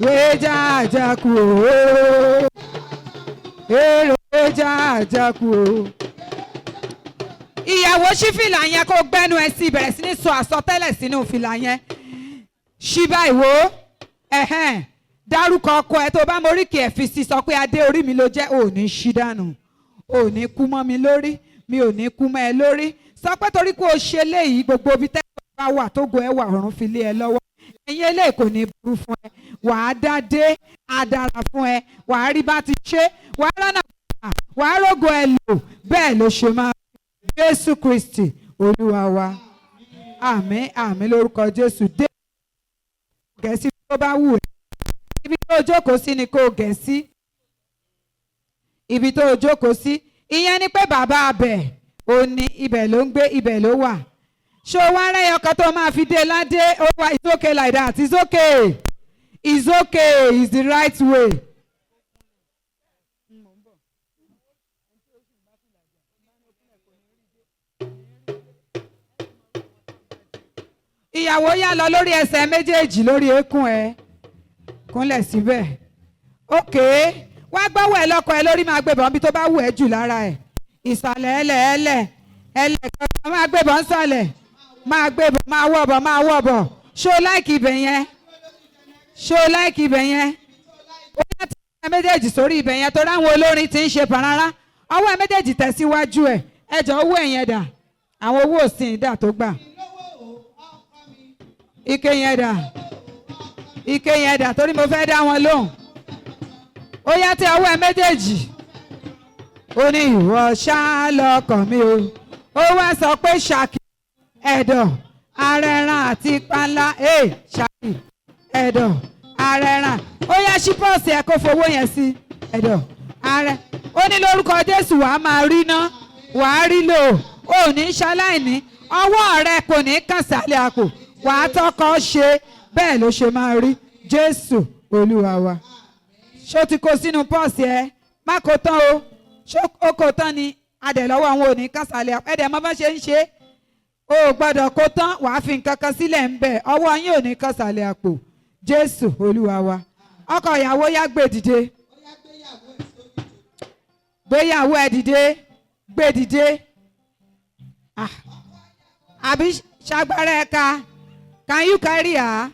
Rèjà àjàkú o. Èrèjà àjàkú o. Ìyàwó ṣí fìlà yẹn kó gbẹ́nu ẹ sí bẹ̀rẹ̀ sí ní sọ àsọtẹ́lẹ̀ sínú fìlà yẹn. Ṣí báyìí wò ó. Dárúkọ ọkọ ẹ tó bá moríkì ẹ̀ fi sí sọ pé adé orí mi ló jẹ́ ò ní ṣí dànù. Ò ní kú mọ́ mi lórí. Mi ò ní kú mọ́ ẹ lórí. sọ pé torí kó o ṣe léyìí gbogbo ibi tẹ́lẹ̀ bá wà tó go ẹ wà ọ̀run fi lé ẹ lọ́wọ́ ẹ̀yin eléyìí kò ní burú fún ẹ wàá dádé á dára fún ẹ wàá rí bá ti ṣe wàá rọ́nà wàá rógo ẹ lò bẹ́ẹ̀ ló ṣe máa Jésù Kristi Olúwa wa àmín àmín lórúkọ Jésù dé gẹ̀ẹ́sì tó bá wù ẹ́ ibi tó jókòó sí ni kò gẹ̀ẹ́sì ibi tó jókòó sí ìyẹn ni pé bàbá abẹ ò ní ibẹ̀ ló ń gbé ibẹ̀ ló wà ṣé o wá rẹ́yọ kan tó máa fi dé ládé ó wá it's okay like that it's okay it's okay it's the right way. ìyàwó yá lọ lórí ẹsẹ̀ méjèèjì lórí eékún ẹ kúnlẹ̀ síbẹ̀ ok wá gbọ́wọ́ ẹ lọ́kọ ẹ lórí máa gbébọn bí tó bá wù ẹ́ jù lára ẹ̀ ìsàlẹ̀ ẹlẹ̀ kankan máa gbébọn sàlẹ̀ máa gbébọn máa wọ̀bọ̀ ṣó láìkì ibẹ̀ yẹn ó yá tí ẹ méjèèjì sórí ibẹ̀ yẹn torí àwọn olórin ti ń ṣe pàrárá ọwọ́ ẹ méjèèjì tẹ̀síwájú ẹ̀ ẹjọ́ owó ẹ̀yẹn dà àwọn owó òsìn dà tó gbà. ike yẹn dà torí mo fẹ́ dá wọn lóhùn ó yá tí ọwọ́ ẹ méjèèjì ó ní ìwọ ṣá lọ́kàn mi o ó wá sọ pé ṣàkì ẹ̀dọ̀ arẹran àti panla ṣàkì ẹ̀dọ̀ arẹran ó yá ṣí pọ́ọ̀sì ẹ̀ kó fowó yẹn sí ẹ̀dọ̀ arẹ ó ní lórúkọ Jésù wàá máa rí ná wàá rí lò ó ní ṣaláìní ọwọ́ rẹ kò ní kàn sálẹ̀ àpò wàá tọkọ ṣe bẹ́ẹ̀ ló ṣe máa rí Jésù Olúwa wa ṣó ti kó sínú pọ́ọ̀sì ẹ má kó tán o ṣó ó kó tán ni adẹ̀lọ́wọ́ àwọn òní kásálẹ̀ ẹ̀dẹ̀ mọ́ bá ṣe ń ṣe o gbọ́dọ̀ kó tán wàá fi nǹkan kan sílẹ̀ ń bẹ̀ ọwọ́ yín ò ní kásálẹ̀ àpò Jésù Olúwa wa ọkọ ìyàwó yá gbé dìde gbéyàwó ẹ dìde gbé dìde àbí ṣàgbára ẹ ká. Can you carry her?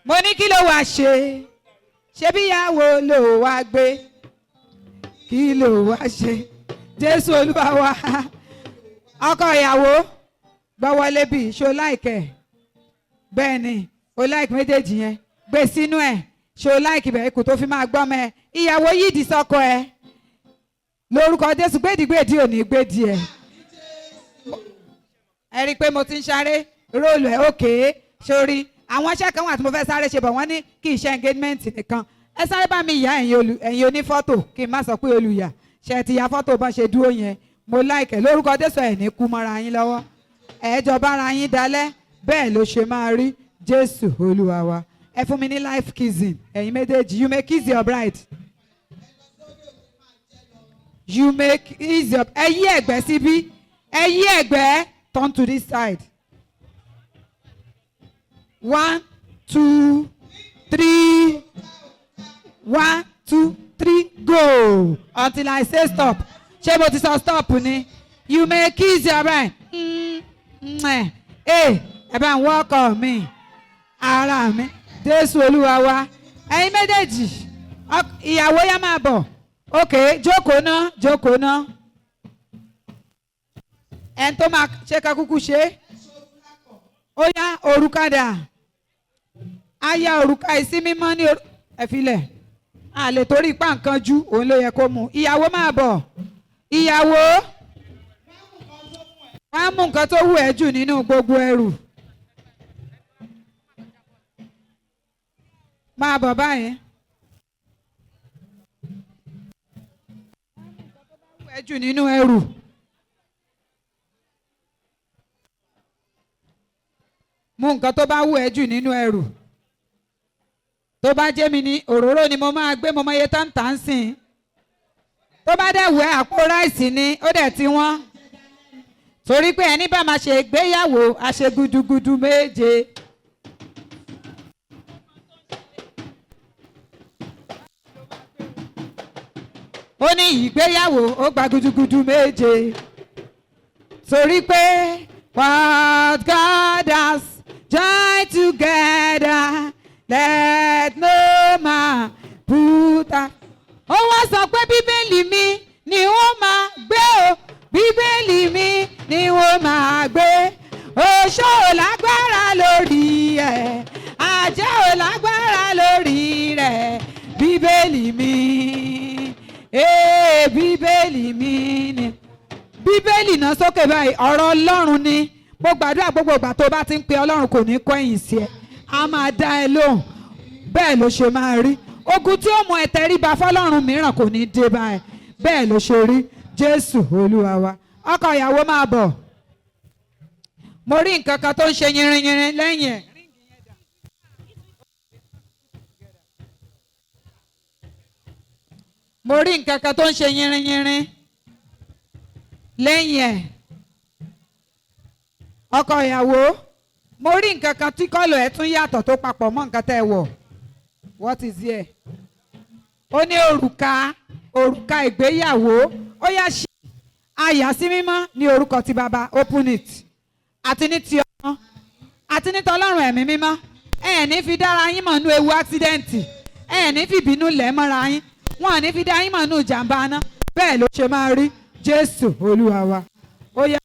Mo ní kí ló wá ṣe? Ṣebí ìyàwó ló wá gbé? Kí ló wá ṣe? Jésù Olúwa wa. Ọkọ ìyàwó gbọ́wọ́lé bí ṣo láìkẹ̀. Bẹ́ẹ̀ ni, o láìkì méjèèjì yẹn. Gbé sínú ẹ̀. Ṣo láìkì bẹ̀rẹ̀ kò tó fi máa gbọ́ mẹ́. Ìyàwó yídìí sọ́kọ ẹ̀. Lórúkọ Jésù gbèdìgbèdì ò ní gbèdì ẹ̀. Ẹ rí i pé mo ti ń sáré róòlù ẹ̀ òkè sórí àwọn iṣẹ́ kan wà tí mo fẹ́ sáré ṣe bọ̀ wọ́n ní kí iṣẹ́ engagement nìkan ẹ sáré bá mi yà ẹ̀yin onífọ́tò kí n má sọ pé olùyà ṣe ti ya fọ́tò bá ṣe dúró yẹn mo láìkẹ̀ lórúkọ Jésù ẹ̀ ní kú mọ́ra yín lọ́wọ́ ẹ̀ jọ bára yín dalẹ̀ bẹ́ẹ̀ ló ṣe máa rí Jésù Olúwa wa ẹ fún mi ní life kissing ẹ̀yin méjèèjì you may kiss your bride you may kiss your ẹ yí ẹ̀gbẹ́ síbí ẹ yí ẹ̀gbẹ́ turn to this side. 1, 2, 3. 1, 2, 3, go until I say stop. Ṣé mo ti sọ stop ni? You may kiss your bride. Ẹ bá ń wọ́kọ̀ mi. Ara mi. Jésù Olúwa wa. Ẹ̀yin méjèèjì. Ìyàwó yá máa bọ̀. Ok, jókòó ná. Ẹni tó máa ṣe ká kúkú ṣe. Ó yá òrùka dà. Á yá òrùka ìsinmi mọ́ ní ẹ̀fílẹ̀. A lè torí ipá nǹkan jú òun ló yẹ kó mu. Ìyàwó máa bọ̀. Ìyàwó. Wọ́n á mú nǹkan tó wù ẹ́ jù nínú gbogbo ẹrù. Máa bọ̀ báyìí. Wù ẹ́ jù nínú ẹrù. Mú nǹkan tó bá wù ẹ́ jù nínú ẹrù. Tó bá jẹ́ mi ní òróró ni mo máa gbé mo mọ iye táǹtà ń sìn. Tó bá dẹ̀ wù ẹ́ àpò ráìsì ni ó dẹ̀ ti wọ́n. Torí pé ẹni bá máa ṣe ìgbéyàwó a ṣe gudugudu méje. Ó ní ìgbéyàwó ó gba gudugudu méje. Torí pé what God has joined together let no man put us. Ó wá sọ pé bíbélì mi ni ó máa gbé o bíbélì mi bíbélì náà sókè báyìí ọ̀rọ̀ ọlọ́run ni mo gbàdúrà gbogbo ìgbà tó bá ti ń pe ọlọ́run kò ní kọ̀yìn sí ẹ a máa dá ẹ lóhùn bẹ́ẹ̀ ló ṣe máa rí ogun tí ó mú ẹ tẹríba fọlọ́run mìíràn kò ní dé bá ẹ bẹ́ẹ̀ ló ṣe rí Jésù Olúwa wa ọkọ ìyàwó máa bọ̀ mo rí nǹkan kan tó ń ṣe yìnrìnyìnrìn lẹ́yìn ẹ̀. mo rí nǹkan kan tó ń ṣe yìnrìnyìnrìn lẹ́yìn ẹ̀ ọkọ ìyàwó mo rí nǹkan kan tí kọ́lọ̀ ẹ̀ tún yàtọ̀ tó papọ̀ mọ́ nǹkan tẹ́ ẹ wọ̀ what is here ó ní òrùka ìgbéyàwó ó yá ṣe àyà sí mímọ́ ní orúkọ ti bàbá open it àti ní ti ọmọ àti ní tọlọ́run ẹ̀mí mímọ́ ẹ̀ ní fi dára yín mọ̀ nú ewu ásídẹ́ǹtì ẹ̀ ní fi bínú lẹ̀ mọ́ra yín wọn à ní fi dá yín mọ̀ nú ìjàmbá aná bẹ́ẹ̀ ló ṣe máa rí Jésù Olúwa wa ó yá.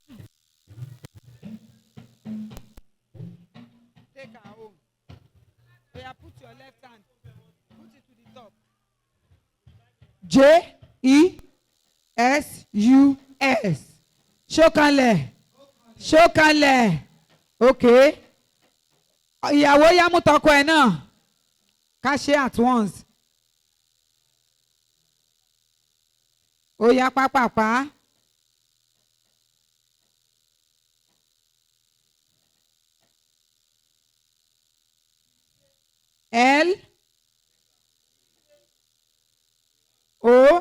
Take her home. Oya, put your left hand. Put it to the top. J-E-S-U-S. Ṣókanlẹ̀. Ṣókanlẹ̀. Okay. Ìyàwó yá mú tọkọ ẹ̀ náà. Ká ṣe at once. Oya pápápá. L O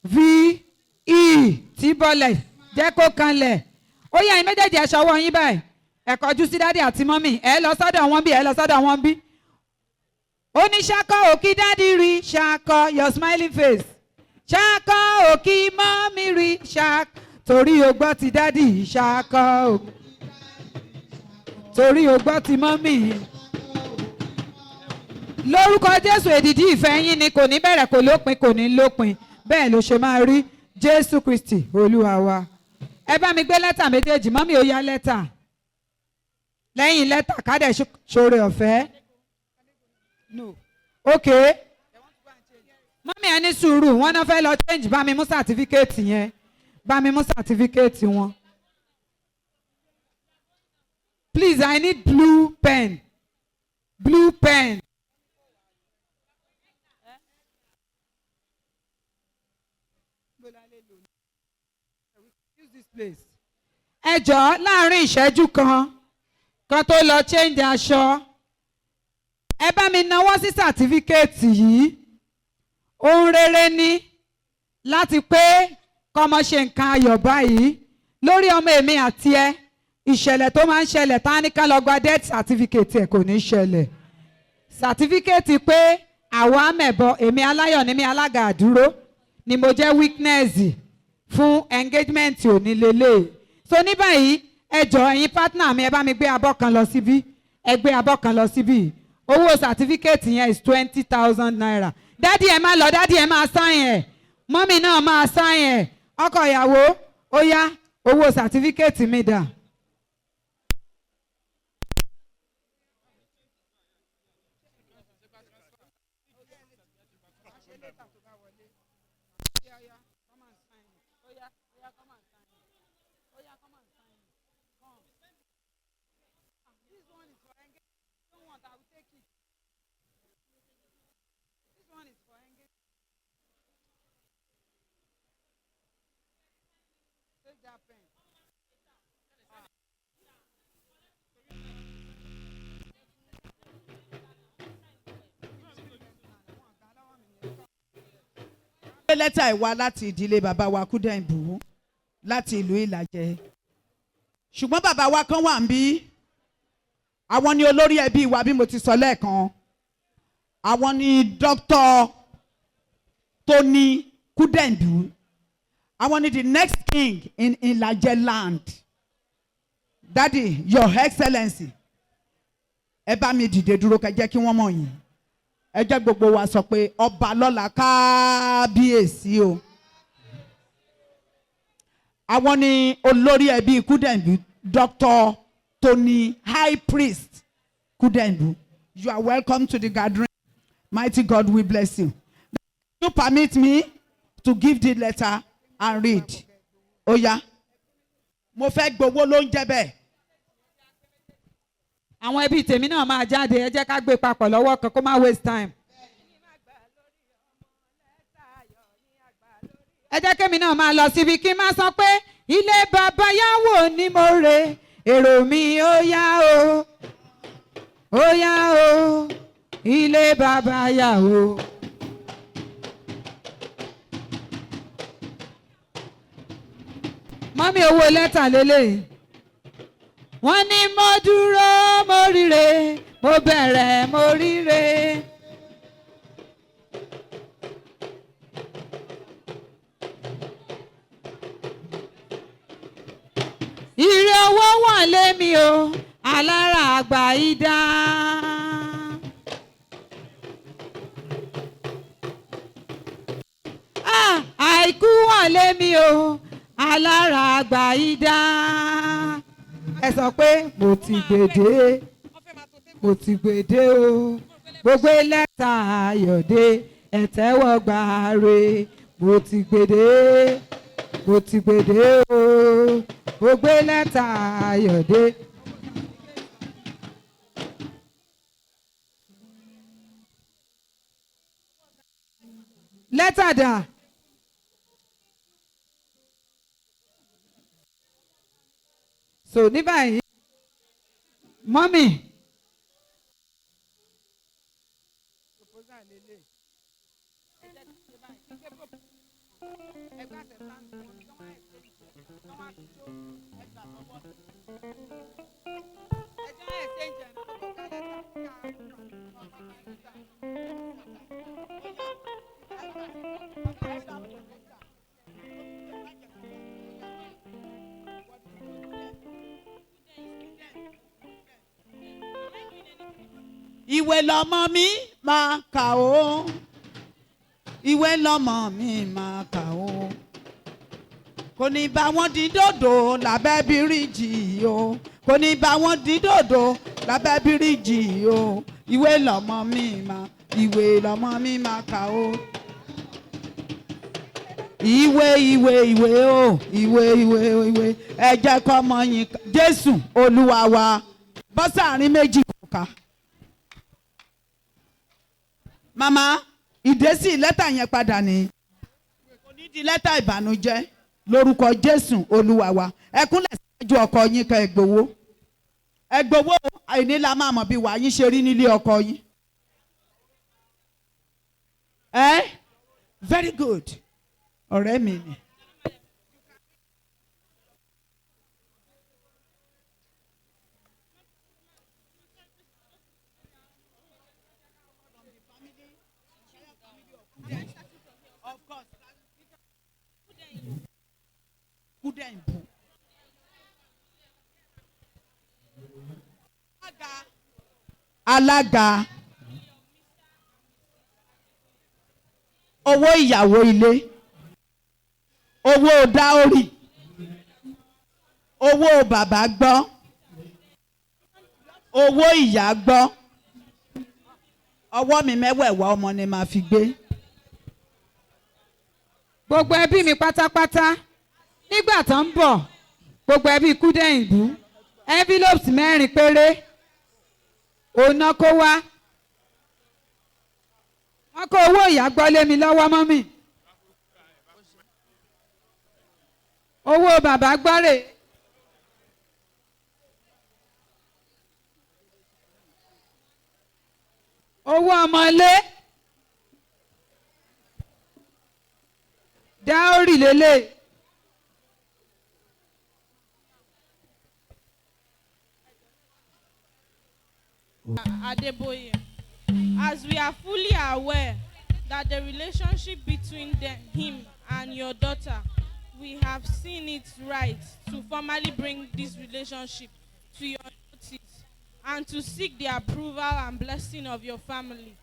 V E tí bọ́lẹ̀ jẹ́ kó kanlẹ̀ ó yá ẹ̀yin méjèèjì ẹ ṣọwọ́ yín báyìí ẹ kọjú sí dádì àti mọ́mì ẹ lọ sọ́dọ̀ wọn bí ẹ lọ sọ́dọ̀ wọn bí. ó ní ṣákọ́ òkì dádì rí ṣákọ́ your smiling face ṣákọ́ òkì mọ́mì rí ṣákọ́ torí o gbọ́ ti dádì ṣákọ́ òkì torí o gbọ́ ti mọ́mì lórúkọ Jésù èdìdí ìfẹ́ yín ni kò ní bẹ̀rẹ̀ kò lópin kò ní lópin bẹ́ẹ̀ ló ṣe máa rí Jésù Kristi Olúwa wa ẹ bá mi gbé lẹ́tà méjèèjì mọ́mí ó yá lẹ́tà lẹ́yìn lẹ́tà kádẹ̀ ṣoore ọ̀fẹ́ no ok mọ́mí ẹ ní sùúrù wọ́n náà fẹ́ lọ change bá mi mú sàtífíkẹ́ẹ̀tì yẹn bá mi mú sàtífíkẹ́ẹ̀tì wọn please I need blue pen blue pen. ẹ jọ̀ọ́ láàrin ìṣẹ́jú kan tó lọ change aṣọ ẹ bá mi nawọ́ sí sàtífíkẹ́ẹ̀tì yìí ohun rere ni láti pé kọ́mọ ṣe nǹkan ayọ̀ báyìí lórí ọmọ èmi àti ẹ ìṣẹ̀lẹ̀ tó máa ń ṣẹlẹ̀ tá a ní ká lọ gba death certificate ẹ̀ kò ní ṣẹlẹ̀ sàtífíkẹ́ẹ̀tì pé àwa mẹ̀bọ èmi aláyọ̀ ní mi alága àdúró ni mo jẹ́ witness fún engagement òní lélẹ̀ so ní báyìí ẹ jọ̀ọ́ ẹ̀yin partner mi ẹ bá mi gbé abọ́ kan lọ síbí ẹ gbé abọ́ kan lọ síbí owó certificate yẹn is 20,000 naira dádì ẹ máa lọ dádì ẹ máa sign ẹ mọ́mì náà máa sign ẹ ọkọ ìyàwó ó yá owó certificate mi dà. lẹ́tà ìwá láti ìdílé bàbá wa Kúdẹ̀ǹbù láti ìlú Ìlàjẹ ṣùgbọ́n bàbá wa kan wà ń bí àwọn ni olórí ẹbí wa bí mo ti sọ lẹ́ẹ̀kan àwọn ni Dr. Tony Kúdẹ̀ǹbù àwọn ni the next king in Ìlàjẹ land Daddy Your Excellency ẹ bá mi dìde dúró ká jẹ́ kí wọ́n mọ̀ yín ẹ jẹ́ gbogbo wa sọ pé ọba lọ́la kábíyèsí o àwọn ni olórí ẹbí Kúdẹ̀ǹbù Dr. Tony High Priest Kúdẹ̀ǹbù you are welcome to the gathering mighty God will bless you. You permit me to give the letter and read oya mo fẹ́ gbowó ló ń jẹ́ bẹ́ẹ̀. àwọn ẹbí tèmi náà máa jáde ẹ jẹ́ ká gbé papọ̀ lọ́wọ́ kan kó má waste time. ẹ jẹ́ kémi náà máa lọ síbi kí n má sọ pé ilé bàbá yáwó ni mo rè èrò mi ó yá o ó yá o ilé bàbá yáwó. mọ́mí owó lẹ́tà lélẹ́yìí wọ́n ní mo dúró mo ríre mo bẹ̀rẹ̀ mo ríre. ire owó wọ̀n lé mi o alára àgbà idà. àìkú wọ̀n lé mi o alára àgbà idà. ẹ sọ pé mo ti gbèdé mo ti gbèdé o gbogbo lẹ́tà ayọ̀dé ẹ̀tẹ́wọ́ gbàre mo ti gbèdé mo ti gbèdé o gbogbo lẹ́tà ayọ̀dé. lẹ́tà dà. so ní báyìí mọ́mì. ìwé lọmọ mi máa kà ó ìwé lọmọ mi máa kà ó kò ní bá wọn dín dòdò lábẹ́ bíríìjì o kò ní bá wọn dín dòdò lábẹ́ bíríìjì o ìwé lọmọ mi máa kà ó ìwé o ìwé ẹ jẹ́ kọ́mọ yín Jésù Olúwa wa bọ́ sáàrin méjì kọ̀ọ̀kan. Màmá ìdésí lẹ́tà yẹn padà ní kò ní di lẹ́tà ìbànújẹ́ lórúkọ Jésù Olúwa wa ẹ kúnlẹ̀ síwájú ọkọ yín ká ẹ gbowó àìní la máa mọ̀ bí wàá yín ṣe rí nílé ọkọ yín. Very good ọ̀rẹ́ mi ni. Alága owó ìyàwó ilé owó dáórì owó bàbá gbọ́ owó ìyá gbọ́ ọwọ́ mi mẹ́wẹ̀ẹ̀wá ọmọ ni màá fi gbé. gbogbo ẹbí mi pátápátá nígbà tó ń bọ̀ gbogbo ẹbí Kúdẹ̀yìnbú envelopes 4 péré òun náà kó wá wọ́n kó owó ìyá gbọ́ lé mi lọ́wọ́ mọ́mì owó bàbá gbọ́rè owó ọmọlé dáórì lélẹ̀. Adeboye, as we are fully aware that the relationship between him and your daughter, we have seen it right to formally bring this relationship to your notice and to seek the approval and blessing of your family.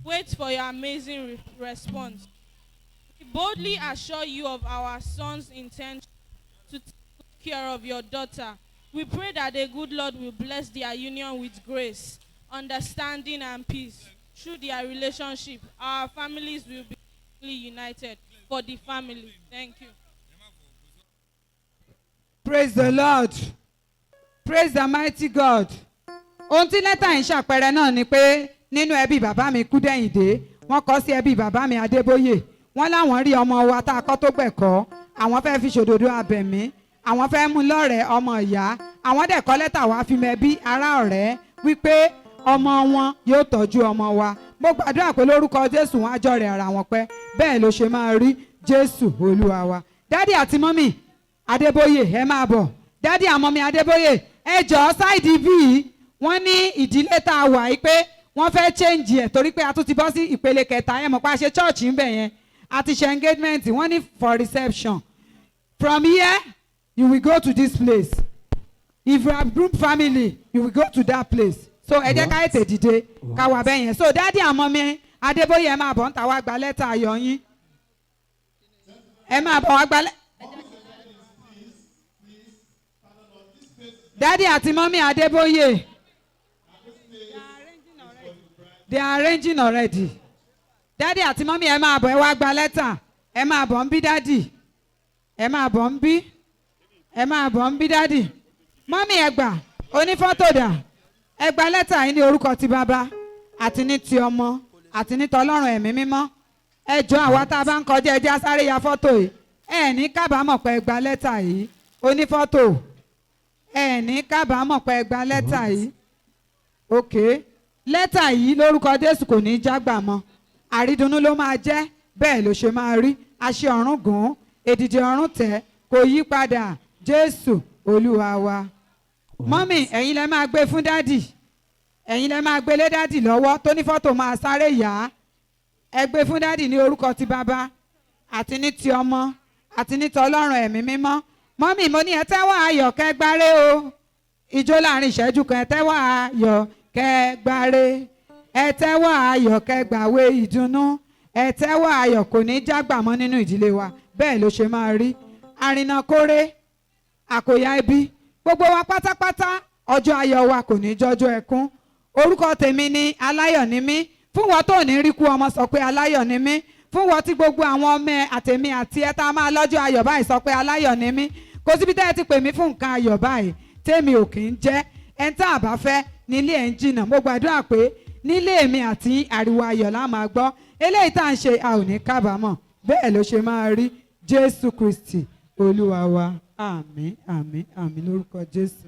Wait for your amazing response. We boldly assure you of our son's intention to take good care of your daughter. We pray that the good Lord will bless their union with grace, understanding, and peace. Through their relationship, our families will be united for the family. Thank you. Praise the Lord. Praise the mighty God. Ohun tí lẹ́tà yìí ṣàpẹẹrẹ náà ni pé nínú ẹbí bàbá mi Kúdẹ̀yìndé, wọ́n kọ sí ẹbí bàbá mi Adébóyè. Wọ́n láwọn rí ọmọ wa tá a kọ́ tó gbẹ̀kọ́. Àwọn fẹ́ fi ṣòdodo abẹ̀mí. Àwọn fẹ́ mú lọ́rẹ̀ẹ́ ọmọ ìyá. Àwọn dẹ̀ kọ lẹ́tà wá fi mẹ́bí ará ọ̀rẹ́ wípé ọmọ wọn yóò tọ́jú ọmọ wa. Mo gbàdúrà pé lórúkọ Jésù wọn á jọ̀rẹ̀ ara wọn pẹ́. Bẹ́ẹ̀ ló ṣe máa rí Jésù Olúwa wa. Dádì àti mọ́mì Adébóyè ẹ máa bọ̀. Dádì àmọ́mí Adébóyè ẹ jọ̀ọ́ sáìdì bíi wọ́n ní ìdílé tá a wà yìí pé wọ́n fẹ́ change ẹ̀ torí pé a tún ti bọ́ sí ìpele kẹta ẹ̀ mọ̀ pé a ṣe church ń bẹ̀ yẹn a ti ṣe engagement wọ́n ní for reception. From here you will go to this place. If you have group family you will go to that place. So ẹ jẹ́ ká ètè dìde ká wà bẹ́ẹ̀ yẹn. So dádì àmọ́mí Adébóyè ẹ máa bọ̀ ń ta wá gba lẹ́tà ayọ̀ yín. Ẹ máa bọ̀ wá gba lẹ́tà. Daddy àti mọ́mí Adébóyè. They are arranging already. Daddy àti mọ́mí ẹ máa bọ̀ ẹ wá gba lẹ́tà. Ẹ máa bọ̀ ń bí daddy. Ẹ máa bọ̀ ń bí. Ẹ máa bọ̀ ń bí daddy. Mọ́mí ẹ gbà onífọ́tò dà. Ẹ gba lẹ́tà yín ní orúkọ ti bàbá àti ní ti ọmọ àti ní tọlọ́run ẹ̀mí mímọ́. Ẹ jọ̀ọ́ àwa tá a bá ń kọjá ẹ já sáré ya fọ́tò yìí. Ẹ ní kábàámọ̀ pé ẹ gba lẹ́tà yìí onífọ́tò. Ẹ ní kábàámọ̀ pé ẹ gba lẹ́tà yìí. Ok lẹ́tà yìí lórúkọ Jésù kò ní í jágbà mọ́. Àrídùnnú ló máa jẹ́ bẹ́ẹ̀ ló ṣe máa rí. Àṣẹ ọ̀run gùn èdìdì ọ̀run tẹ̀ kò yí padà Jésù Olúwa wa. Mọ́mì ẹ̀yin lẹ máa gbé fún dádì. Ẹ̀yin lẹ máa gbé lé dádì lọ́wọ́ tó ní fọ́tò máa sáré yá. Ẹ gbé fún dádì ní orúkọ ti bàbá àti ní ti ọmọ àti ní tọlọ́run ẹ̀mí mímọ́. Mọ́mì mo ní ẹ tẹ́wọ́ ayọ̀ kẹgbàre o. Ijó láàrin ìṣẹ́jú kan ẹ tẹ́wọ́ ayọ̀ kẹgbàre. Ẹ tẹ́wọ́ ayọ̀ kẹgbàwé ìdùnnú. Ẹ tẹ́wọ́ ayọ̀ kò ní jágbà mọ́ nínú ìdílé wa. Bẹ́ẹ̀ ló ṣe máa rí. Àrìnà kórè àkòyà ibi. Gbogbo wa pátápátá ọjọ́ ayọ̀ wa kò ní jọjọ́ ẹkún. Orúkọ tèmi ni Aláyọ̀ ni mí. Fún wọn tó ní rí kú ọmọ sọ pé Aláyọ̀ ni mí. Fún wọn tí gbogbo àwọn ọmọ ẹ àtèmi àti ẹ tá a máa lọ́jọ́ ayọ̀ báyìí sọ pé Aláyọ̀ ni mí. Kò síbi tẹ́ ẹ ti pè mí fún nǹkan ayọ̀ báyìí tèmi ò kì í jẹ́ ẹni tá a bá fẹ́ nílé ẹ̀ ń jìnnà. Mo gbàdúrà pé nílé mi àti ariwo ayọ̀ la máa gbọ́. Eléyìí tá à ń ṣe a ò ní kábàámọ̀. Bẹ́ẹ̀ ló ṣe máa rí Jésù Kristi Olúwa wa. Àmín àmín àmín lórúkọ Jésù.